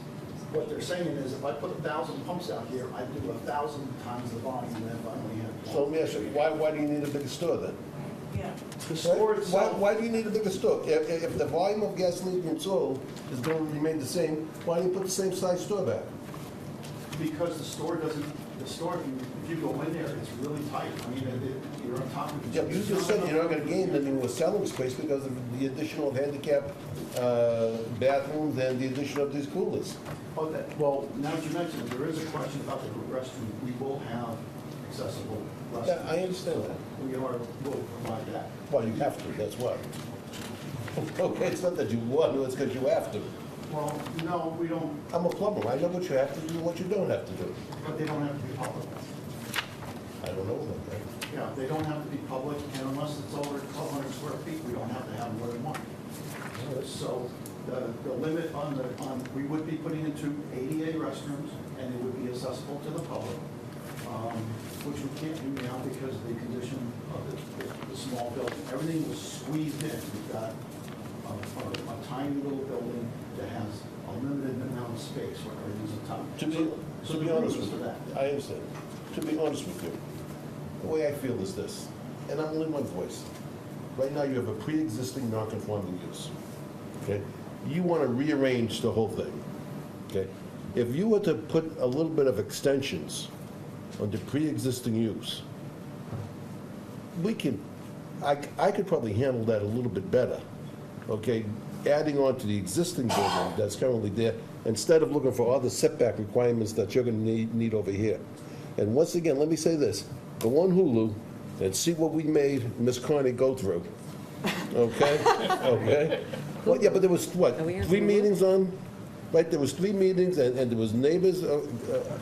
S12: what they're saying is if I put 1,000 pumps out here, I do 1,000 times the volume than if I only had.
S16: So let me ask you, why do you need a bigger store then?
S12: The store itself.
S16: Why do you need a bigger store? If the volume of gasoline being sold is going to remain the same, why don't you put the same size store back?
S12: Because the store doesn't, if you go in there, it's really tight. I mean, you're on top of.
S16: Yeah, you just said you're not going to gain any more selling space because of the additional handicap bathrooms and the addition of these coolers.
S12: Well, now that you mention it, there is a question about the restroom. We will have accessible restrooms.
S16: Yeah, I understand that.
S12: Will provide that.
S16: Well, you have to, that's why. Okay, it's not that you want to, it's because you have to.
S12: Well, no, we don't,
S16: I'm a plumber, I know what you have to do and what you don't have to do.
S12: but they don't have to be public.
S16: I don't know about that.
S12: Yeah, they don't have to be public, and unless it's over 1,200 square feet, we don't have to have more than one. So the limit we would be putting in 2 ADA restrooms, and they would be accessible to the public, which we can't do now because of the condition of the small building. Everything was squeezed in. We've got a tiny little building that has a limited amount of space where everything's a ton.
S16: To be honest with you,
S12: that.
S16: I understand. To be honest with you, the way I feel is this, and I'm in my voice. Right now, you have a pre-existing non-conforming use, okay? You want to rearrange the whole thing, okay? If you were to put a little bit of extensions on the pre-existing use, I could probably handle that a little bit better, okay? Adding on to the existing building that's currently there, instead of looking for other setback requirements that you're going to need over here. And once again, let me say this, go on Hulu and see what we made Miss Carney go through, okay? Okay? Well, yeah, but there was, what, 3 meetings on, right? There was 3 meetings, and there was neighbors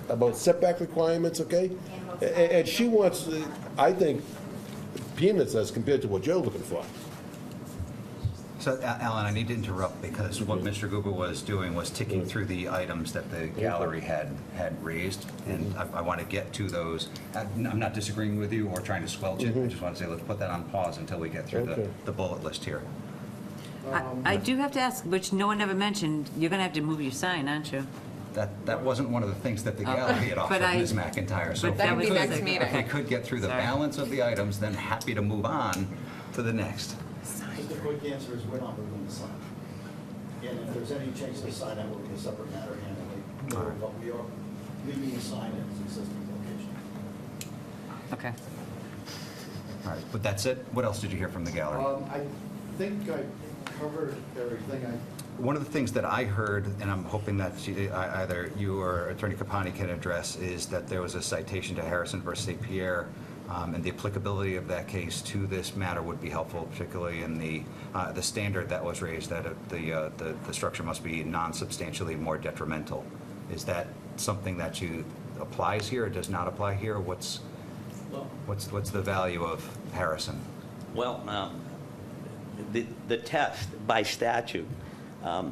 S16: about setback requirements, okay? And she wants, I think, peanuts as compared to what you're looking for.
S1: So, Alan, I need to interrupt because what Mr. Guba was doing was ticking through the items that the gallery had raised, and I want to get to those. I'm not disagreeing with you or trying to squelch it. I just want to say, let's put that on pause until we get through
S16: Okay.
S1: the bullet list here.
S2: I do have to ask, which no one ever mentioned, you're going to have to move your sign, aren't you?
S1: That wasn't one of the things that the gallery had offered,
S2: But
S1: Ms. McIntyre. So
S2: but that
S1: if we
S2: was
S1: could-
S2: next meeting.
S1: if we could get through the
S2: Sorry.
S1: balance of the items, then happy to move on to the next.
S12: The quick answer is we're not moving the sign. And if there's any change to the sign, that will be a separate matter handled. But we are leaving the sign in its existing location.
S2: Okay.
S1: All right, but that's it? What else did you hear from the gallery?
S12: I think I covered everything.
S1: One of the things that I heard, and I'm hoping that either you or Attorney Capani can address, is that there was a citation to Harrison versus St. Pierre, and the applicability of that case to this matter would be helpful, particularly in the standard that was raised, that the structure must be non-substantially more detrimental. Is that something that applies here or does not apply here? What's the value of Harrison?
S11: Well, the test by statute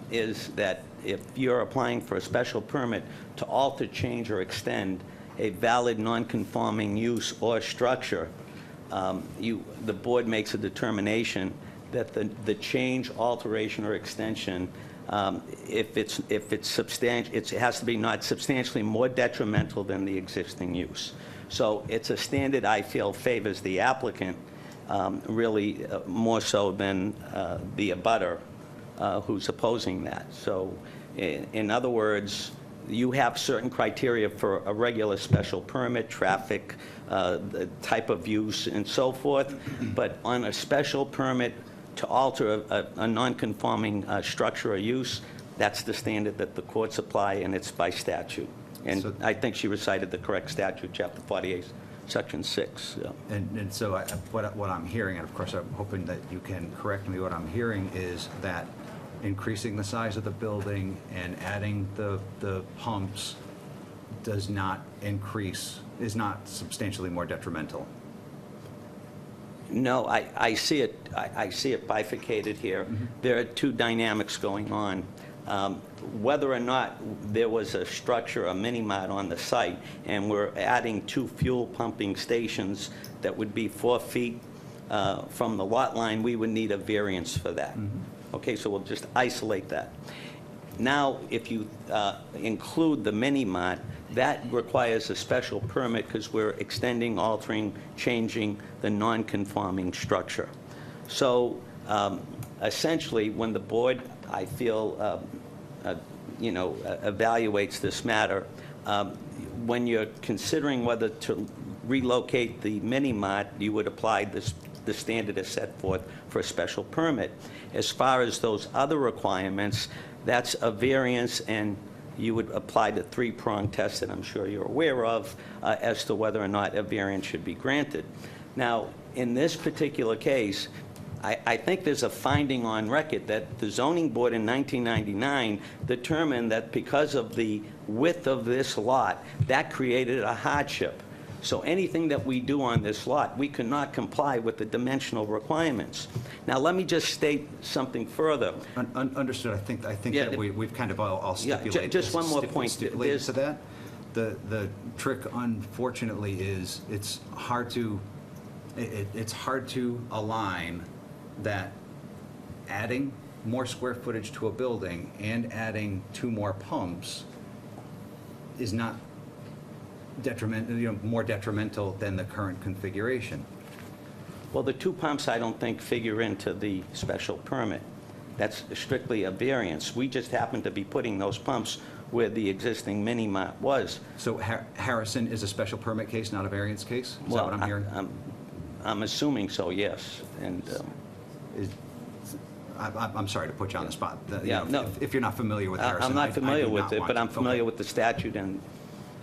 S11: is that if you're applying for a special permit to alter, change, or extend a valid non-conforming use or structure, the board makes a determination that the change, alteration, or extension, if it's substantial, it has to be not substantially more detrimental than the existing use. So it's a standard I feel favors the applicant really more so than the abutter who's opposing that. So in other words, you have certain criteria for a regular special permit, traffic, the type of use, and so forth. But on a special permit to alter a non-conforming structure or use, that's the standard that the courts apply, and it's by statute. And I think she recited the correct statute, Chapter 48, Section 6. So.
S1: And so what I'm hearing, and of course I'm hoping that you can correct me, what I'm hearing is that increasing the size of the building and adding the pumps does not increase, is not substantially more detrimental.
S11: No, I see it bifurcated here.
S1: Mm-hmm.
S11: There are two dynamics going on. Whether or not there was a structure, a mini-mart on the site, and we're adding 2 fuel pumping stations that would be 4 feet from the lot line, we would need a variance for that.
S1: Mm-hmm.
S11: Okay, so we'll just isolate that. Now, if you include the mini-mart, that requires a special permit because we're extending, altering, changing the non-conforming structure. So essentially, when the board, I feel, evaluates this matter, when you're considering whether to relocate the mini-mart, you would apply the standard as set forth for a special permit. As far as those other requirements, that's a variance, and you would apply the 3-prong test that I'm sure you're aware of as to whether or not a variance should be granted. Now, in this particular case, I think there's a finding on record that the zoning board in 1999 determined that because of the width of this lot, that created a hardship. So anything that we do on this lot, we cannot comply with the dimensional requirements. Now, let me just state something further.
S1: Understood. I think that we've kind of all stipulated.
S11: Just one more point.
S1: Stipulated to that. The trick, unfortunately, is it's hard to align that adding more square footage to a building and adding 2 more pumps is not more detrimental than the current configuration.
S11: Well, the 2 pumps, I don't think, figure into the special permit. That's strictly a variance. We just happen to be putting those pumps where the existing mini-mart was.
S1: So Harrison is a special permit case, not a variance case? Is that what I'm hearing?
S11: I'm assuming so, yes. And
S1: I'm sorry to put you on the spot.
S11: No.
S1: If you're not familiar with Harrison,
S11: I'm not familiar with it, but I'm familiar
S1: with
S11: with the statute and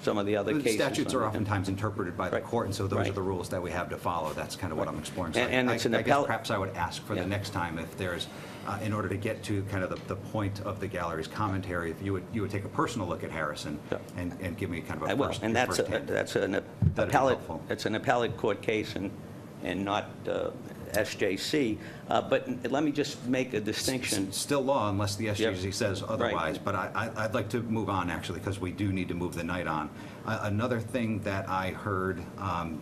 S11: some of the other cases.
S1: Statutes are oftentimes interpreted by the court, and so those are the rules that we have to follow. That's kind of what I'm exploring. So
S11: And it's an
S1: I guess
S11: appellate.
S1: perhaps I would ask for the next time if there's, in order to get to kind of the point of the gallery's commentary, if you would take a personal look at Harrison and give me kind of a
S11: I will,
S1: first.
S11: and that's
S1: firsthand.
S11: an
S1: That'd be
S11: appellate.
S1: helpful.
S11: It's an appellate court case, and and not SJC. But let me just make a distinction.
S1: Still law unless the SJC
S11: Yep.
S1: says otherwise.
S11: Right.
S1: But I'd like to move on, actually, because we do need to move the night on. Another thing that I heard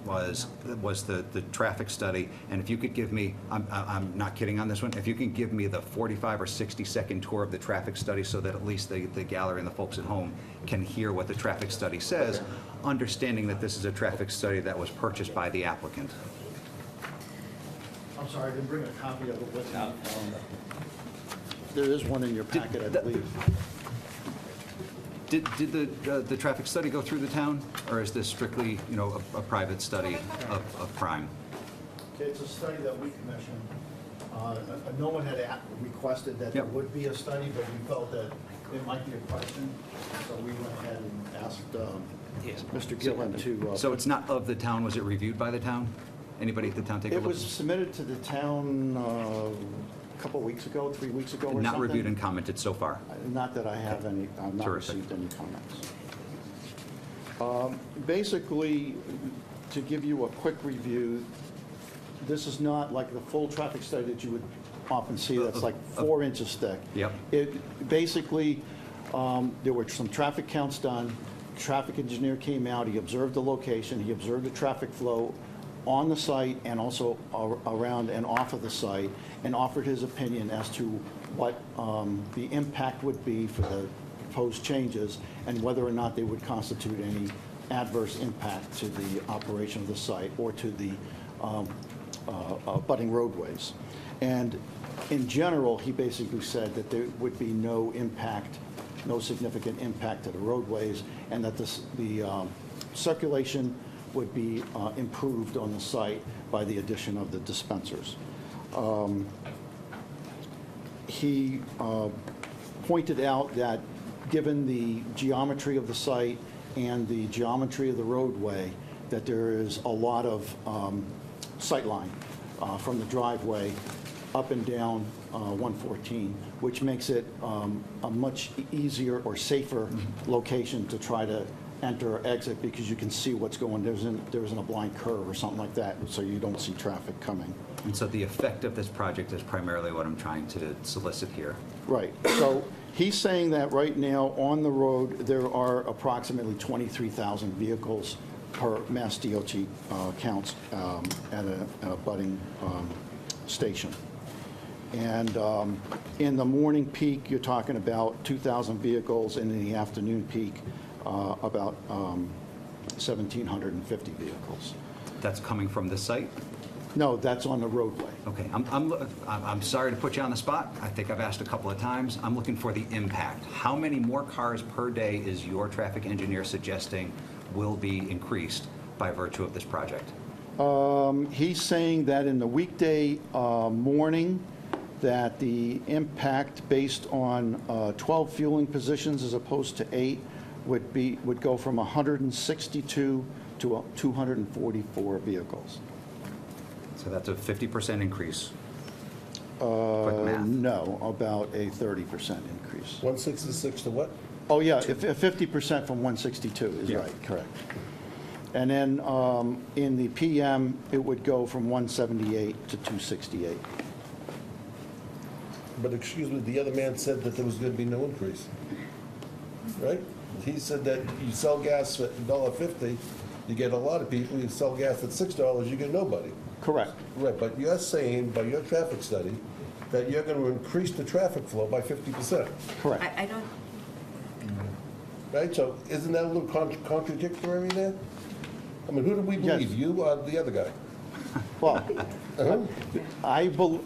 S1: was the traffic study. And if you could give me, I'm not kidding on this one, if you can give me the 45 or 60-second tour of the traffic study so that at least the gallery and the folks at home can hear what the traffic study says, understanding that this is a traffic study that was purchased by the applicant.
S12: I'm sorry, I didn't bring a copy of it with me. There is one in your packet, I believe.
S1: Did the traffic study go through the town, or is this strictly, a private study of crime?
S12: Okay, it's a study that we commissioned. No one had requested that there
S1: Yep.
S12: would be a study, but we felt that it might be a question, so we went ahead and asked Mr. Gillen to...
S1: So it's not of the town, was it reviewed by the town? Anybody at the town take a
S12: It
S1: look?
S12: was submitted to the town a couple weeks ago, 3 weeks ago or something.
S1: Not reviewed and commented so far?
S12: Not that I have any, I've not
S1: Terrific.
S12: received any comments. Basically, to give you a quick review, this is not like the full traffic study that you would often see that's like 4 inches thick.
S1: Yep.
S12: Basically, there were some traffic counts done. Traffic engineer came out, he observed the location, he observed the traffic flow on the site and also around and off of the site, and offered his opinion as to what the impact would be for the proposed changes and whether or not they would constitute any adverse impact to the operation of the site or to the abutting roadways. And in general, he basically said that there would be no impact, no significant impact to the roadways, and that the circulation would be improved on the site by the addition of the dispensers. He pointed out that given the geometry of the site and the geometry of the roadway, that there is a lot of sightline from the driveway up and down 114, which makes it a much easier or safer location to try to enter or exit, because you can see what's going, there isn't a blind curve or something like that, so you don't see traffic coming.
S1: And so the effect of this project is primarily what I'm trying to solicit here.
S12: Right. So he's saying that right now on the road, there are approximately 23,000 vehicles per Mass DOT counts at a abutting station. And in the morning peak, you're talking about 2,000 vehicles, and in the afternoon peak, about 1,750 vehicles.
S1: That's coming from the site?
S12: No, that's on the roadway.
S1: Okay, I'm sorry to put you on the spot. I think I've asked a couple of times. I'm looking for the impact. How many more cars per day is your traffic engineer suggesting will be increased by virtue of this project?
S12: He's saying that in the weekday morning, that the impact based on 12 fueling positions as opposed to 8 would go from 162 to 244 vehicles.
S1: So that's a 50% increase. Quick math.
S12: No, about a 30% increase.
S16: 166 to what?
S12: Oh, yeah, 50% from 162 is
S1: Yeah.
S12: right, correct. And then in the PM, it would go from 178 to 268.
S16: But excuse me, the other man said that there was going to be no increase, right? He said that you sell gas at $1.50, you get a lot of people. You sell gas at $6, you get nobody.
S12: Correct.
S16: Right, but you're saying by your traffic study that you're going to increase the traffic flow by 50%,
S12: Correct.
S2: I don't,
S16: right? So isn't that a little contradictory there? I mean, who do we believe,
S12: Yes.
S16: you or the other guy?
S12: Well,
S16: Uh-huh.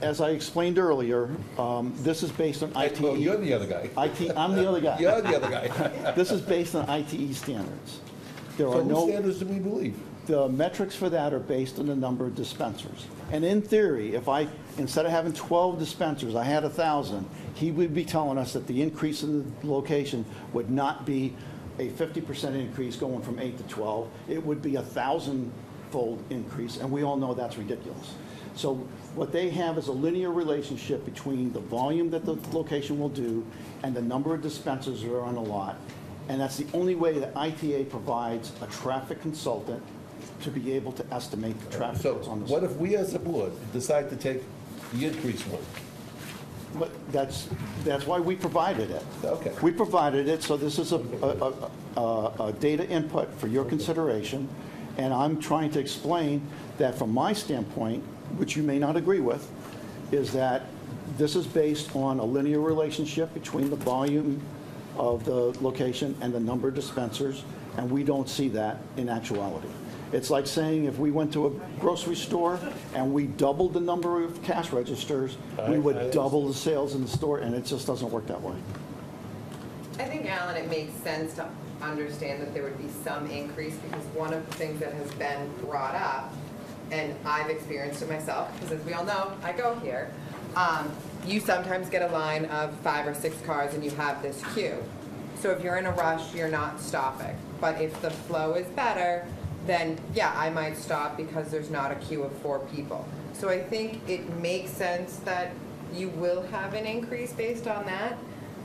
S12: as I explained earlier, this is based on ITE.
S16: Well, you're the other guy.
S12: I'm the other guy.
S16: You're the other guy.
S12: This is based on ITE standards. There
S16: So
S12: are
S16: whose
S12: no,
S16: standards do we believe?
S12: the metrics for that are based on the number of dispensers. And in theory, if instead of having 12 dispensers, I had 1,000, he would be telling us that the increase in the location would not be a 50% increase going from 8 to 12. It would be a 1,000-fold increase, and we all know that's ridiculous. So what they have is a linear relationship between the volume that the location will do and the number of dispensers that are on the lot. And that's the only way that ITA provides a traffic consultant to be able to estimate the traffic
S16: So
S12: that's on the
S16: what
S12: site.
S16: if we as a board decide to take the increased one?
S12: But that's why we provided it.
S16: Okay.
S12: We provided it, so this is a data input for your consideration, and I'm trying to explain that from my standpoint, which you may not agree with, is that this is based on a linear relationship between the volume of the location and the number of dispensers, and we don't see that in actuality. It's like saying if we went to a grocery store and we doubled the number of cash registers, we would double the sales in the store, and it just doesn't work that way.
S9: I think, Alan, it makes sense to understand that there would be some increase, because one of the things that has been brought up, and I've experienced it myself, because as we all know, I go here, you sometimes get a line of 5 or 6 cars and you have this queue. So if you're in a rush, you're not stopping. But if the flow is better, then yeah, I might stop because there's not a queue of 4 people. So I think it makes sense that you will have an increase based on that.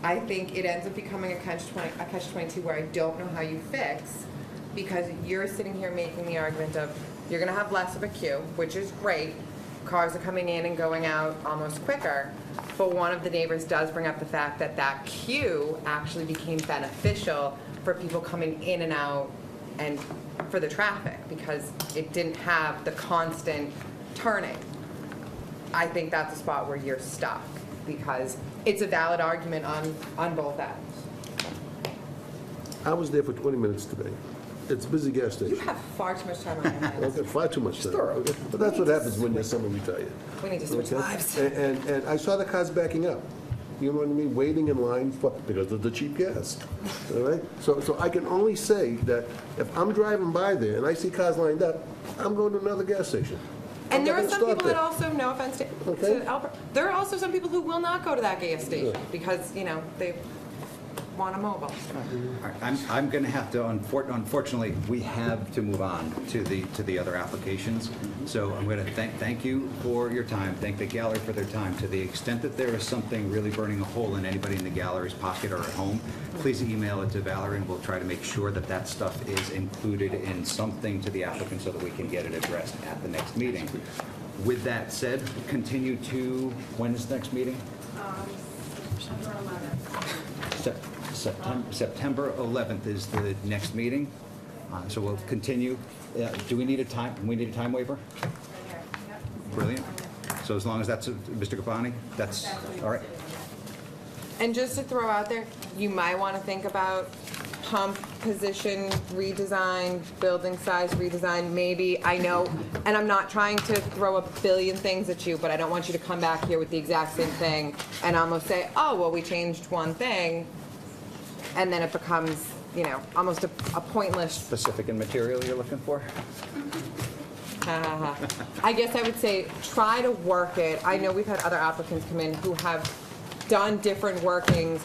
S9: I think it ends up becoming a catch-22 where I don't know how you fix, because you're sitting here making the argument of you're gonna have less of a queue, which is great. Cars are coming in and going out almost quicker. But one of the neighbors does bring up the fact that that queue actually became beneficial for people coming in and out and for the traffic, because it didn't have the constant turning. I think that's a spot where you're stuck, because it's a valid argument on both ends.
S16: I was there for 20 minutes today. It's a busy gas
S9: You
S16: station.
S9: have far too much time on your hands.
S16: Okay, far too much time.
S9: Sure.
S16: Okay, but that's what happens when you're semi-retired.
S9: We need to switch
S16: Okay?
S9: lives.
S16: And I saw the cars backing up. You know what I mean? Waiting in line because of the cheap gas. All right? So I can only say that if I'm driving by there and I see cars lined up, I'm going to another gas station.
S9: And there
S16: I'm
S9: are
S16: not
S9: some
S16: gonna
S9: people
S16: stop
S9: that
S16: there.
S9: also, no offense
S16: Okay.
S9: to Albert, there are also some people who will not go to that gas station
S16: Yeah.
S9: because, you know, they want a mobile.
S1: All right, I'm going to have to, unfortunately, we have to move on to the other applications. So I'm going to thank you for your time, thank the gallery for their time. To the extent that there is something really burning a hole in anybody in the gallery's pocket or at home, please email it to Valerie, and we'll try to make sure that that stuff is included in something to the applicant so that we can get it addressed at the next meeting. With that said, continue to, when is the next meeting? September 11th is the next meeting, so we'll continue. Do we need a time waiver? Brilliant. So as long as that's, Mr. Gopani, that's, all right.
S9: And just to throw out there, you might want to think about pump position redesign, building size redesign, maybe. I know, and I'm not trying to throw a billion things at you, but I don't want you to come back here with the exact same thing and almost say, oh, well, we changed one thing, and then it becomes, you know, almost a pointless.
S1: Specific in material you're looking for?
S9: I guess I would say try to work it. I know we've had other applicants come in who have done different workings,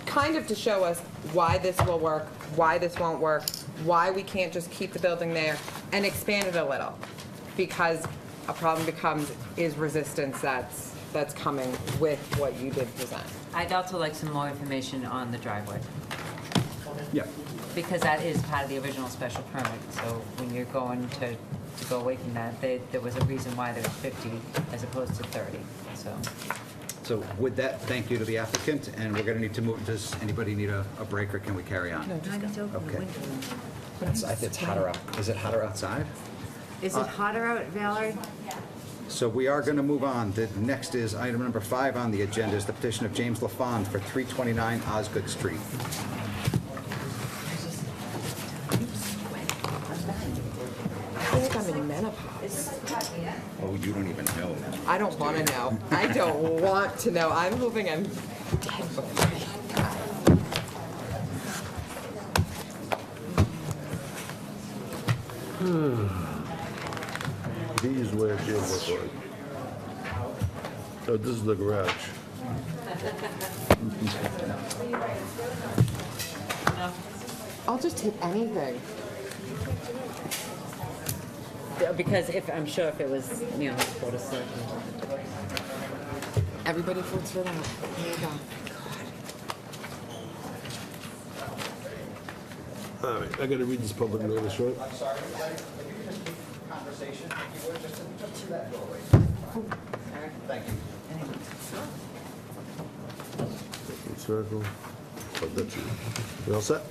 S9: kind of to show us why this will work, why this won't work, why we can't just keep the building there, and expand it a little. Because a problem becomes, is resistance that's coming with what you did present.
S2: I'd also like some more information on the driveway,
S1: Yeah.
S2: because that is part of the original special permit. So when you're going to go away from that, there was a reason why there was 50 as opposed to 30, so.
S1: So with that, thank you to the applicant, and we're going to need to move. Does anybody need a break, or can we carry on? Okay. It's hotter out. Is it hotter outside?
S2: Is it hotter out, Valerie?
S1: So we are going to move on. The next is item number 5 on the agenda is the petition of James LaFond for 329 Osgood Street.
S9: I think I'm in menopause.
S1: Oh, you don't even know.
S9: I don't want to know. I don't want to know. I'm hoping I'm dead before
S16: These where it look like. Oh, this is the garage.
S9: I'll just take anything.
S2: Because I'm sure if it was, you know, Board of Selectmen.
S9: Everybody votes for that. There you go.
S16: All right, I gotta read this public notice, right?
S1: conversation, if you would, just through that doorway. Thank you.
S3: Circle. Oh, that's you. You all set?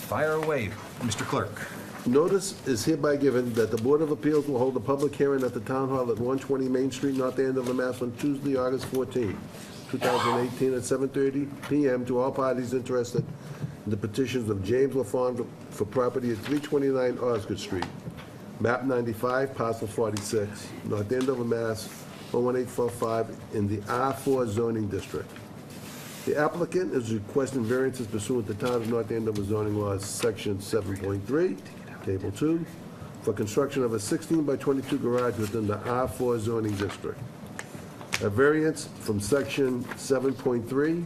S1: Fire away, Mr. Clerk.
S3: Notice is hereby given that the Board of Appeals will hold a public hearing at the Town Hall at 120 Main Street, North Andover, Mass. On Tuesday, August 14, 2018, at 7:30 p.m. to all parties interested in the petitions of James LaFond for property at 329 Osgood Street, map 95, parcel 46, North Andover, Mass. 01845, in the R4 zoning district. The applicant is requesting variances pursuant to Town of North Andover zoning laws, section 7.3, table 2, for construction of a 16 by 22 garage within the R4 zoning district. A variance from section 7.3,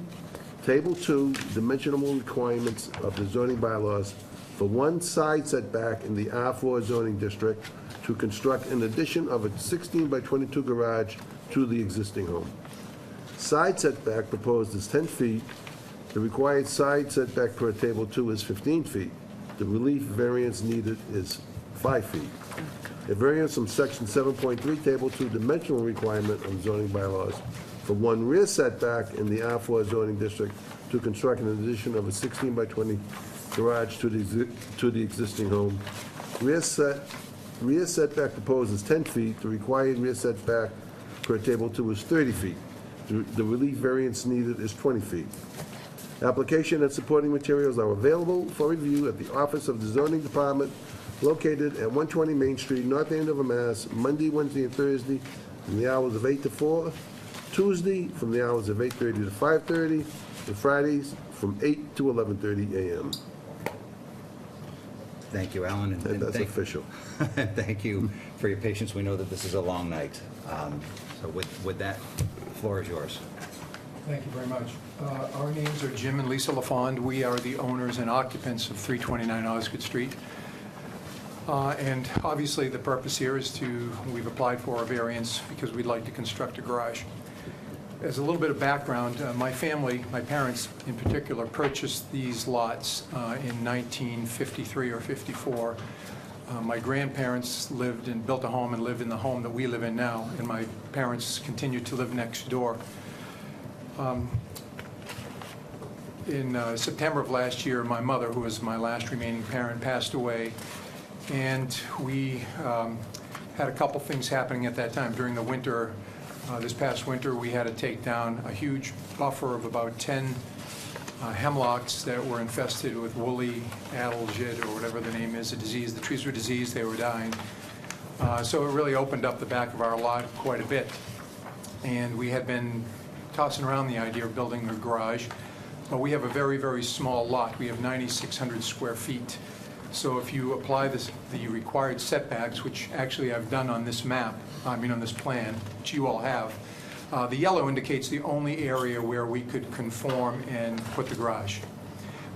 S3: table 2, dimensional requirements of the zoning bylaws for one side setback in the R4 zoning district to construct an addition of a 16 by 22 garage to the existing home. Side setback proposed is 10 feet. The required side setback per table 2 is 15 feet. The relief variance needed is 5 feet. A variance from section 7.3, table 2, dimensional requirement of zoning bylaws for one rear setback in the R4 zoning district to construct an addition of a 16 by 20 garage to the existing home. Rear setback proposed is 10 feet. The required rear setback per table 2 is 30 feet. The relief variance needed is 20 feet. Application and supporting materials are available for review at the Office of the Zoning Department located at 120 Main Street, North Andover, Mass., Monday, Wednesday, and Thursday from the hours of 8 to 4, Tuesday from the hours of 8:30 to 5:30, and Fridays from 8 to 11:30 a.m.
S1: Thank you, Alan.
S3: And that's official.
S1: Thank you for your patience. We know that this is a long night. So with that, the floor is yours.
S17: Thank you very much. Our names are Jim and Lisa LaFond. We are the owners and occupants of 329 Osgood Street. And obviously, the purpose here is we've applied for a variance because we'd like to construct a garage. As a little bit of background, my family, my parents in particular, purchased these lots in 1953 or 54. My grandparents lived and built a home and lived in the home that we live in now, and my parents continued to live next door. In September of last year, my mother, who was my last remaining parent, passed away, and we had a couple things happening at that time. During the winter, this past winter, we had to take down a huge buffer of about 10 hemlocks that were infested with woolly adelgid, or whatever the name is, a disease. The trees were diseased, they were dying. So it really opened up the back of our lot quite a bit. And we had been tossing around the idea of building a garage, but we have a very, very small lot. We have 9,600 square feet. So if you apply the required setbacks, which actually I've done on this map, on this plan, which you all have, the yellow indicates the only area where we could conform and put the garage.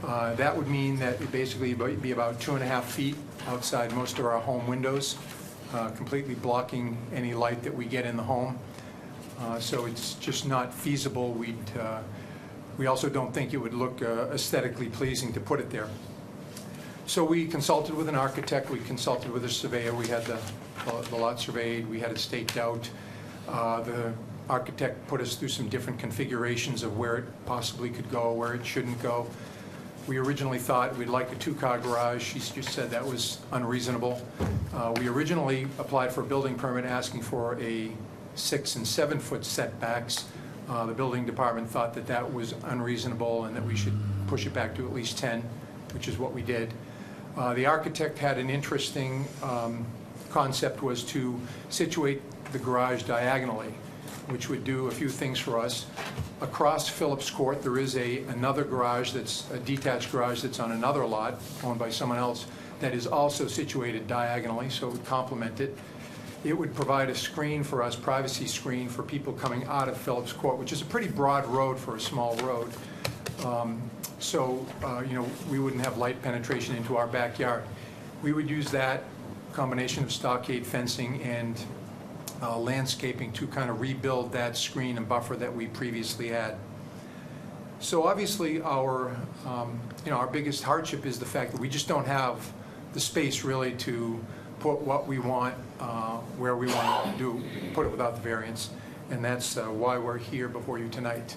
S17: That would mean that it basically be about 2.5 feet outside most of our home windows, completely blocking any light that we get in the home. So it's just not feasible. We also don't think it would look aesthetically pleasing to put it there. So we consulted with an architect, we consulted with a surveyor, we had the lot surveyed, we had it staked out. The architect put us through some different configurations of where it possibly could go, where it shouldn't go. We originally thought we'd like a 2-car garage. She just said that was unreasonable. We originally applied for a building permit asking for a 6- and 7-foot setbacks. The building department thought that that was unreasonable and that we should push it back to at least 10, which is what we did. The architect had an interesting concept, was to situate the garage diagonally, which would do a few things for us. Across Phillips Court, there is another garage that's a detached garage that's on another lot owned by someone else that is also situated diagonally, so it would complement it. It would provide a screen for us, privacy screen for people coming out of Phillips Court, which is a pretty broad road for a small road. We wouldn't have light penetration into our backyard. We would use that combination of stockade fencing and landscaping to kind of rebuild that screen and buffer that we previously had. So obviously our biggest hardship is the fact that we just don't have the space really to put what we want, where we want to put it without the variance, and that's why we're here before you tonight.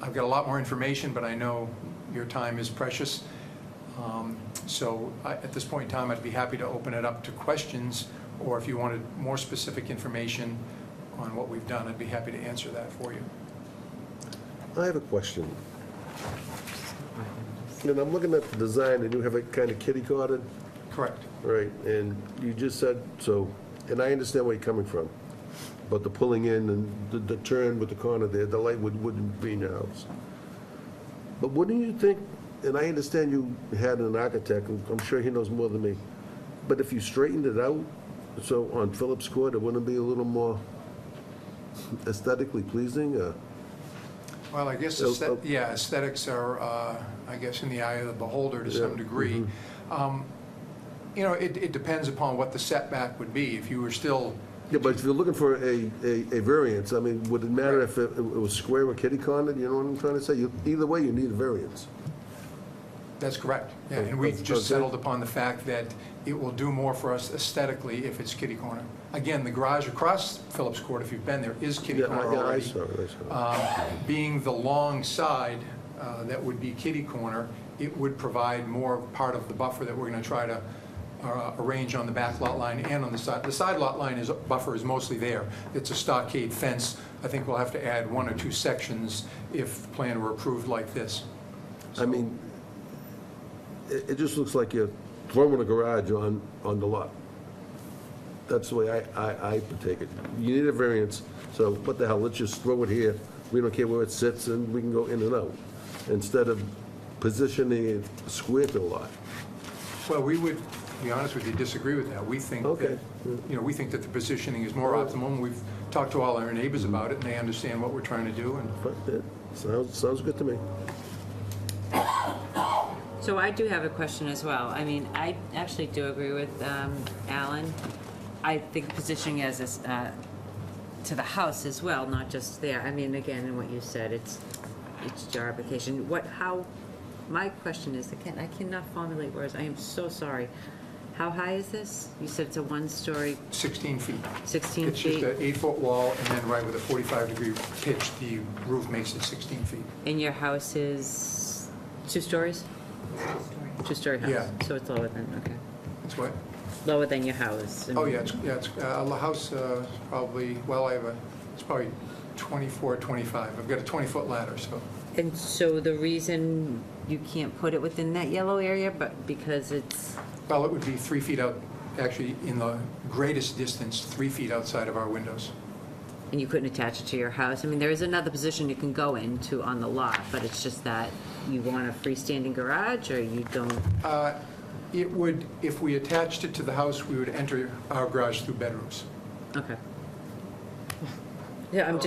S17: I've got a lot more information, but I know your time is precious. So at this point in time, I'd be happy to open it up to questions, or if you wanted more specific information on what we've done, I'd be happy to answer that for you.
S16: I have a question. And I'm looking at the design, and you have it kind of kitty-cornered,
S17: Correct.
S16: right? And you just said, so, and I understand where you're coming from, but the pulling in and the turn with the corner there, the light wouldn't be in your house. But wouldn't you think, and I understand you had an architect, and I'm sure he knows more than me, but if you straightened it out, so on Phillips Court, it wouldn't be a little more aesthetically pleasing?
S17: Well, I guess, yeah, aesthetics are, I guess, in the eye of the beholder to some degree. You know, it depends upon what the setback would be. If you were still...
S16: Yeah, but if you're looking for a variance, I mean, would it matter if it was square or kitty-cornered? You know what I'm trying to say? Either way, you need a variance.
S17: That's correct. Yeah, and we've just settled upon the fact that it will do more for us aesthetically if it's kitty corner. Again, the garage across Phillips Court, if you've been there, is kitty corner already.
S16: I saw it.
S17: Being the long side that would be kitty corner, it would provide more part of the buffer that we're going to try to arrange on the back lot line and on the side. The side lot line buffer is mostly there. It's a stockade fence. I think we'll have to add 1 or 2 sections if the plan were approved like this.
S16: I mean, it just looks like you're throwing a garage on the lot. That's the way I would take it. You need a variance, so what the hell, let's just throw it here. We don't care where it sits, and we can go in and out, instead of positioning it square to the lot.
S17: Well, we would, to be honest with you, disagree with that. We think that, you know, we think that the positioning is more optimum. We've talked to all our neighbors about it, and they understand what we're trying to do. And
S16: sounds good to me.
S2: So I do have a question as well. I mean, I actually do agree with Alan. I think positioning as to the house as well, not just there. I mean, again, in what you said, it's your application. My question is, again, I cannot formulate words. I am so sorry. How high is this? You said it's a 1-story.
S17: 16 feet.
S2: 16
S17: It's just
S2: feet.
S17: an 8-foot wall, and then right with a 45-degree pitch, the roof makes it 16 feet.
S2: And your house is 2 stories? 2-story house.
S17: Yeah.
S2: So it's lower than, okay.
S17: It's what?
S2: Lower than your house.
S17: Oh, yeah, it's a house probably, well, it's probably 24, 25. I've got a 20-foot ladder, so.
S2: And so the reason you can't put it within that yellow area, but because it's...
S17: Well, it would be 3 feet out, actually, in the greatest distance, 3 feet outside of our windows.
S2: And you couldn't attach it to your house? I mean, there is another position you can go into on the lot, but it's just that you want a freestanding garage, or you don't?
S17: It would, if we attached it to the house, we would enter our garage through bedrooms.
S2: Okay. Yeah, I'm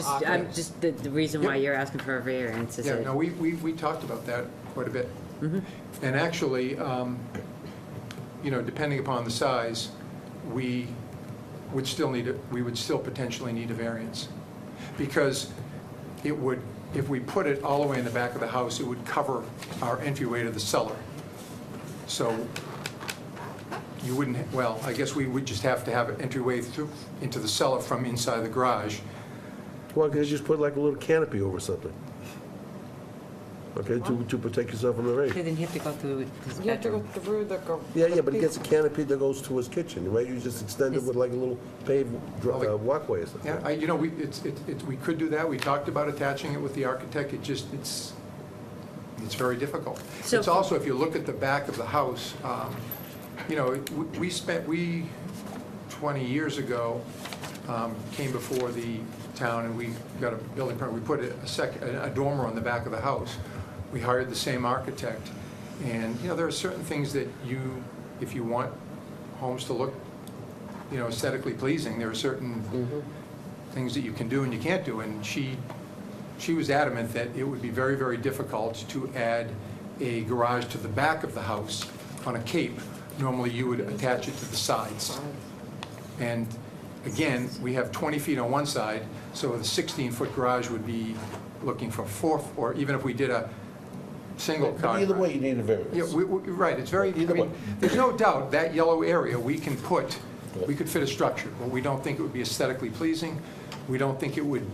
S2: just, the reason why you're asking for a variance is
S17: Yeah,
S2: that...
S17: no, we talked about that quite a bit. And actually, you know, depending upon the size, we would still potentially need a variance. Because it would, if we put it all the way in the back of the house, it would cover our entryway to the cellar. So you wouldn't, well, I guess we would just have to have an entryway through into the cellar from inside the garage.
S16: Well, can you just put like a little canopy over something? Okay, to protect yourself from the rain.
S2: Then you have to go through his
S13: You have to go
S2: bedroom.
S13: through the.
S16: Yeah, but he gets a canopy that goes to his kitchen, right? You just extend it with like a little paved walkway or something.
S17: Yeah, you know, we could do that. We talked about attaching it with the architect. It's very difficult.
S2: So-
S17: It's also, if you look at the back of the house, you know, we 20 years ago, came before the town and we got a building permit. We put a dormer on the back of the house. We hired the same architect. And, you know, there are certain things that if you want homes to look, you know, aesthetically pleasing, there are certain things that you can do and you can't do. And she was adamant that it would be very, very difficult to add a garage to the back of the house on a cape. Normally, you would attach it to the sides. And again, we have 20 feet on one side, so the 16-foot garage would be looking for 4, or even if we did single
S16: But
S17: car.
S16: either way, you need a variance.
S17: Yeah, right, it's very, I
S16: Either
S17: mean,
S16: way.
S17: there's no doubt that yellow area, we could fit a structure, but we don't think it would be aesthetically pleasing. We don't think it would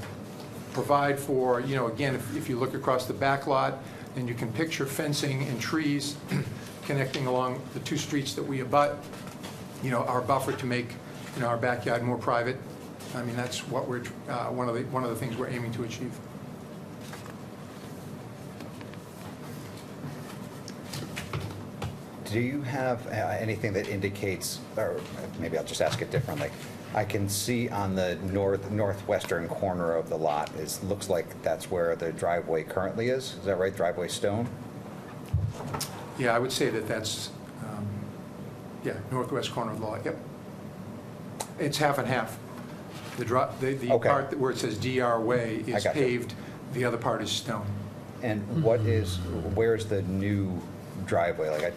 S17: provide for, again, if you look across the back lot, and you can picture fencing and trees connecting along the two streets that we abut, our buffer to make, our backyard more private. I mean, that's what we're, one of the things we're aiming to achieve.
S1: Do you have anything that indicates, or maybe I'll just ask it differently. I can see on the northwestern corner of the lot, it looks like that's where the driveway currently is. Is that right, driveway stone?
S17: Yeah, I would say that that's, northwest corner of the lot, yep. It's half and half. The
S1: Okay.
S17: part where it says DR Way
S1: I
S17: is
S1: got you.
S17: paved, the other part is stone.
S1: And where's the new driveway? Like,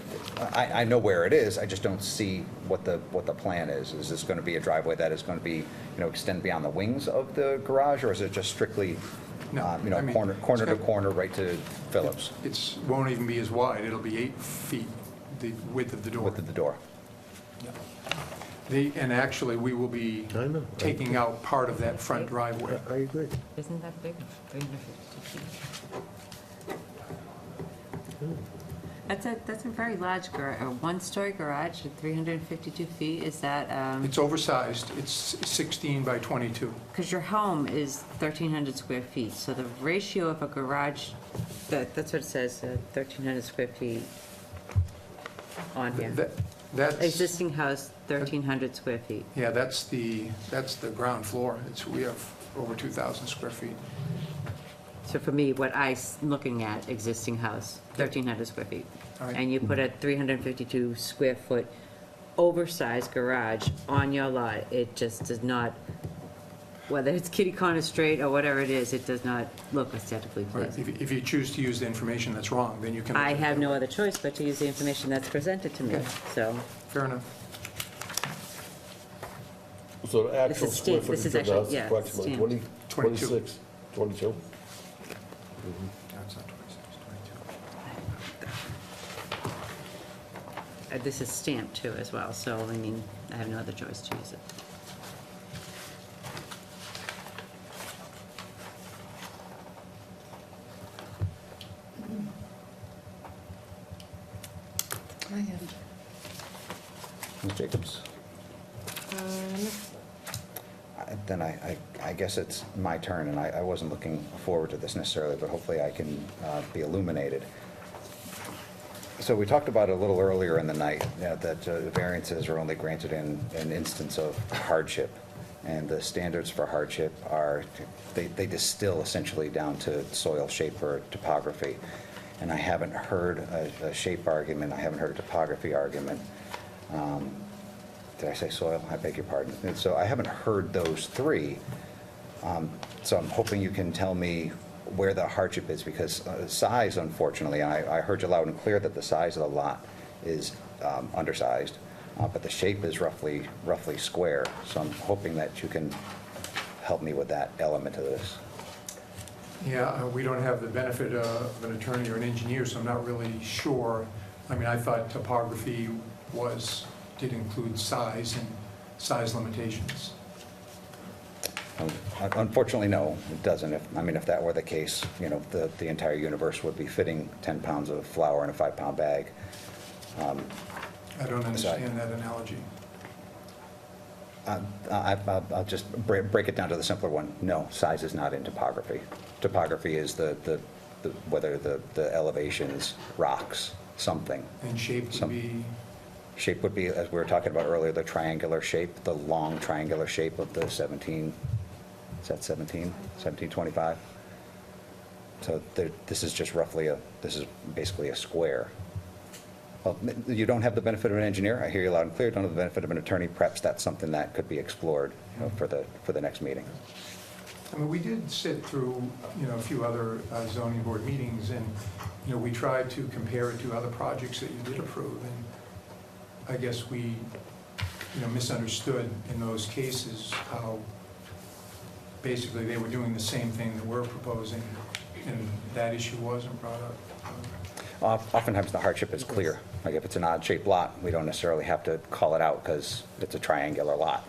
S1: I know where it is, I just don't see what the plan is. Is this going to be a driveway that is going to be, extend beyond the wings of the garage, or is it just strictly,
S17: No, I mean,
S1: corner to
S17: it's got-
S1: corner right to Phillips?
S17: It won't even be as wide, it'll be 8 feet, the width of the door.
S1: Width of the door.
S17: And actually, we will be
S16: I know.
S17: taking out part of that front driveway.
S16: I agree.
S2: Isn't that big? 352 feet. That's a very large garage, a one-story garage at 352 feet, is that,
S17: It's oversized, it's 16 by 22.
S2: because your home is 1,300 square feet, so the ratio of a garage, that's what it says, 1,300 square feet on here.
S17: That's,
S2: Existing house, 1,300 square feet.
S17: yeah, that's the ground floor. We have over 2,000 square feet.
S2: So for me, what I'm looking at, existing house, 1,300 square feet.
S17: All right.
S2: And you put a 352 square foot oversized garage on your lot, it just does not, whether it's kitty corner straight or whatever it is, it does not look aesthetically
S17: Right.
S2: pleasing.
S17: If you choose to use the information that's wrong, then you can.
S2: I have no other choice but to use the information that's presented to me,
S17: Okay.
S2: so.
S17: Fair enough.
S16: So the actual
S2: is
S16: square
S2: stamped. This
S16: footage
S2: is
S16: of the house is
S2: actually- yeah,
S16: approximately
S2: stamped.
S17: 22.
S16: 26, 22?
S17: That's not 26, 22.
S2: This is stamped too as well, so I mean, I have no other choice to use it.
S1: Ms. Jacobs? Then I guess it's my turn, and I wasn't looking forward to this necessarily, but hopefully I can be illuminated. So we talked about it a little earlier in the night, that variances are only granted in an instance of hardship. And the standards for hardship are, they distill essentially down to soil, shape, or topography. And I haven't heard a shape argument, I haven't heard a topography argument. Did I say soil? I beg your pardon. And so I haven't heard those three. So I'm hoping you can tell me where the hardship is, because size, unfortunately, and I heard you loud and clear that the size of the lot is undersized, but the shape is roughly square. So I'm hoping that you can help me with that element of this.
S17: Yeah, we don't have the benefit of an attorney or an engineer, so I'm not really sure. I mean, I thought topography did include size and size limitations.
S1: Unfortunately, no, it doesn't. If that were the case, the entire universe would be fitting 10 pounds of flour in a 5-pound bag.
S17: I don't understand that analogy.
S1: I'll just break it down to the simpler one. No, size is not in topography. Topography is whether the elevations, rocks, something.
S17: And shape would be?
S1: Shape would be, as we were talking about earlier, the triangular shape, the long triangular shape of the 1725. So this is just roughly this is basically a square. Well, you don't have the benefit of an engineer. I hear you loud and clear. Don't have the benefit of an attorney. Perhaps that's something that could be explored for the next meeting.
S17: I mean, we did sit through, a few other zoning board meetings, and, we tried to compare it to other projects that you did approve, and I guess we, misunderstood in those cases how basically they were doing the same thing that we're proposing, and that issue wasn't brought up.
S1: Oftentimes, the hardship is clear. Like if it's an odd-shaped lot, we don't necessarily have to call it out because it's a triangular lot.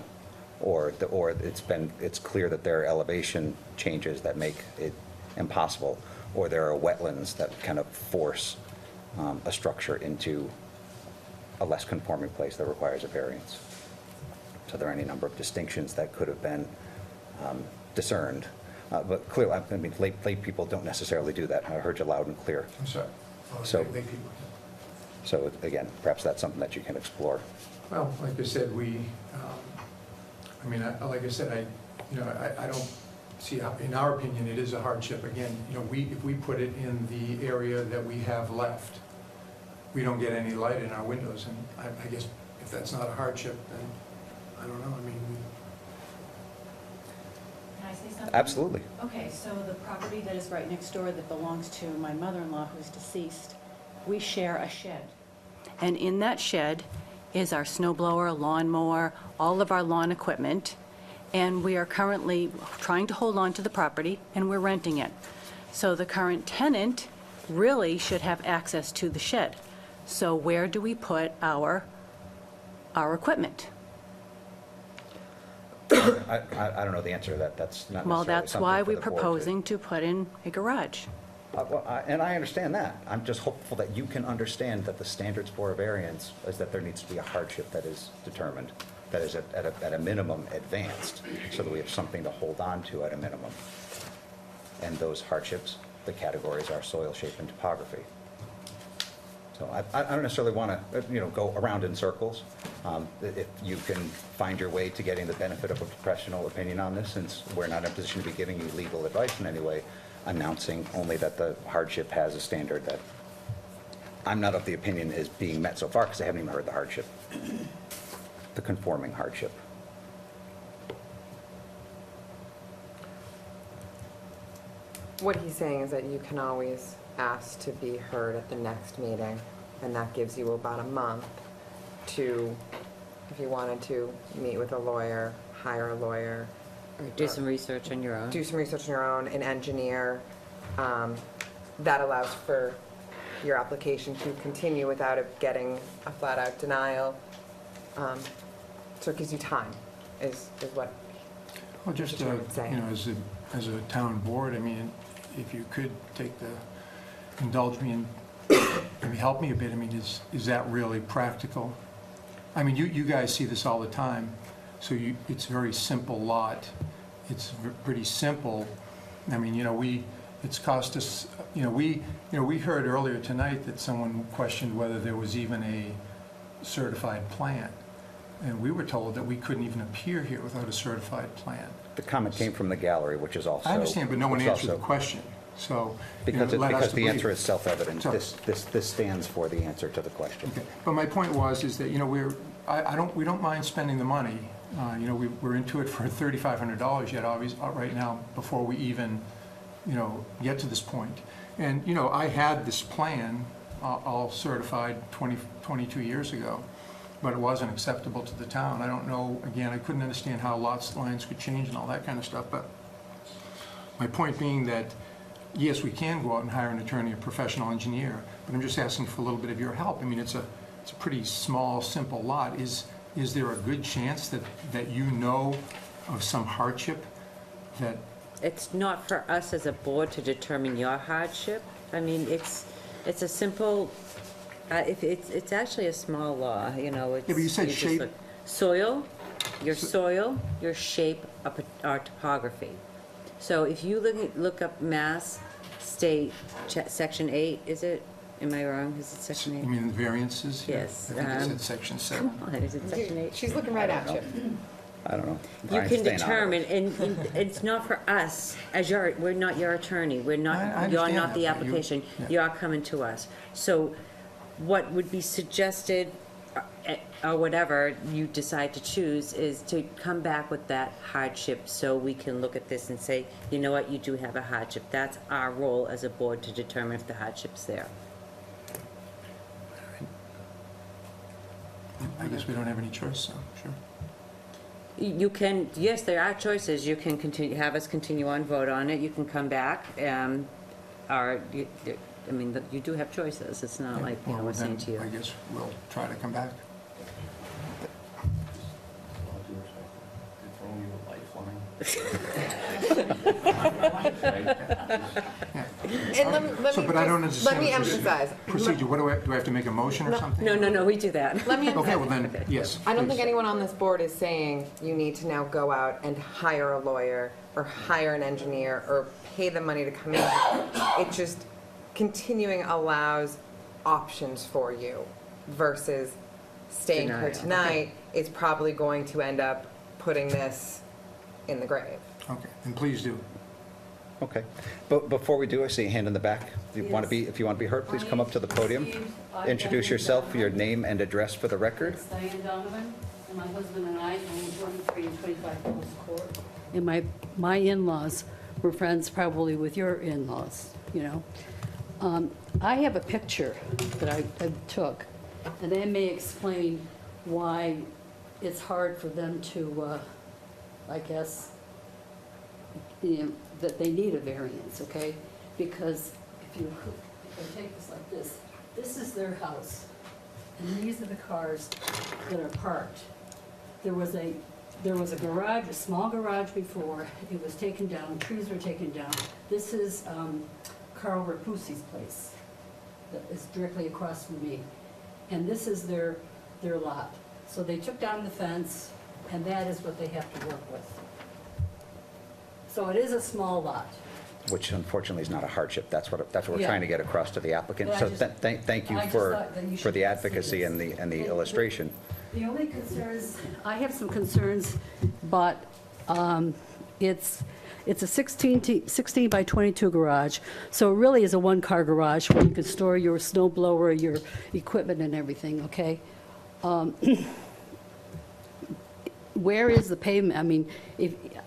S1: Or it's clear that there are elevation changes that make it impossible, or there are wetlands that kind of force a structure into a less conforming place that requires a variance. So there are any number of distinctions that could have been discerned. But clearly, I mean, lay people don't necessarily do that. I heard you loud and clear.
S17: I'm sorry.
S1: So, again, perhaps that's something that you can explore.
S17: Well, like I said, like I said, I don't see, in our opinion, it is a hardship. Again, if we put it in the area that we have left, we don't get any light in our windows, and I guess if that's not a hardship, then I don't know,
S10: Can I say something?
S1: Absolutely.
S10: Okay, so the property that is right next door that belongs to my mother-in-law who's deceased, we share a shed. And in that shed is our snow blower, lawnmower, all of our lawn equipment, and we are currently trying to hold on to the property, and we're renting it. So the current tenant really should have access to the shed. So where do we put our equipment?
S1: I don't know the answer to that. That's not
S10: Well,
S1: necessarily
S10: that's
S1: something
S10: why
S1: for
S10: we're
S1: the board to-
S10: proposing to put in a garage.
S1: And I understand that. I'm just hopeful that you can understand that the standards for a variance is that there needs to be a hardship that is determined, that is at a minimum advanced, so that we have something to hold on to at a minimum. And those hardships, the categories are soil shape and topography. So I don't necessarily want to, go around in circles. If you can find your way to getting the benefit of a professional opinion on this, since we're not in a position to be giving you legal advice in any way, announcing only that the hardship has a standard that I'm not of the opinion is being met so far, because I haven't even heard the hardship, the conforming hardship.
S9: What he's saying is that you can always ask to be heard at the next meeting, and that gives you about a month to, if you wanted to, meet with a lawyer, hire a lawyer.
S2: Or do some research on your own.
S9: Do some research on your own, an engineer. That allows for your application to continue without it getting a flat-out denial. So it gives you time, is what
S17: Well, just,
S9: the chairman's saying.
S17: as a town board, if you could indulge me and maybe help me a bit, is that really practical? You guys see this all the time, so it's a very simple lot. It's pretty simple. It's cost us, we heard earlier tonight that someone questioned whether there was even a certified plan. And we were told that we couldn't even appear here without a certified plan.
S1: The comment came from the gallery, which is also...
S17: I understand, but no one answered the question, so...
S1: Because
S17: let us
S1: the answer
S17: believe.
S1: is self-evident.
S17: So-
S1: This stands for the answer to the question.
S17: Okay. But my point is that, we don't mind spending the money. We're into it for $3,500 yet, obviously, right now, before we even, get to this point. And, I had this plan all certified 22 years ago, but it wasn't acceptable to the town. I don't know, again, I couldn't understand how lots lines could change and all that kind of stuff, but my point being that, yes, we can go out and hire an attorney, a professional engineer, but I'm just asking for a little bit of your help. It's a pretty small, simple lot. Is there a good chance that you know of some hardship that...
S2: It's not for us as a board to determine your hardship. It's a simple, it's actually a small law, it's...
S17: Yeah, but you said
S2: just
S17: shape.
S2: look- Soil, your shape, our topography. So if you look up Mass State, Section 8, is it? Am I wrong? Is it Section 8?
S17: You mean the variances? Yeah.
S2: Yes,
S17: I think it said Section 7.
S2: Come on, is it Section 8?
S9: She's looking right at you.
S1: I don't know.
S2: You
S1: Brian's
S2: can
S1: staying out of
S2: determine,
S1: it.
S2: and it's not for us, we're not your attorney,
S17: I
S2: you're not
S17: understand
S2: the
S17: that, but you-
S2: application,
S17: yeah.
S2: you're coming to us. So what would be suggested, or whatever you decide to choose, is to come back with that hardship, so we can look at this and say, you know what, you do have a hardship. That's our role as a board, to determine if the hardship's there.
S17: I guess we don't have any choice, so, sure.
S2: You can, yes, there are choices. You can have us continue on, vote on it. You can come back, or I mean, you do have choices. It's not like, you know,
S17: Well,
S2: we're saying
S17: then
S2: to you.
S17: I guess we'll try to come back.
S9: And let
S17: So,
S9: me
S17: but I don't
S9: just- let
S17: understand
S9: me
S17: the proce-
S9: emphasize.
S17: procedure. What do I have to make a motion or something?
S2: No, we do that.
S9: Let me
S17: Okay, well
S9: emphasize.
S17: then, yes.
S9: I don't think
S17: please.
S9: anyone on this board is saying you need to now go out and hire a lawyer or hire an engineer or pay the money to come in. It just continuing allows options for you versus staying here
S2: Denial.
S9: tonight is probably going to end up putting this in the grave.
S17: Okay, and please do.
S1: Okay. But before we do, I see a hand in the back. If you want to be heard, please come up to the podium. Introduce yourself, your name and address for the record.
S10: It's Diane Donovan, and my husband and I own 23 and 25 Phillips Court. And my in-laws were friends probably with your in-laws, you know. I have a picture that I took, and that may explain why it's hard for them to, I guess, you know, that they need a variance, okay? Because if I take this like this is their house, and these are the cars that are parked. There was a garage, a small garage before, it was taken down, trees were taken down. This is Carl Rapusi's place, that is directly across from me. And this is their lot. So they took down the fence, and that is what they have to work with. So it is a small lot.
S1: Which unfortunately is not a hardship. That's what we're
S10: Yeah.
S1: trying to get across to the applicant.
S10: But I
S1: So
S10: just-
S1: thank you
S10: I just
S1: for
S10: thought that you
S1: the
S10: should see
S1: advocacy
S10: this.
S1: and the illustration.
S10: The only concerns, I have some concerns, but it's a 16 by 22 garage, so it really is a one-car garage where you can store your snow blower, your equipment and everything, okay? Where is the pavement? I mean,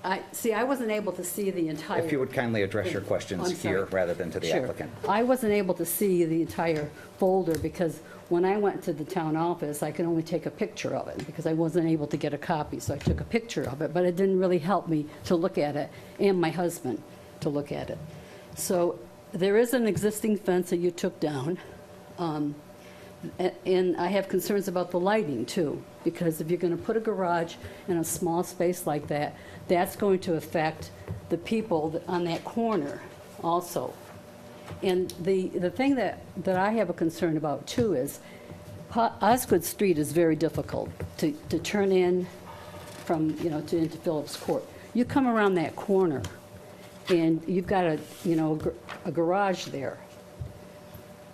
S10: I wasn't able to see the entire...
S1: If you would kindly address your
S10: I'm
S1: questions
S10: sorry.
S1: here rather than to the
S10: Sure.
S1: applicant.
S10: I wasn't able to see the entire folder because when I went to the town office, I could only take a picture of it because I wasn't able to get a copy, so I took a picture of it, but it didn't really help me to look at it, and my husband to look at it. So there is an existing fence that you took down, and I have concerns about the lighting, too, because if you're going to put a garage in a small space like that, that's going to affect the people on that corner also. And the thing that I have a concern about, too, is Osgood Street is very difficult to turn in from, you know, into Phillips Court. You come around that corner, and you've got a garage there.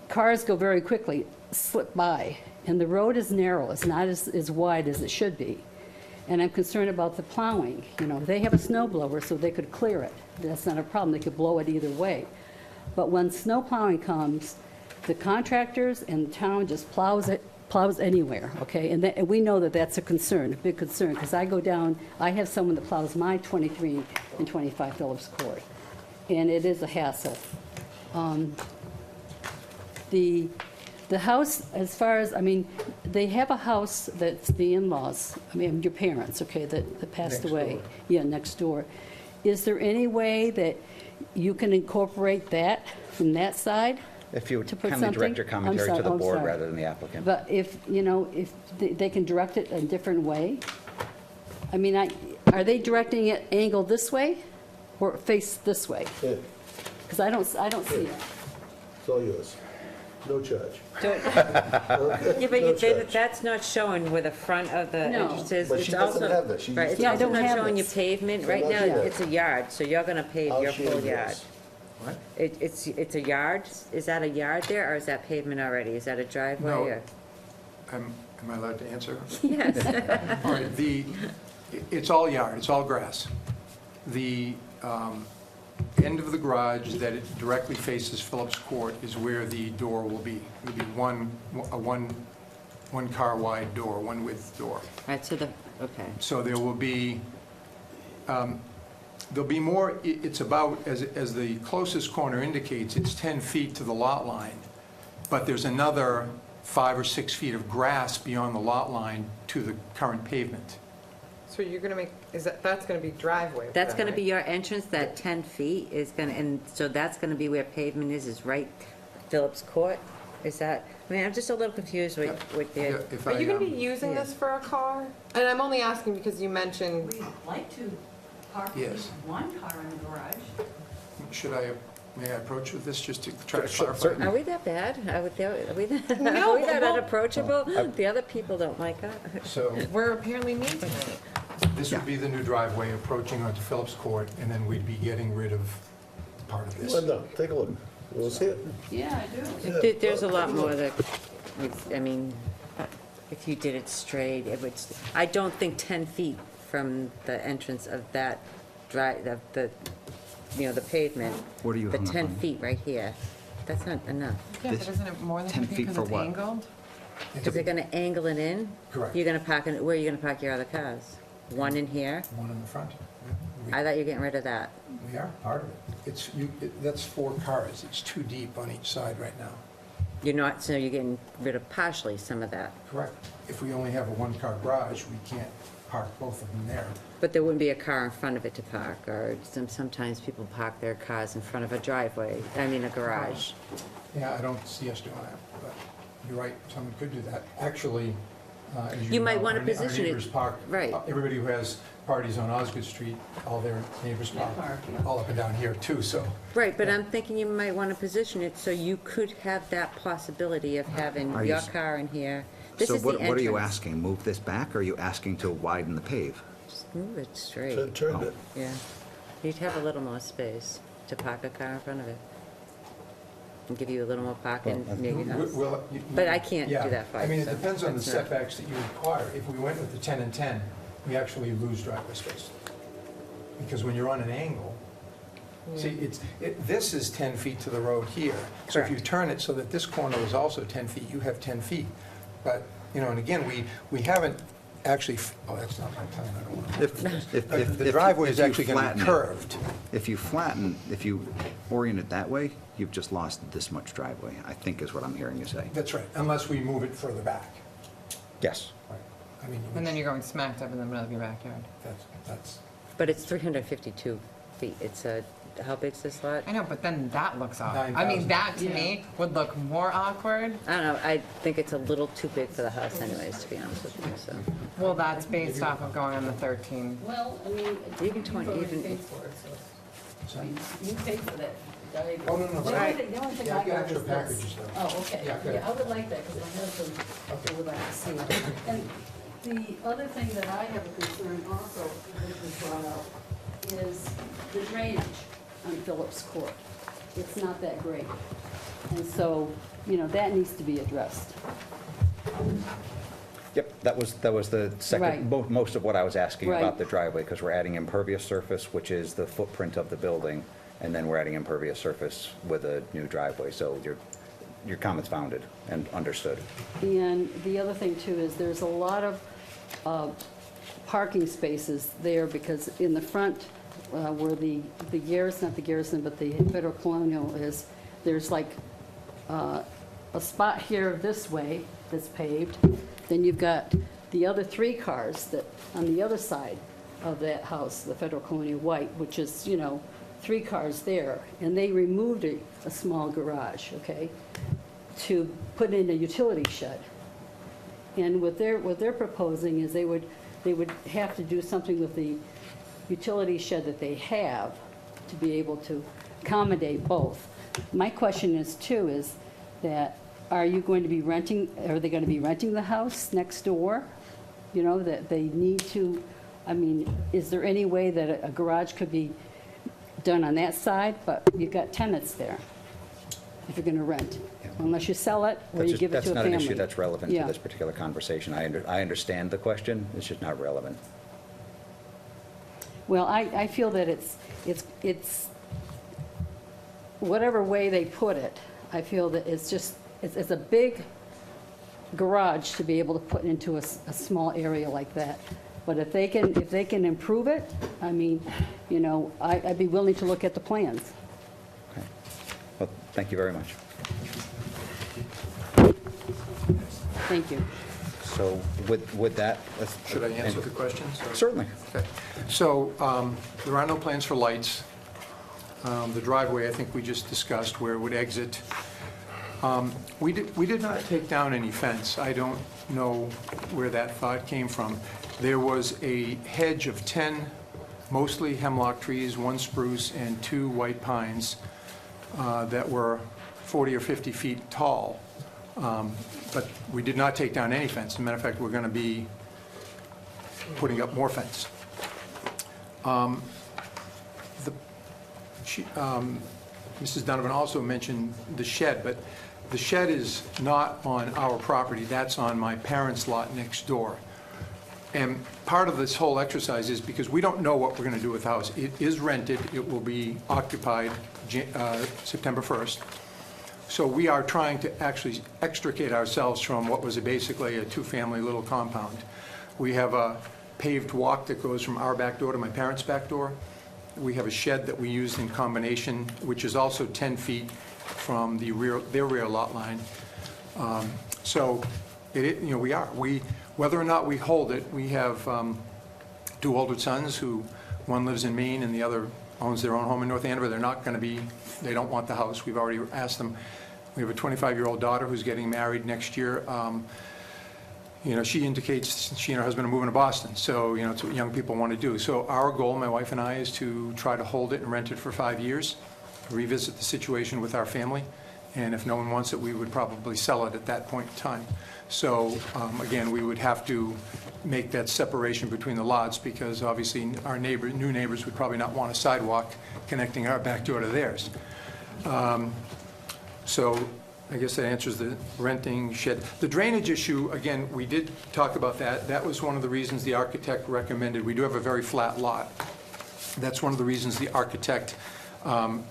S10: Cars go very quickly, slip by, and the road is narrow. It's not as wide as it should be. And I'm concerned about the plowing. You know, they have a snow blower, so they could clear it. That's not a problem. They could blow it either way. But when snow plowing comes, the contractors and the town just plows anywhere, okay? And we know that that's a concern, a big concern, because I go down, I have someone that plows my 23 and 25 Phillips Court, and it is a hassle. The house, as far as, I mean, they have a house that's the in-laws, I mean, your parents, okay, that passed away. Yeah, next door. Is there any way that you can incorporate that from that side?
S1: If you would
S10: To put
S1: kindly direct
S10: something?
S1: your commentary
S10: I'm
S1: to the
S10: sorry.
S1: board rather than the applicant.
S10: But if, you know, if they can direct it a different way? I mean, are they directing it angled this way or face this way?
S16: Yeah,
S10: Because I don't see it.
S16: it's all yours. No charge.
S2: Yeah,
S16: No
S2: but
S16: charge.
S2: that's not showing where the front of the
S10: No.
S2: entrance is.
S16: But she
S2: It's
S16: doesn't
S2: also-
S16: have that. She
S2: Right,
S16: used
S2: it's
S16: to-
S10: I
S2: also
S10: don't
S2: not
S10: have
S2: showing you
S10: this.
S2: pavement.
S16: So
S2: Right
S16: now
S2: now,
S16: she does.
S2: it's a yard, so you're gonna pave
S16: I'll
S2: your
S16: share
S2: full
S16: yours.
S2: yard.
S16: What?
S2: It's a yard? Is that a yard there, or is that pavement already? Is that a driveway,
S17: No.
S2: or?
S17: Am I allowed to answer?
S2: Yes.
S17: All right, it's all yard, it's all grass. The end of the garage that it directly faces Phillips Court is where the door will be. It'll be one car wide door, one width door.
S2: Right, so okay.
S17: So there will be, there'll be more, it's about, as the closest corner indicates, it's 10 feet to the lot line, but there's another 5 or 6 feet of grass beyond the lot line to the current pavement.
S9: So you're gonna make, that's gonna be driveway? for
S2: That's
S9: them,
S2: gonna be
S9: right?
S2: your entrance, that 10 feet is gonna, and so that's gonna be where pavement is right Phillips Court? Is that, I mean, I'm just a little confused with
S17: Yeah,
S2: the,
S17: if
S9: Are
S17: I,
S9: you gonna be using
S2: yeah.
S9: this for a car? And I'm only asking because you mentioned,
S10: We'd like to park
S17: Yes.
S10: one car in the garage.
S17: may I approach with this just to try to
S1: Sure,
S17: clarify?
S1: certainly.
S2: are we that bad? Are we that,
S9: No,
S2: are we that
S9: well-
S2: unapproachable? The other people don't like us.
S17: So
S9: we're apparently meeting it.
S17: this would be the new driveway approaching onto Phillips Court, and then we'd be getting rid of part of this.
S16: Linda, take a look. You want to see it?
S10: Yeah, I do.
S2: There's a lot more that, I mean, if you did it straight, it would, I don't think 10 feet from the entrance of that the pavement.
S1: What are you
S2: The
S1: hung up
S2: 10
S1: on?
S2: feet right here, that's not enough.
S9: Yeah,
S1: This-
S9: but isn't it more than
S1: 10
S9: 10 feet
S1: feet
S9: because
S1: for
S9: it's
S1: what?
S9: angled?
S2: Is it gonna angle it in?
S17: Correct.
S2: You're gonna park in, where are you gonna park your other cars? One in here?
S17: One in the front.
S2: I thought you were getting rid of that.
S17: We are, part of it. That's 4 cars. It's 2 deep on each side right now.
S2: You're not, so you're getting rid of partially some of that.
S17: Correct. If we only have a 1-car garage, we can't park both of them there.
S2: But there wouldn't be a car in front of it to park, or sometimes people park their cars in front of a driveway, I mean a garage.
S17: Yeah, I don't see us doing that, but you're right, someone could do that. Actually, as you
S2: You might
S17: know,
S2: wanna
S17: our
S2: position it-
S17: neighbors park,
S2: right.
S17: Everybody who has parties on Osgood Street, all their neighbors park all up and down here too, so.
S2: Right, but I'm thinking you might want to position it so you could have that possibility of having
S1: Are you
S2: your
S1: s-
S2: car in here. This
S1: So
S2: is the
S1: what are you
S2: entrance.
S1: asking? Move this back, or are you asking to widen the pave?
S2: Just move it straight,
S16: Turn it.
S2: yeah. You'd have a little more space to park a car in front of it. And give you a little more parking near your house. But I can't do
S17: Yeah.
S2: that for
S17: I
S2: you,
S17: mean, it
S2: so
S17: depends on the
S2: that's not-
S17: setbacks that you require. If we went with the 10 and 10, we actually lose driveway space. Because when you're on an angle, see, this is 10 feet to the road here. So if you
S2: Correct.
S17: turn it so that this corner is also 10 feet, you have 10 feet. But, and again, we haven't actually, that's not my plan, I don't want to. But the driveway is actually going to be curved.
S1: If you orient it that way, you've just lost this much driveway, I think is what I'm hearing you say.
S17: That's right, unless we move it further back.
S1: Yes.
S17: Right. I mean,
S9: And then you're going smack dab in the middle of your backyard.
S17: that's,
S2: But it's 352 feet. It's how big's this lot?
S9: I know, but then that looks odd. I
S17: 9,000.
S9: mean, that to me would look more awkward.
S2: I don't know, I think it's a little too big for the house anyways, to be honest with you, so.
S9: Well, that's based off of going on the 13.
S10: Well, I mean.
S2: Even 20,
S10: you've already
S2: even
S10: paid
S2: if-
S10: for it, so, I mean, you paid for that.
S17: Oh, no, no,
S10: The
S17: right.
S10: only thing
S17: Yeah,
S10: I
S17: I've got
S10: got
S17: extra
S10: was this.
S17: packages, though.
S10: Oh, okay.
S17: Yeah, good.
S10: Yeah, I would like that, because my husband would like to see it. And the other thing that I have a concern also, which was brought up, is the drainage on Phillips Court. It's not that great. And so, that needs to be addressed.
S1: Yep, that was the second,
S10: Right.
S1: most of what I was asking
S10: Right.
S1: about the driveway, because we're adding impervious surface, which is the footprint of the building, and then we're adding impervious surface with a new driveway, so your comment's founded and understood.
S10: And the other thing too is there's a lot of parking spaces there, because in the front where the Garrison, not the Garrison, but the Federal Colonial is, there's like a spot here this way that's paved. Then you've got the other 3 cars that, on the other side of that house, the Federal Colonial White, which is, 3 cars there. And they removed a small garage, okay, to put in a utility shed. And what they're proposing is they would have to do something with the utility shed that they have to be able to accommodate both. My question is too, is that, are they going to be renting the house next door? That they need to, I mean, is there any way that a garage could be done on that side? But you've got tenants there, if you're gonna rent, unless you sell it or you give it to a family.
S1: That's not an issue that's relevant to
S10: Yeah.
S1: this particular conversation. I understand the question, it's just not relevant.
S10: Well, I feel that it's, whatever way they put it, I feel that it's a big garage to be able to put into a small area like that. But if they can improve it, I mean, I'd be willing to look at the plans.
S1: Okay. Well, thank you very much.
S10: Thank you.
S1: So with that, let's...
S17: Should I answer the questions? or-
S1: Certainly.
S17: Okay. So there are no plans for lights. The driveway, I think we just discussed where it would exit. We did not take down any fence. I don't know where that thought came from. There was a hedge of 10 mostly hemlock trees, 1 spruce, and 2 white pines that were 40 or 50 feet tall. But we did not take down any fence. As a matter of fact, we're going to be putting up more fence. Mrs. Donovan also mentioned the shed, but the shed is not on our property. That's on my parents' lot next door. And part of this whole exercise is because we don't know what we're going to do with the house. It is rented. It will be occupied September 1st. So we are trying to actually extricate ourselves from what was basically a 2-family little compound. We have a paved walk that goes from our back door to my parents' back door. We have a shed that we use in combination, which is also 10 feet from their rear lot line. So whether or not we hold it, we have 2 older sons who, one lives in Maine and the other owns their own home in North Andover. They're not going to be, they don't want the house. We've already asked them. We have a 25-year-old daughter who's getting married next year. She indicates she and her husband are moving to Boston, so, it's what young people want to do. So our goal, my wife and I, is to try to hold it and rent it for 5 years, revisit the situation with our family, and if no one wants it, we would probably sell it at that point in time. So, again, we would have to make that separation between the lots, because obviously our new neighbors would probably not want a sidewalk connecting our back door to theirs. So I guess that answers the renting shed. The drainage issue, again, we did talk about that. That was one of the reasons the architect recommended. We do have a very flat lot. That's one of the reasons the architect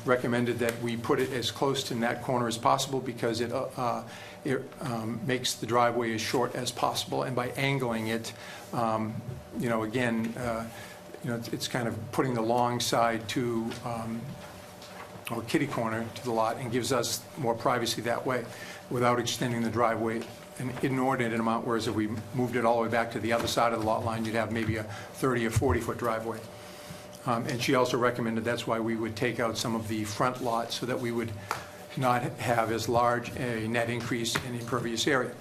S17: recommended that we put it as close to that corner as possible, because it makes the driveway as short as possible. And by angling it, it's kind of putting the long side to or kitty corner to the lot, and gives us more privacy that way without extending the driveway an inordinate amount, whereas if we moved it all the way back to the other side of the lot line, you'd have maybe a 30 or 40-foot driveway. And she also recommended that's why we would take out some of the front lots, so that we would not have as large a net increase in impervious area.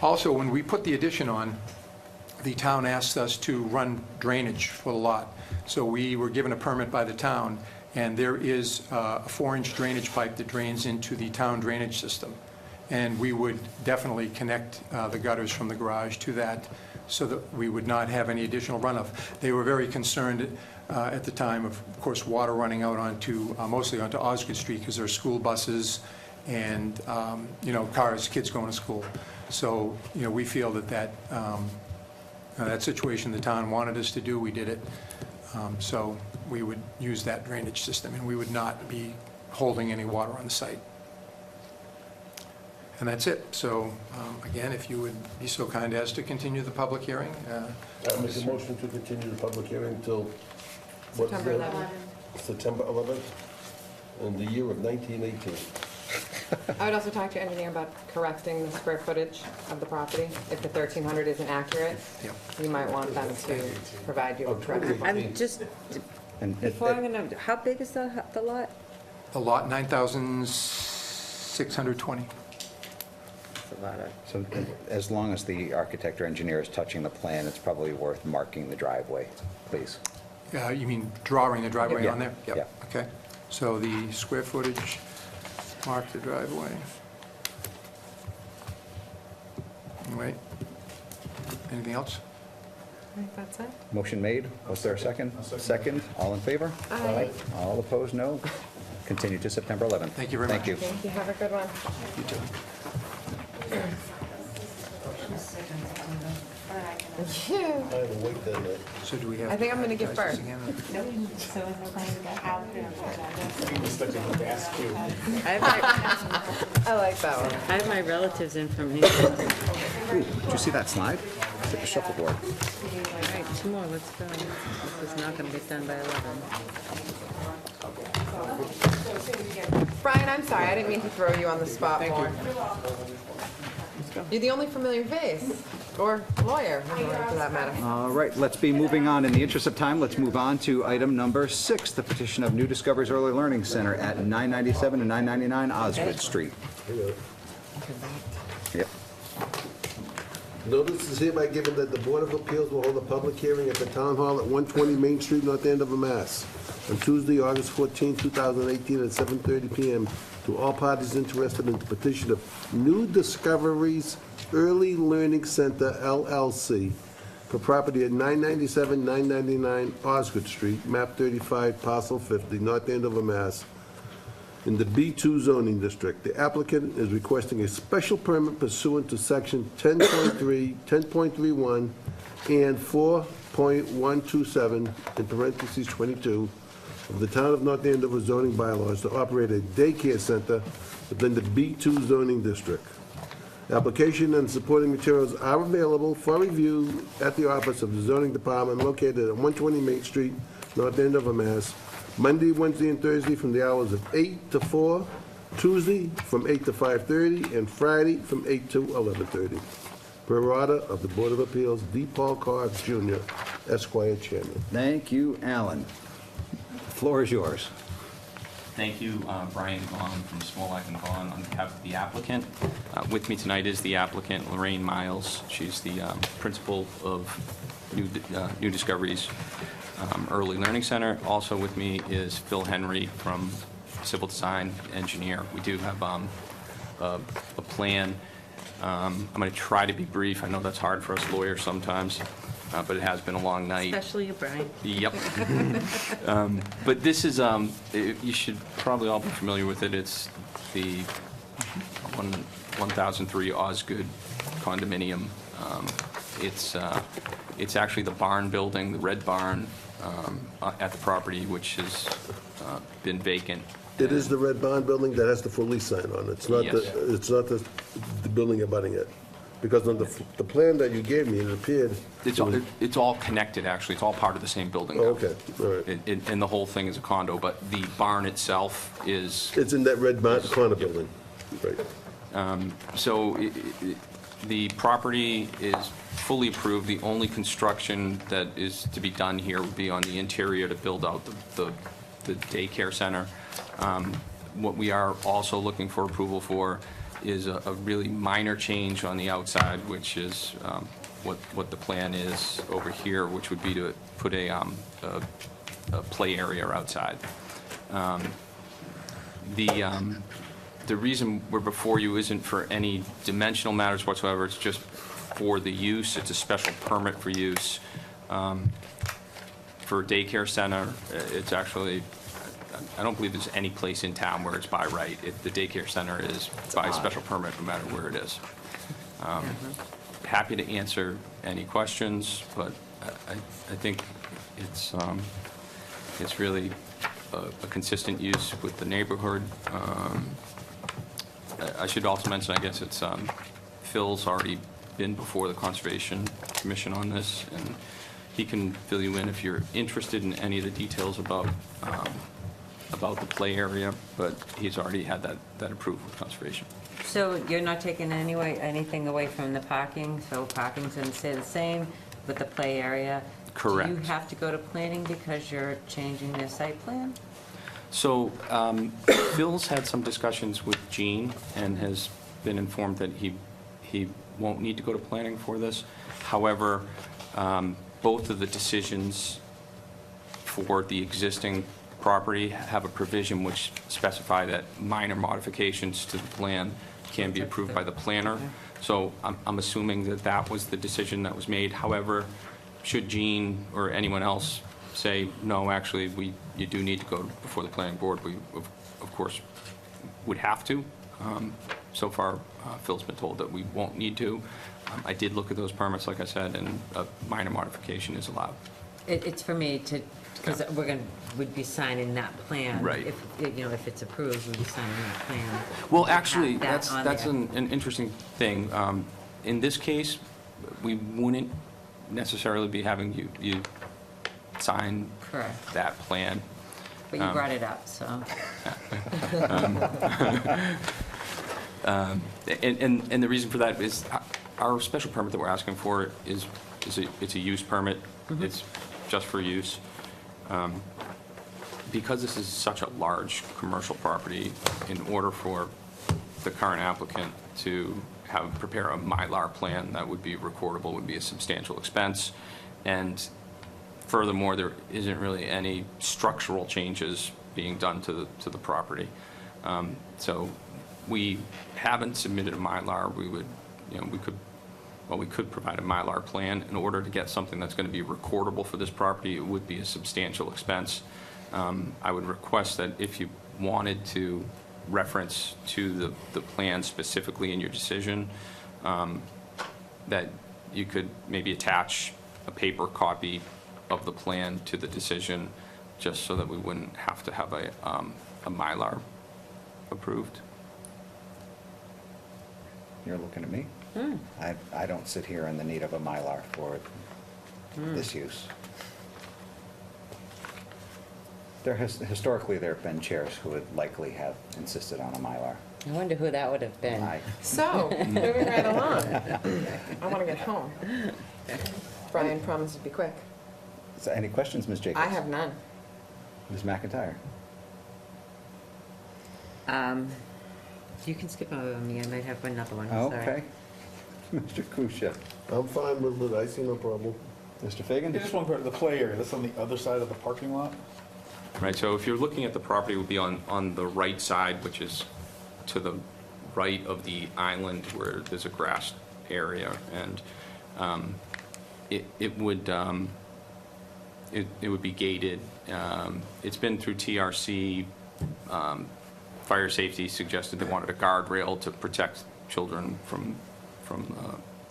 S17: Also, when we put the addition on, the town asked us to run drainage for the lot. So we were given a permit by the town, and there is a 4-inch drainage pipe that drains into the town drainage system. And we would definitely connect the gutters from the garage to that, so that we would not have any additional runoff. They were very concerned at the time of course, water running out onto, mostly onto Osgood Street, because there are school buses and, cars, kids going to school. So, we feel that situation the town wanted us to do, we did it. So we would use that drainage system, and we would not be holding any water on the site. And that's it. So, again, if you would be so kind as to continue the public hearing.
S16: I'll make a motion to continue the public hearing until, what is
S13: September
S16: that?
S13: 11th.
S16: September 11th, in the year of 1918.
S9: I would also talk to your engineer about correcting the square footage of the property. If the 1,300 isn't accurate, you might want them to provide you with correction.
S2: I'm just, before I'm going to, how big is the lot?
S17: The lot, 9,620.
S2: That's a lot of,
S1: So as long as the architect or engineer is touching the plan, it's probably worth marking the driveway, please.
S17: You mean drawing the driveway on there?
S1: Yeah.
S17: Yep. Okay. So the square footage, mark the driveway. Wait. Anything else?
S9: I think that's it.
S1: Motion made. Was there a second? Second. All in favor?
S9: Aye.
S1: All opposed, no. Continue to September 11th.
S17: Thank you very much.
S1: Thank you.
S9: Thank you. Have a good one.
S17: You too.
S16: I had to wait that night.
S17: So do we have?
S9: I think I'm going to give birth.
S17: again?
S9: I like that one.
S2: I have my relatives' information.
S1: Ooh, did you see that slide? It's a shuffleboard.
S2: All right, 2 more, let's go. This is not going to get done by 11.
S9: Brian, I'm sorry. I didn't mean to throw you on the spot more. You're the only familiar face, or lawyer, for that matter.
S1: All right, let's be moving on. In the interest of time, let's move on to item number 6, the petition of New Discoveries Early Learning Center at 997 and 999 Osgood Street. Yep.
S16: Notice is hereby given that the Board of Appeals will hold a public hearing at the Town Hall at 120 Main Street, North Andover, Mass. on Tuesday, August 14, 2018, at 7:30 PM to all parties interested in the petition of New Discoveries Early Learning Center, LLC, for property at 997, 999 Osgood Street, map 35, parcel 50, North Andover, Mass., in the B2 zoning district. The applicant is requesting a special permit pursuant to section 10.3, 10.31, and 4.127, in parentheses 22, of the Town of North Andover zoning bylaws to operate a daycare center within the B2 zoning district. Application and supporting materials are available for review at the office of the zoning department located at 120 Main Street, North Andover, Mass., Monday, Wednesday, and Thursday from the hours of 8 to 4, Tuesday from 8 to 5:30, and Friday from 8 to 11:30. Per order of the Board of Appeals, D. Paul Carr, Jr., Esquire, Chairman.
S1: Thank you, Alan. Floor is yours.
S18: Thank you, Brian Gahn from Smolak and Gahn, on behalf of the applicant. With me tonight is the applicant, Lorraine Miles. She's the principal of New Discoveries Early Learning Center. Also with me is Phil Henry from Civil Design Engineer. We do have a plan. I'm going to try to be brief. I know that's hard for us lawyers sometimes, but it has been a long night.
S2: Especially you, Brian.
S18: Yep. But this is, you should probably all be familiar with it. It's the 1003 Osgood condominium. It's actually the barn building, the red barn at the property, which has been vacant.
S16: It is the red barn building that has the full lease sign on it. It's not
S18: Yes.
S16: the building abutting it. Because on the plan that you gave me, it appeared...
S18: It's all connected, actually. It's all part of the same building now.
S16: Oh, okay, all right.
S18: And the whole thing is a condo, but the barn itself is...
S16: It's in that red barn corner building, right.
S18: So the property is fully approved. The only construction that is to be done here would be on the interior to build out the daycare center. What we are also looking for approval for is a really minor change on the outside, which is what the plan is over here, which would be to put a play area outside. The reason we're before you isn't for any dimensional matters whatsoever. It's just for the use. It's a special permit for use. For a daycare center, it's actually, I don't believe there's any place in town where it's by right. The daycare center is by special permit, no matter where it is. Happy to answer any questions, but I think it's really a consistent use with the neighborhood. I should also mention, I guess it's Phil's already been before the Conservation Commission on this, and he can fill you in if you're interested in any of the details about the play area, but he's already had that approved with Conservation.
S2: So you're not taking anything away from the parking, so parking's going to stay the same, but the play area?
S18: Correct.
S2: Do you have to go to planning because you're changing their site plan?
S18: So Phil's had some discussions with Gene and has been informed that he won't need to go to planning for this. However, both of the decisions for the existing property have a provision which specify that minor modifications to the plan can be approved by the planner. So I'm assuming that was the decision that was made. However, should Gene or anyone else say, no, actually, you do need to go before the planning board, we, of course, would have to. So far, Phil's been told that we won't need to. I did look at those permits, like I said, and a minor modification is allowed.
S2: It's for me to, because we'd be signing that plan.
S18: Right.
S2: If it's approved, we'd be signing that plan.
S18: Well, actually,
S2: Have that
S18: that's
S2: on
S18: an interesting thing. In this case, we wouldn't necessarily be having you sign
S2: Correct.
S18: that plan.
S2: But you brought it up, so.
S18: And the reason for that is our special permit that we're asking for it's a use permit. It's just for use. Because this is such a large commercial property, in order for the current applicant to prepare a Mylar plan that would be recordable, would be a substantial expense. And furthermore, there isn't really any structural changes being done to the property. So we haven't submitted a Mylar. We would, we could provide a Mylar plan. In order to get something that's going to be recordable for this property, it would be a substantial expense. I would request that if you wanted to reference to the plan specifically in your decision, that you could maybe attach a paper copy of the plan to the decision, just so that we wouldn't have to have a Mylar approved.
S1: You're looking at me? I don't sit here in the need of a Mylar for this use. Historically, there have been chairs who would likely have insisted on a Mylar.
S2: I wonder who that would have been.
S9: So, moving right along. I want to get home. Brian promised to be quick.
S1: So any questions, Ms. Jacobs?
S9: I have none.
S1: Ms. McIntyre?
S2: You can skip over me, I might have another one, sorry.
S1: Okay. Mr. Kusia?
S16: I'm fine with it, I see no problem.
S1: Mr. Fagan?
S6: Just one part, the play area, that's on the other side of the parking lot?
S18: Right, so if you're looking at the property, it would be on the right side, which is to the right of the island where there's a grass area, and it would be gated. It's been through TRC. Fire safety suggested they wanted a guardrail to protect children from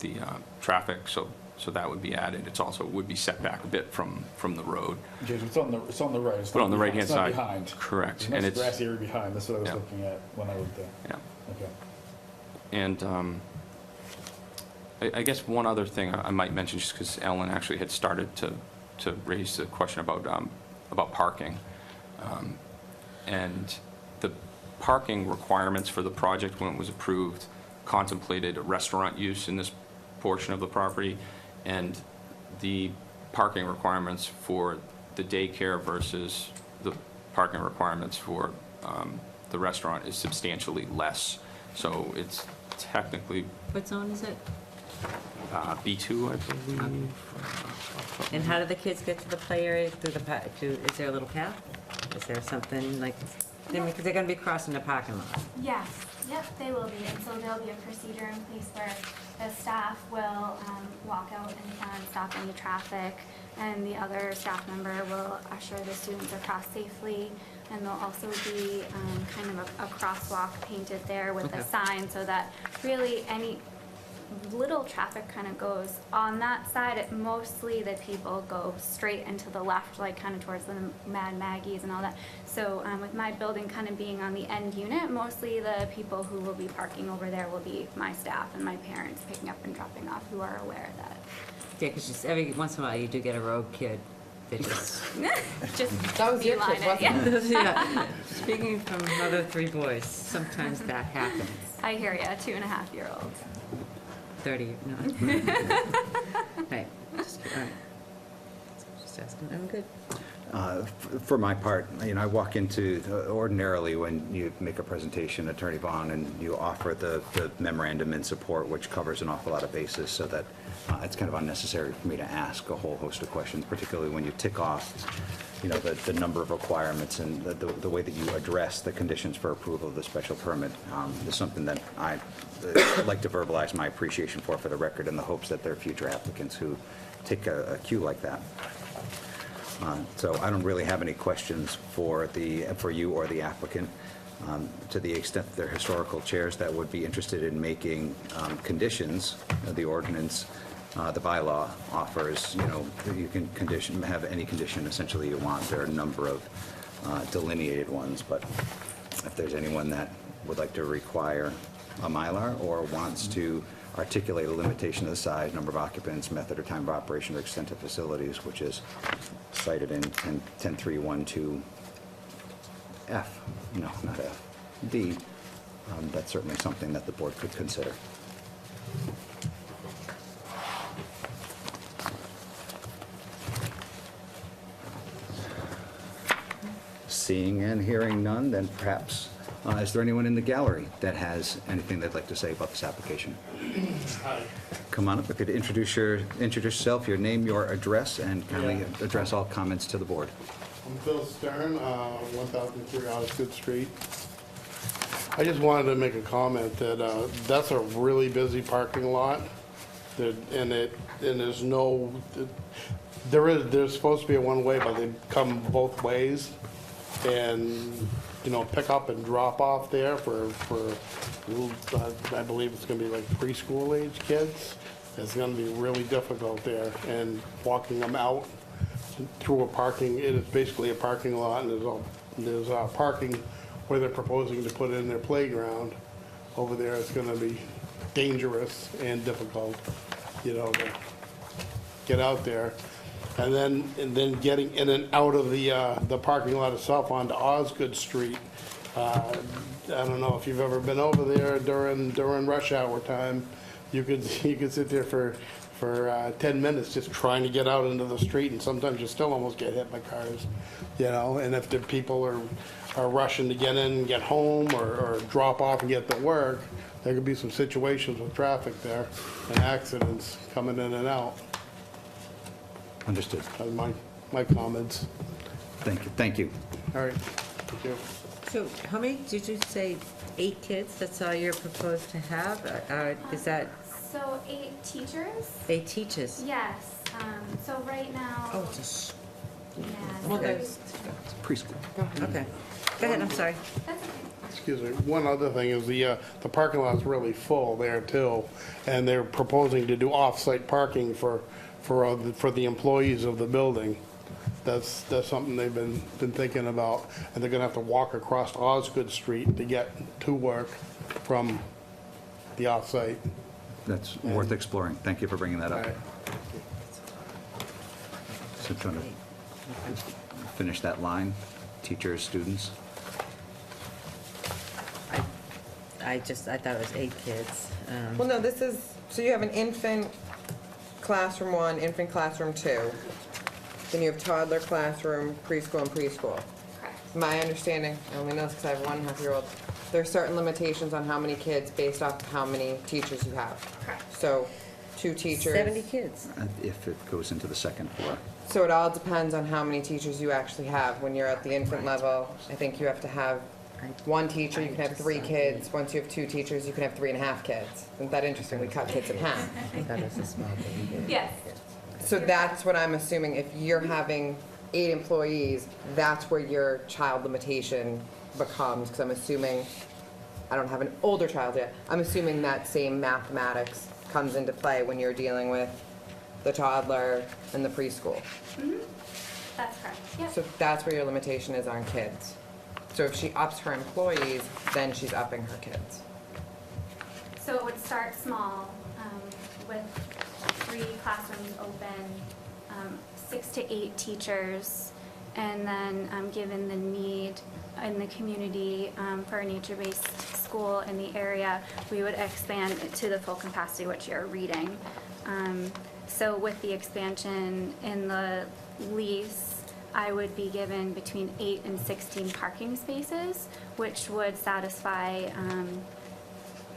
S18: the traffic, so that would be added. It's also would be set back a bit from the road.
S6: Jason, it's on the right. It's
S18: But
S6: not
S18: on the
S6: behind.
S18: right-hand
S6: It's not
S18: side.
S6: behind.
S18: Correct.
S6: There's a
S18: And
S6: nice
S18: it's
S6: grassy area behind, that's what I was
S18: Yeah.
S6: looking at when I looked there.
S18: Yeah.
S6: Okay.
S18: And I guess one other thing I might mention, just because Ellen actually had started to raise the question about parking. And the parking requirements for the project, when it was approved, contemplated a restaurant use in this portion of the property, and the parking requirements for the daycare versus the parking requirements for the restaurant is substantially less. So it's technically
S2: What zone is it?
S18: B2, I believe.
S2: And how do the kids get to the play area through is there a little path? Is there something like, because they're gonna be crossing the parking lot?
S19: Yes, yep, they will be, and so there'll be a procedure in place where the staff will walk out in front, stop any traffic, and the other staff member will usher the students across safely, and there'll also be kind of a crosswalk painted there with a sign, so that really any little traffic kind of goes on that side. Mostly the people go straight into the left, like kind of towards the Mad Maggie's and all that. So with my building kind of being on the end unit, mostly the people who will be parking over there will be my staff and my parents picking up and dropping off, who are aware of that.
S2: Yeah, because just every once in a while you do get a rogue kid that just...
S19: Just
S9: That was your
S19: beeline
S9: kid,
S19: it,
S9: wasn't
S19: yeah.
S2: Yeah. Speaking from mother of 3 boys, sometimes that happens.
S19: I hear ya, 2.5-year-old.
S2: 30, no. Right, just, all right. Just asking, I'm good.
S1: For my part, I walk into, ordinarily when you make a presentation, Attorney Vaughn, and you offer the memorandum in support, which covers an awful lot of bases, so that it's kind of unnecessary for me to ask a whole host of questions, particularly when you tick off, the number of requirements and the way that you address the conditions for approval of the special permit is something that I'd like to verbalize my appreciation for the record, in the hopes that there are future applicants who take a cue like that. So I don't really have any questions for you or the applicant. To the extent that there are historical chairs that would be interested in making conditions, the ordinance, the bylaw offers, you can have any condition essentially you want. There are a number of delineated ones, but if there's anyone that would like to require a Mylar or wants to articulate a limitation of the size, number of occupants, method or time of operation, or extent of facilities, which is cited in 10312F. No, not F. D. That's certainly something that the board could consider. Seeing and hearing none, then perhaps Is there anyone in the gallery that has anything they'd like to say about this application?
S20: Hi.
S1: Come on up, if you could introduce yourself, your name, your address, and kindly
S20: Yeah.
S1: address all comments to the board.
S20: I'm Phil Stern, 1003 Osgood Street. I just wanted to make a comment that that's a really busy parking lot, there's no, there's supposed to be a one-way, but they come both ways, and, you know, pick up and drop off there for I believe it's gonna be like preschool age kids. It's gonna be really difficult there, and walking them out through a parking, it is basically a parking lot, and there's parking where they're proposing to put in their playground over there. It's gonna be dangerous and difficult, you know, to get out there. And then getting in and out of the parking lot itself onto Osgood Street. I don't know if you've ever been over there during rush hour time. You could sit there for 10 minutes just trying to get out into the street, and sometimes you still almost get hit by cars, you know. And if the people are rushing to get in and get home, or drop off and get to work, there could be some situations with traffic there and accidents coming in and out.
S1: Understood.
S20: That's my comments.
S1: Thank you.
S20: All right, thank you.
S2: So how many, did you say 8 kids? That's all you're proposed to have? Is that
S19: So 8 teachers?
S2: 8 teachers?
S19: Yes. So right now.
S2: Oh, it's
S19: Yeah.
S2: Well,
S19: so
S2: there's
S1: preschool.
S2: Okay. Go ahead, I'm sorry.
S19: That's okay.
S20: Excuse me, one other thing is the parking lot's really full there too, and they're proposing to do off-site parking for the employees of the building. That's something they've been thinking about, and they're gonna have to walk across Osgood Street to get to work from the off-site.
S1: That's worth exploring. Thank you for bringing that
S20: All
S1: up.
S20: right.
S1: So trying to finish that line, teachers, students.
S2: I thought it was 8 kids.
S9: Well, no, this is, so you have an infant classroom 1, infant classroom 2. Then you have toddler classroom, preschool, and preschool.
S19: Correct.
S9: My understanding, I only know this because I have a 1.5-year-old, there are certain limitations on how many kids based off of how many teachers you have.
S19: Correct.
S9: So 2 teachers.
S2: 70 kids.
S1: If it goes into the second floor.
S9: So it all depends on how many teachers you actually have. When you're at the infant level, I think you have to have 1 teacher, you can have 3 kids. Once you have 2 teachers, you can have 3.5 kids. Isn't that interesting? We cut kids in half.
S2: That was a small baby.
S19: Yes.
S9: So that's what I'm assuming. If you're having 8 employees, that's where your child limitation becomes, because I'm assuming, I don't have an older child yet, I'm assuming that same mathematics comes into play when you're dealing with the toddler and the preschool.
S19: Mm-hmm. That's correct. Yep.
S9: So that's where your limitation is on kids. So if she ups her employees, then she's upping her kids.
S19: So it would start small, with 3 classrooms open, 6 to 8 teachers, and then given the need in the community for a nature-based school in the area, we would expand it to the full capacity, which you're reading. So with the expansion in the lease, I would be given between 8 and 16 parking spaces, which would satisfy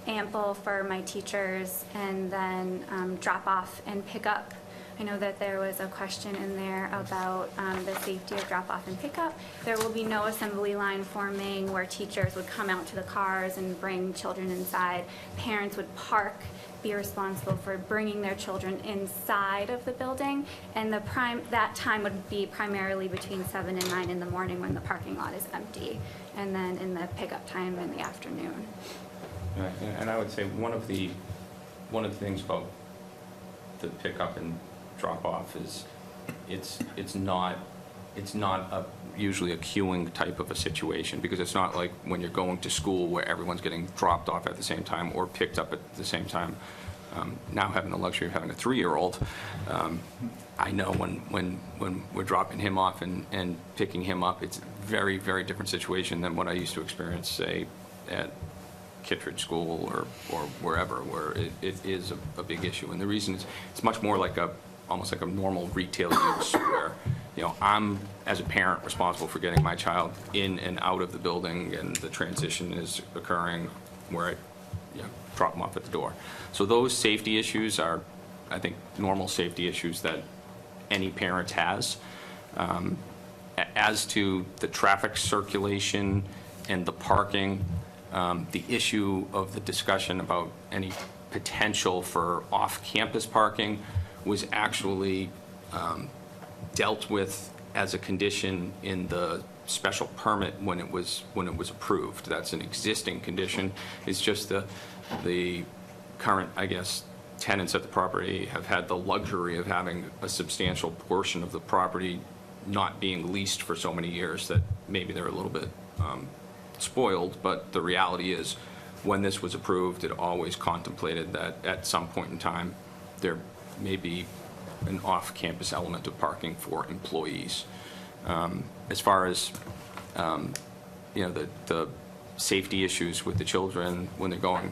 S19: ample for my teachers, and then drop off and pick up. I know that there was a question in there about the safety of drop off and pickup. There will be no assembly line forming where teachers would come out to the cars and bring children inside. Parents would be responsible for bringing their children inside of the building, and that time would be primarily between 7 and 9 in the morning when the parking lot is empty, and then in the pickup time in the afternoon.
S18: Right, and I would say one of the things about the pickup and drop off is it's not usually a queuing type of a situation, because it's not like when you're going to school where everyone's getting dropped off at the same time or picked up at the same time. Now having the luxury of having a 3-year-old, I know when we're dropping him off and picking him up, it's a very, very different situation than what I used to experience, say, at Kittredge School or wherever, where it is a big issue. And the reason is it's much more like almost like a normal retail use, where I'm, as a parent, responsible for getting my child in and out of the building, and the transition is occurring where I drop them off at the door. So those safety issues are, I think, normal safety issues that any parent has. As to the traffic circulation and the parking, the issue of the discussion about any potential for off-campus parking was actually dealt with as a condition in the special permit when it was approved. That's an existing condition. It's just the current, I guess, tenants at the property have had the luxury of having a substantial portion of the property not being leased for so many years that maybe they're a little bit spoiled. But the reality is, when this was approved, it always contemplated that at some point in time there may be an off-campus element of parking for employees. As far as the safety issues with the children when they're going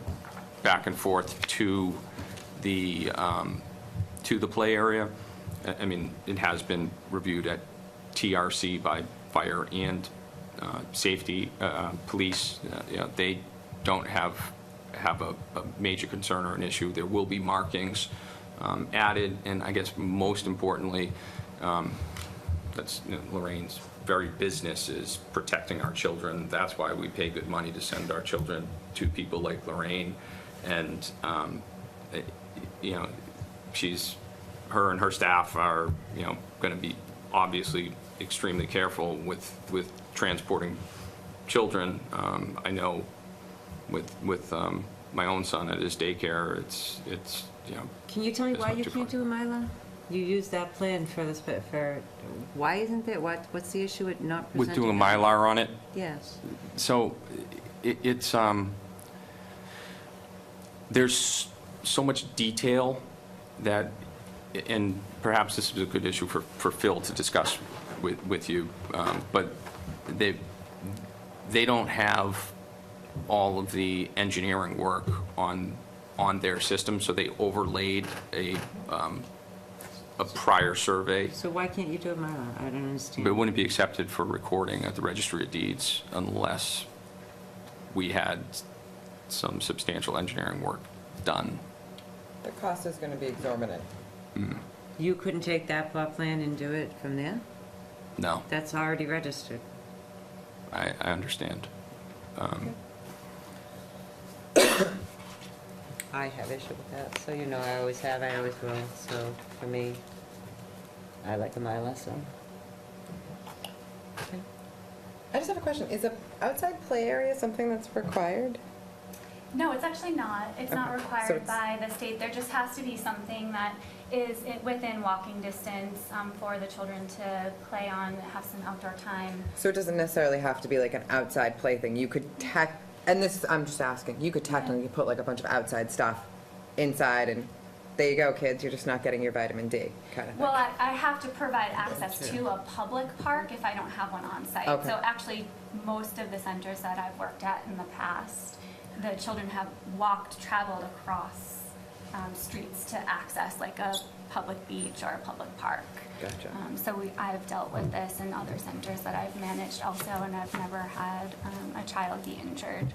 S18: back and forth to the play area, I mean, it has been reviewed at TRC by fire and safety police. They don't have a major concern or an issue. There will be markings added, and I guess most importantly, that's Lorraine's very business is protecting our children. That's why we pay good money to send our children to people like Lorraine, and her and her staff are going to be obviously extremely careful with transporting children. I know with my own son at his daycare, it's
S2: Can you tell me
S18: it's
S2: why
S18: not
S2: you
S18: too
S2: can't do a Mylar? You used that plan for this, but why isn't there, what's the issue with not presenting?
S18: with doing a Mylar on it.
S2: Yes.
S18: So it's there's so much detail that, and perhaps this is a good issue for Phil to discuss with you, but they don't have all of the engineering work on their system, so they overlaid a prior survey.
S2: So why can't you do a Mylar? I don't understand.
S18: But it wouldn't be accepted for recording at the Registry of Deeds unless we had some substantial engineering work done.
S9: The cost is going to be exorbitant.
S2: You couldn't take that plot plan and do it from there?
S18: No,
S2: That's already registered.
S18: I understand.
S2: I have issue with that, so I always have, I always will. So for me, I like a Mylar, so.
S9: I just have a question. Is an outside play area something that's required?
S19: No, it's actually not. It's not
S9: Okay.
S19: required
S9: So it's-
S19: by the state. There just has to be something that is within walking distance for the children to play on, have some outdoor time.
S9: So it doesn't necessarily have to be like an outside play thing. You could and this, I'm just asking, you could technically put like a bunch of outside stuff inside and there you go, kids, you're just not getting your vitamin D kind of thing.
S19: Well, I have to provide access to a public park if I don't have one on site.
S9: Okay.
S19: So actually, most of the centers that I've worked at in the past, the children have traveled across streets to access like a public beach or a public park.
S9: Gotcha.
S19: So I've dealt with this in other centers that I've managed also, and I've never had a child be injured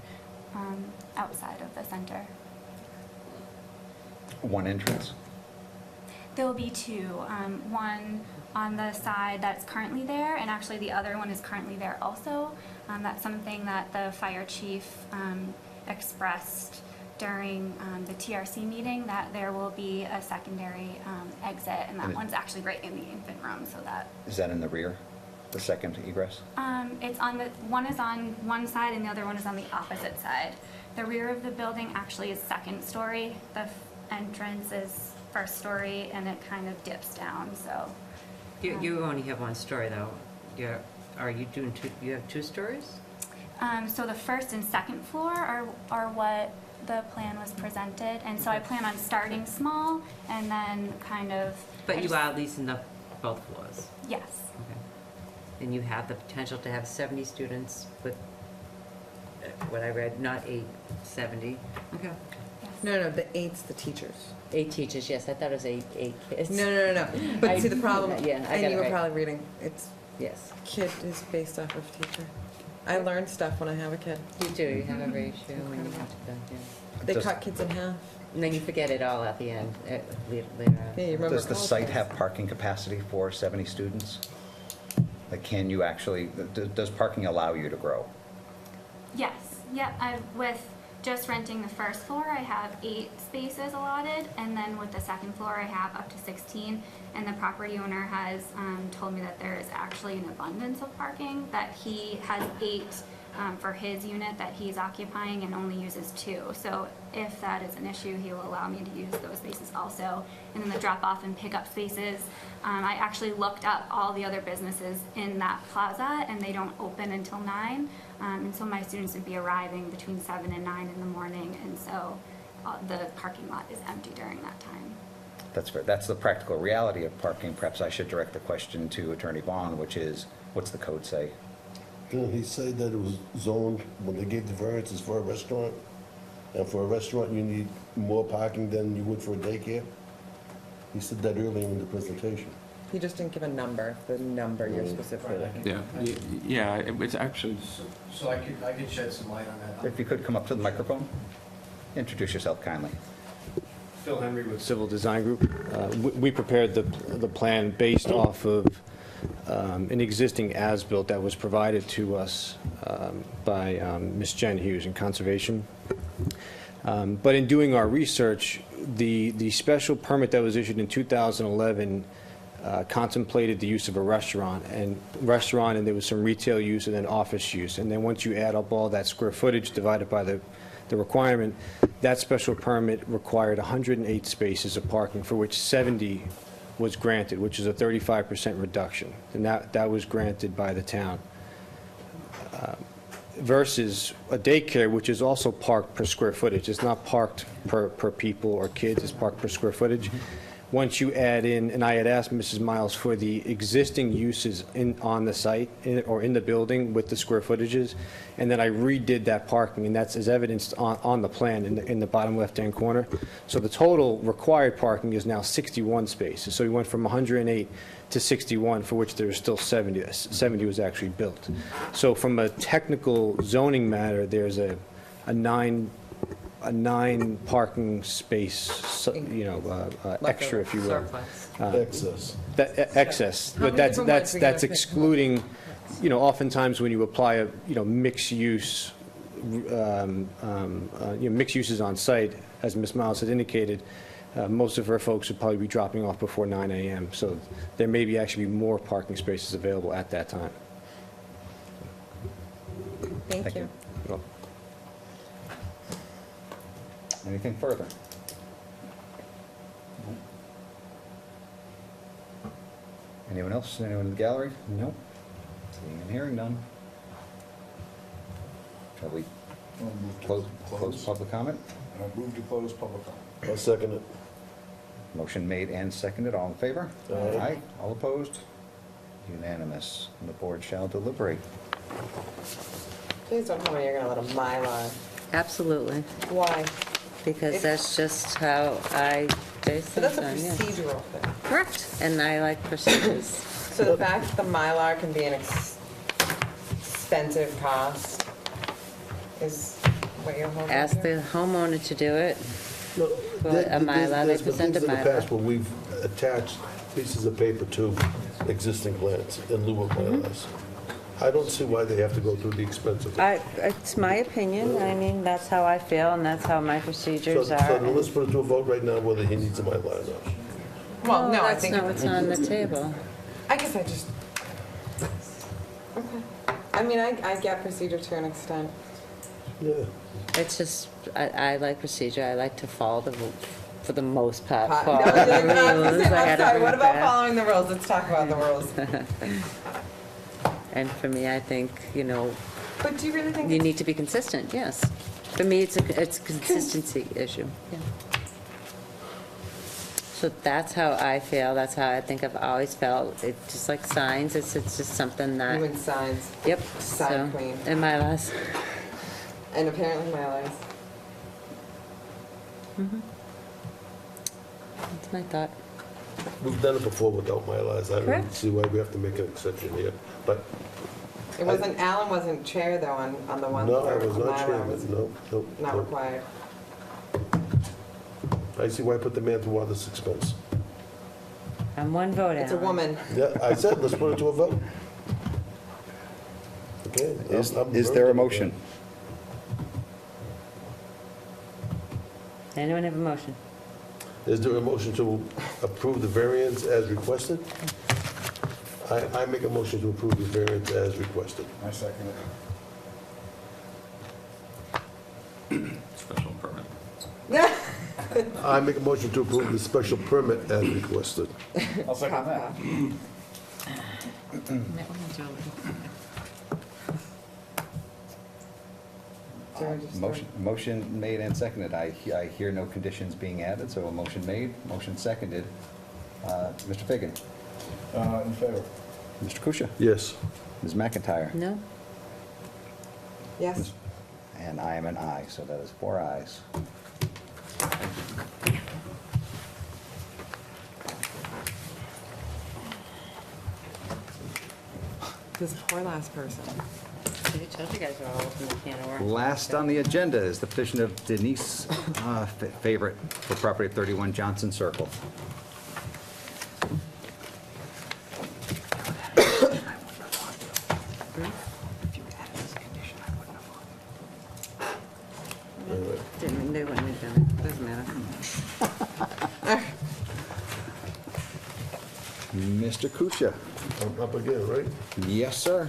S19: outside of the center.
S1: One entrance?
S19: There will be two, one on the side that's currently there, and actually the other one is currently there also. That's something that the fire chief expressed during the TRC meeting, that there will be a secondary exit, and that one's actually right in the infant room, so that.
S1: Is that in the rear, the second egress?
S19: It's one is on one side and the other one is on the opposite side. The rear of the building actually is second story. The entrance is first story, and it kind of dips down, so.
S2: You only have one story though. Are you doing two, you have 2 stories?
S19: So the first and second floor are what the plan was presented, and so I plan on starting small and then kind of.
S2: But you are leasing both floors?
S19: Yes.
S2: Okay. And you have the potential to have 70 students with, what I read, not 70. Okay.
S19: Yes.
S13: No, the 8's the teachers.
S2: 8 teachers, yes, I thought it was eight kids.
S13: No. But see, the problem,
S2: Yeah, I got
S13: and
S2: it
S13: you were
S2: right.
S13: probably reading, it's
S2: Yes,
S13: kid is based off of teacher. I learn stuff when I have a kid.
S2: you do, you have a ratio when you have to go, yeah.
S13: They
S1: Does-
S13: cut kids in half.
S2: And then you forget it all at the end, later on.
S13: Yeah, you remember
S1: Does the
S13: college
S1: site
S13: days.
S1: have parking capacity for 70 students? Like, can you actually, does parking allow you to grow?
S19: Yes, yep, with just renting the first floor, I have 8 spaces allotted, and then with the second floor, I have up to 16. And the property owner has told me that there is actually an abundance of parking, that he has 8 for his unit that he's occupying and only uses 2. So if that is an issue, he will allow me to use those spaces also. And then the drop-off and pickup spaces, I actually looked up all the other businesses in that plaza, and they don't open until 9. And so my students would be arriving between 7 and 9 in the morning, and so the parking lot is empty during that time.
S1: That's fair. That's the practical reality of parking. Perhaps I should direct the question to Attorney Vaughn, which is, what's the code say?
S16: Didn't he say that it was zoned, when they gave the variances for a restaurant? And for a restaurant, you need more parking than you would for a daycare? He said that earlier in the presentation.
S13: He just didn't give a number, the number you're specifically looking at.
S18: Yeah, it's actually,
S21: So I could shed some light on that.
S1: If you could come up to the microphone, introduce yourself kindly.
S21: Phil Henry with Civil Design Group. We prepared the plan based off of an existing as-built that was provided to us by Ms. Jen Hughes in Conservation. But in doing our research, the special permit that was issued in 2011 contemplated the use of a restaurant, and there was some retail use and then office use. And then once you add up all that square footage divided by the requirement, that special permit required 108 spaces of parking, for which 70 was granted, which is a 35% reduction. And that was granted by the town. Versus a daycare, which is also parked per square footage. It's not parked per people or kids, it's parked per square footage. Once you add in, and I had asked Mrs. Miles for the existing uses on the site or in the building with the square footages, and then I redid that parking, and that's as evidenced on the plan in the bottom left-hand corner. So the total required parking is now 61 spaces. So we went from 108 to 61, for which there is still 70. 70 was actually built. So from a technical zoning matter, there's a nine parking space, extra, if you will.
S16: Excess.
S3: Excess,
S13: How
S3: but
S13: many different ones we
S3: that's
S13: gotta pick?
S3: excluding, oftentimes when you apply a, mixed use, mixed uses on site, as Ms. Miles had indicated, most of her folks would probably be dropping off before 9 a.m. So there may be actually more parking spaces available at that time.
S13: Thank you.
S3: Well,
S1: Anything further? Anyone else? Anyone in the gallery? No? Seeing and hearing none. Shall we close public comment?
S6: Move to close public comment.
S16: I'll second it.
S1: Motion made and seconded. All in favor?
S16: Aye.
S1: All opposed? Unanimous. And the board shall deliberate.
S13: Please don't tell me you're gonna let a Mylar.
S2: Absolutely,
S13: Why?
S2: because
S13: If-
S2: that's just how I base
S13: So that's a
S2: things on, yeah.
S13: procedural thing.
S2: Correct, and I like procedures.
S13: So the fact that the Mylar can be an expensive cost is what you're holding
S2: Ask
S13: to?
S2: the homeowner to do it.
S16: No,
S2: Well, a Mylar, they
S16: there's been
S2: present a
S16: things in the
S2: Mylar.
S16: past where we've attached pieces of paper to existing plans in lieu of Mylars. I don't see why they have to go through the expense of it.
S2: It's my opinion, I mean, that's how I feel, and that's how my procedures
S16: So
S2: are.
S16: let's put it to a vote right now whether he needs a Mylar or not.
S13: Well, no, I
S2: That's
S13: think.
S2: not what's on the table.
S13: I guess I just, okay. I mean, I get procedure to an extent.
S16: Yeah.
S2: It's just, I like procedure, I like to follow the, for the most part,
S13: No,
S2: follow
S13: I'm
S2: the rules. I gotta
S13: sorry,
S2: bring
S13: what
S2: it
S13: about
S2: back.
S13: following the rules? Let's talk about the rules.
S2: And for me, I think,
S13: But do you really think
S2: you
S13: it's
S2: need to be consistent, yes. For me, it's a consistency issue, yeah. So that's how I feel, that's how I think I've always felt. It's just like signs, it's just something that,
S13: you and signs?
S2: yep.
S13: Sign
S2: so,
S13: queen.
S2: In my last,
S13: And apparently Mylars.
S2: That's my thought.
S16: We've done it before without Mylars. I don't
S2: Correct.
S16: see why we have to make an exception here, but.
S9: It wasn't, Alan wasn't chair though on the one.
S16: No, I
S9: where
S16: was not
S9: Mylar
S16: chairman,
S9: was
S16: no.
S9: Not required.
S16: I see why I put the man through all this expense.
S2: I'm one vote,
S9: It's a
S2: Alan.
S9: woman.
S16: Yeah, I said, let's put it to a vote. Okay.
S1: Is
S16: I'm
S1: is
S16: very
S1: there a
S16: good with
S1: motion?
S2: Anyone have a motion?
S16: that. Is there a motion to approve the variance as requested? I make a motion to approve the variance as requested.
S6: I second it.
S18: Special permit.
S16: I make a motion to approve the special permit as requested.
S6: I'll second that.
S1: Motion made and seconded. I hear no conditions being added, so a motion made, motion seconded. Mr. Fagan?
S6: In favor.
S1: Mr. Kusia?
S16: Yes.
S1: Ms. McIntyre?
S2: No?
S9: Yes.
S1: And I am an aye, so that is 4 ayes.
S9: This poor last person.
S2: I told you guys were all open the can of worms.
S1: Last on the agenda is the petition of Denise Favorite for property at 31 Johnson Circle.
S2: They wouldn't have done it, doesn't matter.
S1: Mr. Kusia?
S16: I'm up again, right?
S1: Yes, sir.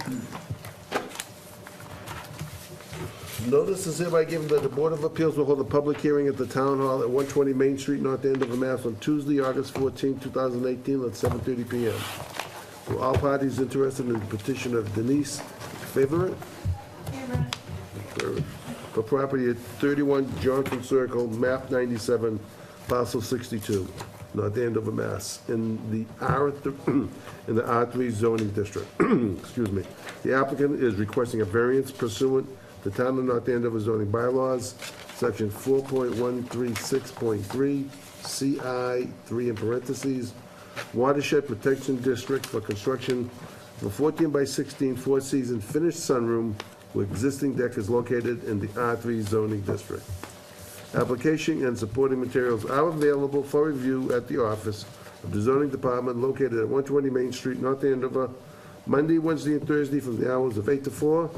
S16: Notice is hereby given that the Board of Appeals will hold a public hearing at the Town Hall at 120 Main Street, North Andover, Mass. on Tuesday, August 14, 2018, at 7:30 p.m. To all parties interested in the petition of Denise Favorite for property at 31 Johnson Circle, map 97, parcel 62, North Andover, Mass. in the R3 zoning district. Excuse me. The applicant is requesting a variance pursuant to Town of North Andover zoning bylaws, section 4.136.3, CI 3 in parentheses, watershed protection district for construction of a 14 by 16 four-season finished sunroom where existing deck is located in the R3 zoning district. Application and supporting materials are available for review at the office of the zoning department located at 120 Main Street, North Andover, Monday, Wednesday, and Thursday from the hours of 8 to 4,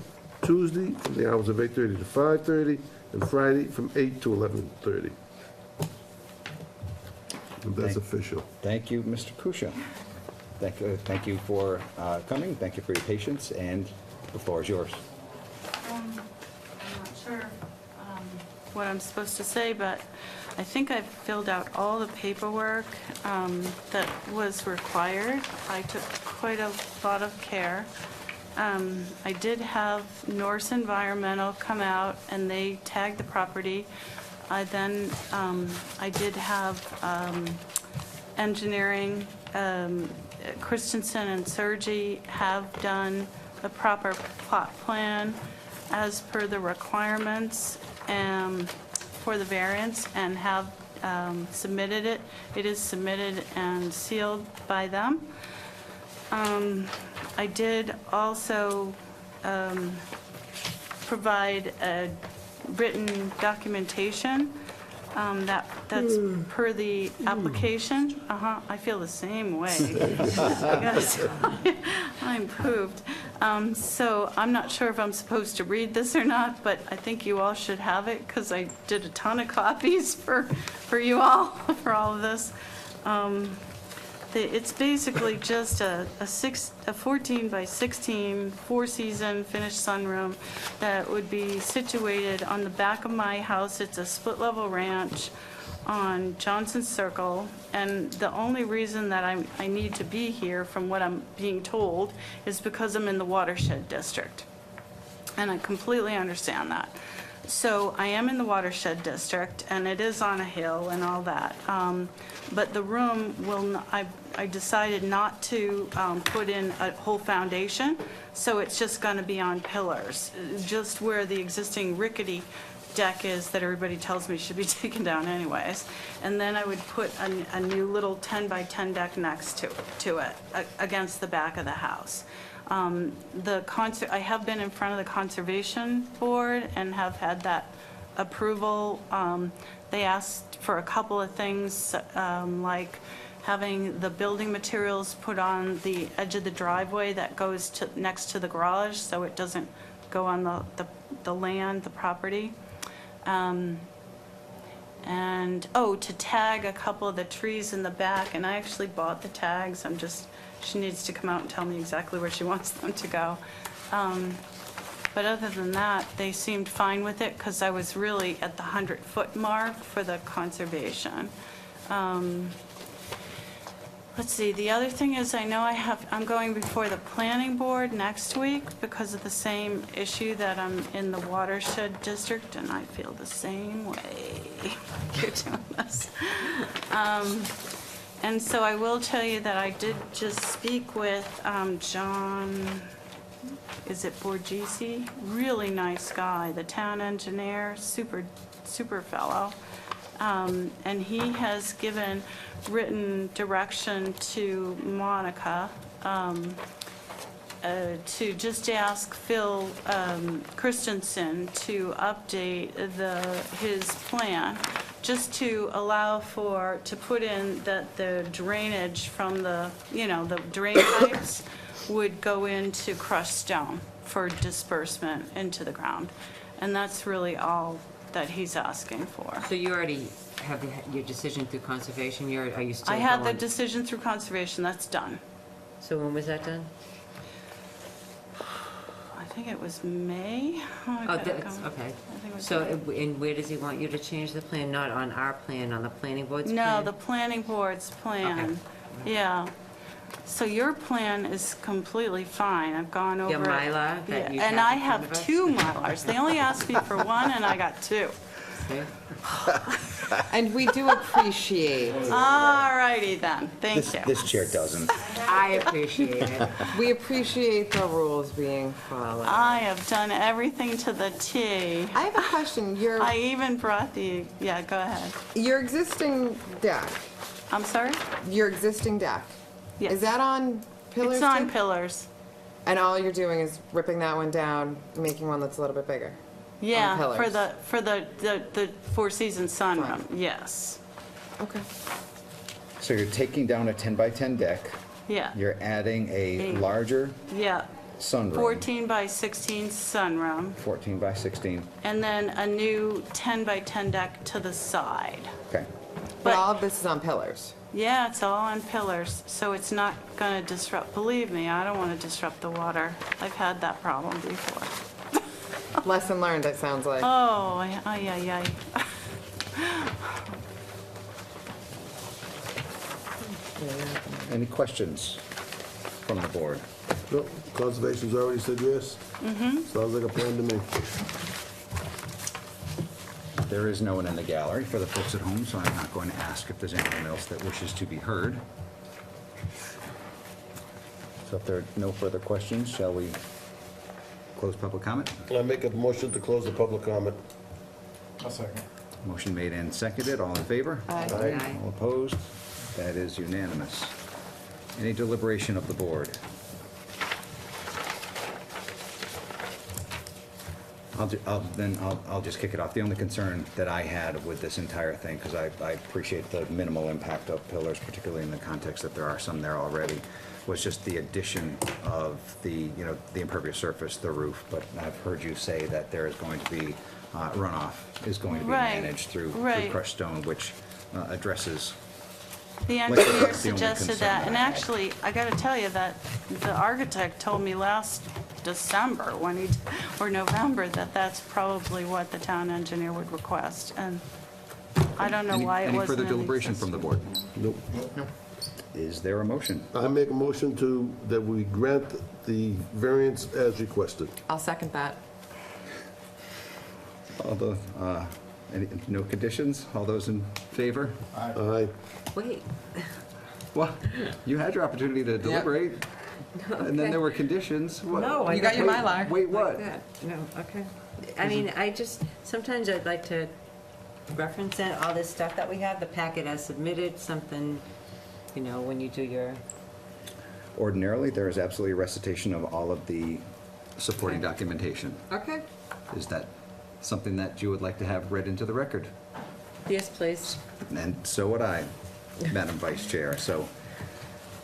S16: Tuesday from the hours of 8:30 to 5:30, and Friday from 8 to 11:30. And that's official.
S1: Thank you, Mr. Kusia. Thank you for coming, thank you for your patience, and the floor is yours.
S4: I'm not sure what I'm supposed to say, but I think I've filled out all the paperwork that was required. I took quite a lot of care. I did have Norse Environmental come out, and they tagged the property. I did have engineering, Christensen and Sergi have done the proper plot plan as per the requirements for the variance, and have submitted it. It is submitted and sealed by them. I did also provide a written documentation that's per the application. I feel the same way. Yes, I'm pooped. So I'm not sure if I'm supposed to read this or not, but I think you all should have it because I did a ton of copies for you all, for all of this. It's basically just a 14 by 16 four-season finished sunroom that would be situated on the back of my house. It's a split-level ranch on Johnson Circle, and the only reason that I need to be here, from what I'm being told, is because I'm in the watershed district, and I completely understand that. So I am in the watershed district, and it is on a hill and all that. But the room I decided not to put in a whole foundation, so it's just going to be on pillars, just where the existing rickety deck is that everybody tells me should be taken down anyways. And then I would put a new little 10 by 10 deck next to it, against the back of the house. I have been in front of the Conservation Board and have had that approval. They asked for a couple of things, like having the building materials put on the edge of the driveway that goes to, next to the garage, so it doesn't go on the land, the property. And, to tag a couple of the trees in the back, and I actually bought the tags. She needs to come out and tell me exactly where she wants them to go. But other than that, they seemed fine with it, because I was really at the 100-foot mark for the conservation. Let's see, the other thing is, I know I'm going before the planning board next week because of the same issue that I'm in the watershed district, and I feel the same way. You're doing this. And so I will tell you that I did just speak with John, is it Borgese? Really nice guy, the town engineer, super fellow. And he has given written direction to Monica to just ask Phil Christensen to update his plan, just to allow to put in that the drainage from the drain pipes would go into crushed stone for disbursement into the ground. And that's really all that he's asking for.
S2: So you already have your decision through conservation? Are you still
S4: I had the
S2: going-
S4: decision through conservation, that's done.
S2: So when was that done?
S4: I think it was May. I
S2: Oh,
S4: gotta
S2: that's,
S4: go.
S2: okay.
S4: I think it was
S2: So,
S4: May.
S2: and where does he want you to change the plan? Not on our plan, on the planning board's
S4: No,
S2: plan?
S4: the planning board's plan. Yeah. So your plan is completely fine. I've gone over
S2: Your
S4: it.
S2: Mylar that
S4: Yeah,
S2: you
S4: and
S2: have
S4: I
S2: in front
S4: have
S2: of us?
S4: 2 Mylars. They only asked me for 1, and I got 2.
S2: See?
S9: And we do appreciate,
S4: All righty then, thank you.
S1: This chair doesn't.
S2: I appreciate it.
S9: we appreciate the rules being followed.
S4: I have done everything to the T.
S9: I have a question.
S4: I even brought yeah, go ahead.
S9: Your existing deck,
S4: I'm sorry?
S9: your existing deck,
S4: Yes.
S9: is that on pillars
S4: It's on
S9: too?
S4: pillars.
S9: And all you're doing is ripping that one down, making one that's a little bit bigger?
S4: Yeah,
S9: pillars.
S4: for the Four Seasons sunroom, yes.
S9: Okay.
S1: So you're taking down a 10 by 10 deck.
S4: Yeah.
S1: You're adding a
S4: Eight.
S1: larger
S4: Yeah.
S1: sunroom.
S4: 14 by 16 sunroom,
S1: 14 by 16.
S4: and then a new 10 by 10 deck to the side.
S1: Okay.
S9: But all of this is on pillars?
S4: Yeah, it's all on pillars, so it's not going to disrupt, believe me, I don't want to disrupt the water. I've had that problem before.
S9: Lesson learned, it sounds like.
S4: Oh, ay, ay, ay.
S1: Any questions from the board?
S3: No, Conservation's already said yes. Sounds like a plan to me.
S1: There is no one in the gallery for the folks at home, so I'm not going to ask if there's anyone else that wishes to be heard. So if there are no further questions, shall we close public comment?
S16: I make a motion to close the public comment.
S6: A second.
S1: Motion made and seconded. All in favor?
S9: Aye.
S2: Aye.
S1: All opposed? That is unanimous. Any deliberation of the board? I'll just kick it off. The only concern that I had with this entire thing, because I appreciate the minimal impact of pillars, particularly in the context that there are some there already, was just the addition of the impervious surface, the roof. But I've heard you say that there is going to be runoff is going to be
S4: Right,
S1: managed through
S4: right.
S1: crushed stone, which addresses.
S4: The
S1: Like, that's the
S4: engineer
S1: only
S4: suggested
S1: concern
S4: that,
S1: that
S4: and
S1: I had.
S4: actually, I got to tell you that the architect told me last December, or November, that that's probably what the town engineer would request, and I don't know why it wasn't.
S1: Any further
S4: in
S1: deliberation from the board?
S3: Nope.
S1: Is there a motion?
S3: I make a motion that we grant the variance as requested.
S9: I'll second that.
S1: All the, no conditions? All those in favor?
S3: Aye.
S2: Wait,
S1: Well, you had your opportunity to deliberate. And then there were conditions. What?
S2: No, I
S9: You got your
S1: Wait,
S9: Mylar.
S1: Wait, what?
S2: Like that. No, okay. I mean, sometimes I'd like to reference all this stuff that we have, the packet as submitted, something, when you do your,
S1: Ordinarily, there is absolutely a recitation of all of the supporting documentation.
S2: okay.
S1: Is that something that you would like to have read into the record?
S2: Yes, please.
S1: And so would I, Madam Vice Chair. So,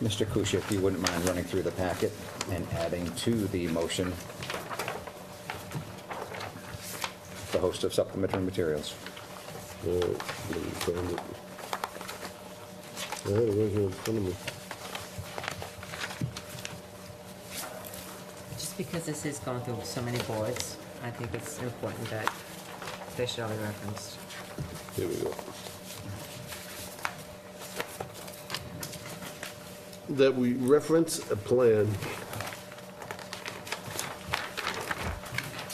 S1: Mr. Kusia, if you wouldn't mind running through the packet and adding to the motion the host of supplementary materials.
S16: Let me find it. I had it right here in front of me.
S2: Just because this is going through so many boards, I think it's important that they should all be referenced.
S16: Here we go. That we reference a plan,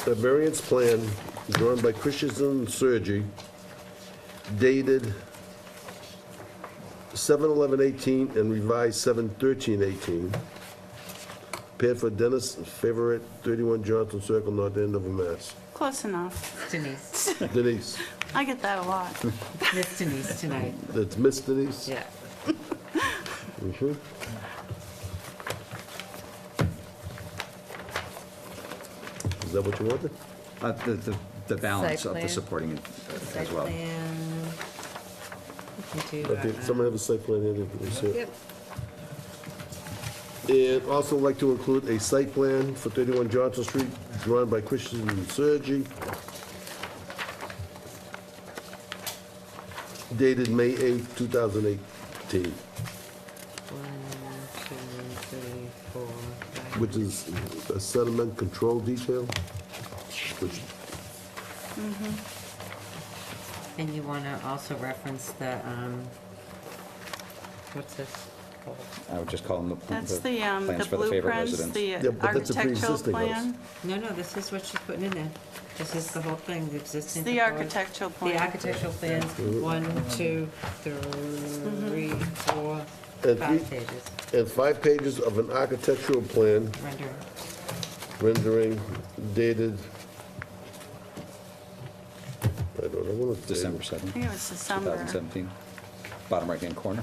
S16: a variance plan drawn by Christensen and Sergi, dated 7/11/18 and revised 7/13/18. Prepared for Dennis Favorite, 31 Johnson Circle, North Andover, Mass.
S4: Close enough.
S2: Denise.
S16: Denise.
S4: I get that a lot.
S2: Miss Denise tonight.
S16: That's Miss Denise?
S2: Yeah.
S16: Mhm. Is that what you wanted?
S1: The balance
S2: Site
S1: of the
S2: plan.
S1: supporting as
S2: Site
S1: well.
S2: plan. We can do,
S16: Okay, someone have a site plan here, they can see it.
S2: Yep.
S16: And also like to include a site plan for 31 Johnson Street, drawn by Christian and Sergi, dated May 8, 2018,
S2: 1, 2, 3, 4, 5.
S16: which is a sediment control detail, which,
S2: And you want to also reference the, what's this called?
S1: I would just call them the
S4: That's the
S1: plans for the favorite
S4: blueprints,
S1: residents.
S4: the
S16: Yeah, but that's a
S4: architectural
S16: pre-existing house.
S4: plan.
S2: No, this is what she's putting in there. This is the whole thing, the existing.
S4: The
S2: proposed-
S4: architectural
S2: The
S4: plan.
S2: architectural plans, 1, 2, 3, 4,
S16: And
S2: 5 pages,
S16: and 5 pages of an architectural plan
S2: rendering.
S16: rendering dated, I don't know what it's
S1: December
S16: dated.
S1: 7th,
S4: I think it was December.
S1: 2017. Bottom right-hand corner.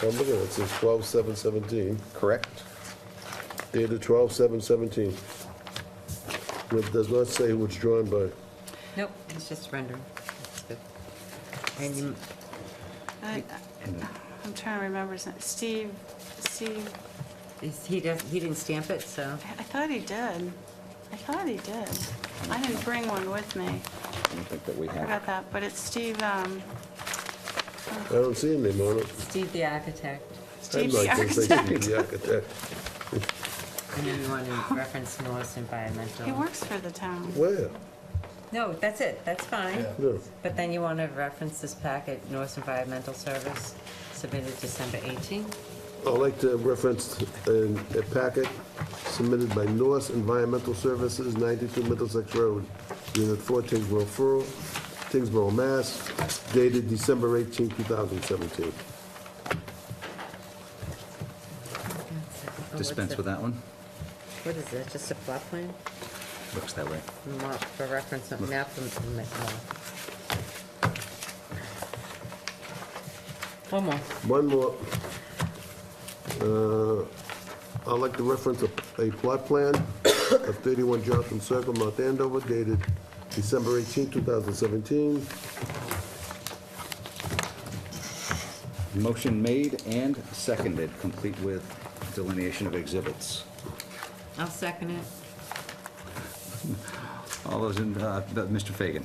S16: Oh, look at it, it says 12/7/17.
S1: Correct.
S16: Dated 12/7/17. It does not say who it's drawn by.
S2: Nope, it's just rendering. That's good. And you,
S4: I'm trying to remember his name. Steve,
S2: he didn't stamp it, so.
S4: I thought he did. I didn't bring one with me.
S1: I don't think that we
S4: I
S1: have.
S4: forgot that, but it's Steve,
S16: I don't see a name on it.
S2: Steve the architect.
S4: Steve
S16: I'd
S4: the
S16: like to say
S4: architect.
S16: Steve the architect.
S2: And then you want to reference North Environmental.
S4: He works for the town.
S16: Where?
S2: No, that's it, that's fine.
S6: Yeah.
S16: No.
S2: But then you want to reference this packet, North Environmental Service, submitted December 18.
S16: I'd like to reference a packet submitted by North Environmental Services, 92 Middlesex Road, Unit 4, Tingsboro, Mass., dated December 18, 2017.
S1: Dispense with that one.
S2: What is it, just a plot plan?
S1: Looks that way.
S2: For reference, a map from, one more.
S16: One more. I'd like to reference a plot plan of 31 Johnson Circle, North Andover, dated December 18, 2017.
S1: Motion made and seconded, complete with delineation of exhibits.
S2: I'll second it.
S1: All those in, Mr. Fagan?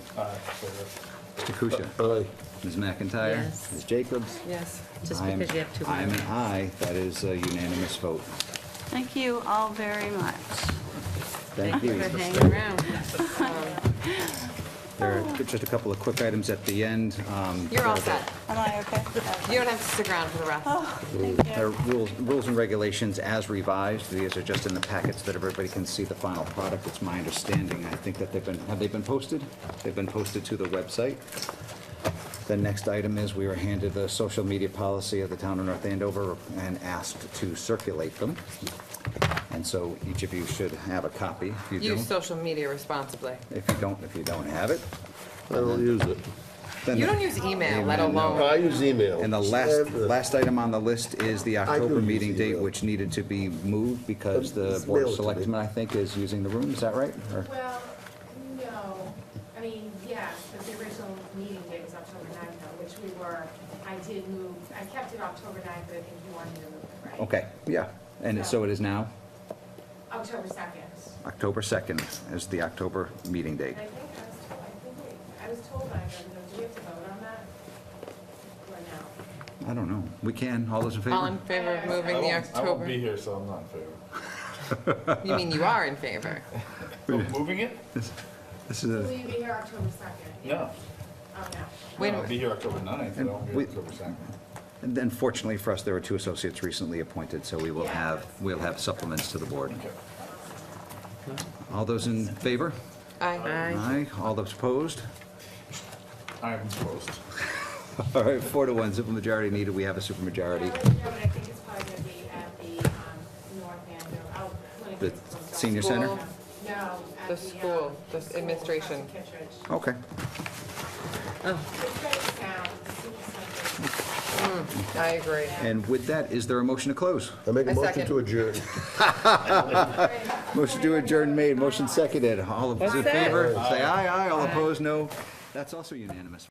S1: Mr. Kusia?
S16: Aye.
S1: Ms. McIntyre?
S2: Yes.
S1: Ms. Jacobs?
S2: Yes. Just
S1: I am-
S2: because you have 2
S1: I am
S2: minutes.
S1: an aye, that is a unanimous vote.
S4: Thank you all very much.
S1: Thank you.
S2: For hanging around.
S1: There are just a couple of quick items at the end.
S9: You're all set.
S4: Am I okay?
S9: You don't have to stick around for the rest.
S4: Oh, thank
S1: There are
S4: you.
S1: rules and regulations as revised. These are just in the packets that everybody can see the final product. It's my understanding, I think that have they been posted? They've been posted to the website. The next item is we were handed the social media policy of the town of North Andover and asked to circulate them. And so each of you should have a copy. If you
S9: Use
S1: don't,
S9: social media responsibly.
S1: if you don't have it,
S3: I don't use it.
S1: then
S9: You don't use email, let alone.
S3: I use email.
S1: And the last item on the list is the
S3: do
S1: October
S3: use
S1: meeting date,
S3: email.
S1: which needed to be moved because the
S3: Just
S1: Board
S3: mail
S1: of
S3: it to me.
S1: Selectmen, I think, is using the room. Is that right? Or-
S13: Well, no, I mean, yes, but the original meeting date was October 9th, though, which I did move, I kept it October 9th, but I think you wanted to move it, right?
S1: Okay, yeah. And so it is now
S13: October 2nd.
S1: October 2nd is the October meeting date.
S13: I think I was told by them, do we have to vote on that? Or no?
S1: I don't know. We can. All those in favor?
S9: All in favor of moving the
S6: I won't be
S9: October?
S6: here, so I'm not in favor.
S9: You mean you are in favor?
S6: Moving it?
S1: This is
S13: Will
S1: a,
S13: you be here October 2nd?
S6: No.
S13: Oh, no.
S9: Wait a
S6: I'll be here October 9th, but I won't be
S1: we-
S6: here October 2nd.
S1: and then fortunately for us, there were 2 associates recently appointed, so we'll have supplements to the board. All those in favor?
S9: Aye.
S1: Aye. All those opposed?
S6: I am opposed.
S1: All right, 4 to 1, simple majority needed. We have a supermajority.
S13: No, but I think it's probably going to be at the North Andover. When it
S1: The
S13: gets closed off.
S1: senior center?
S9: School.
S13: No, at
S9: The school, the
S13: school,
S9: administration.
S13: across from Kittredge.
S1: Okay.
S13: It's very sound, it's super simple.
S9: I agree.
S1: And with that, is there a motion to close?
S3: I make a
S9: I
S3: motion
S9: second.
S3: to adjourn.
S1: Motion to adjourn made, motion seconded. All of those in favor, say aye, aye. All opposed, no. That's also unanimous.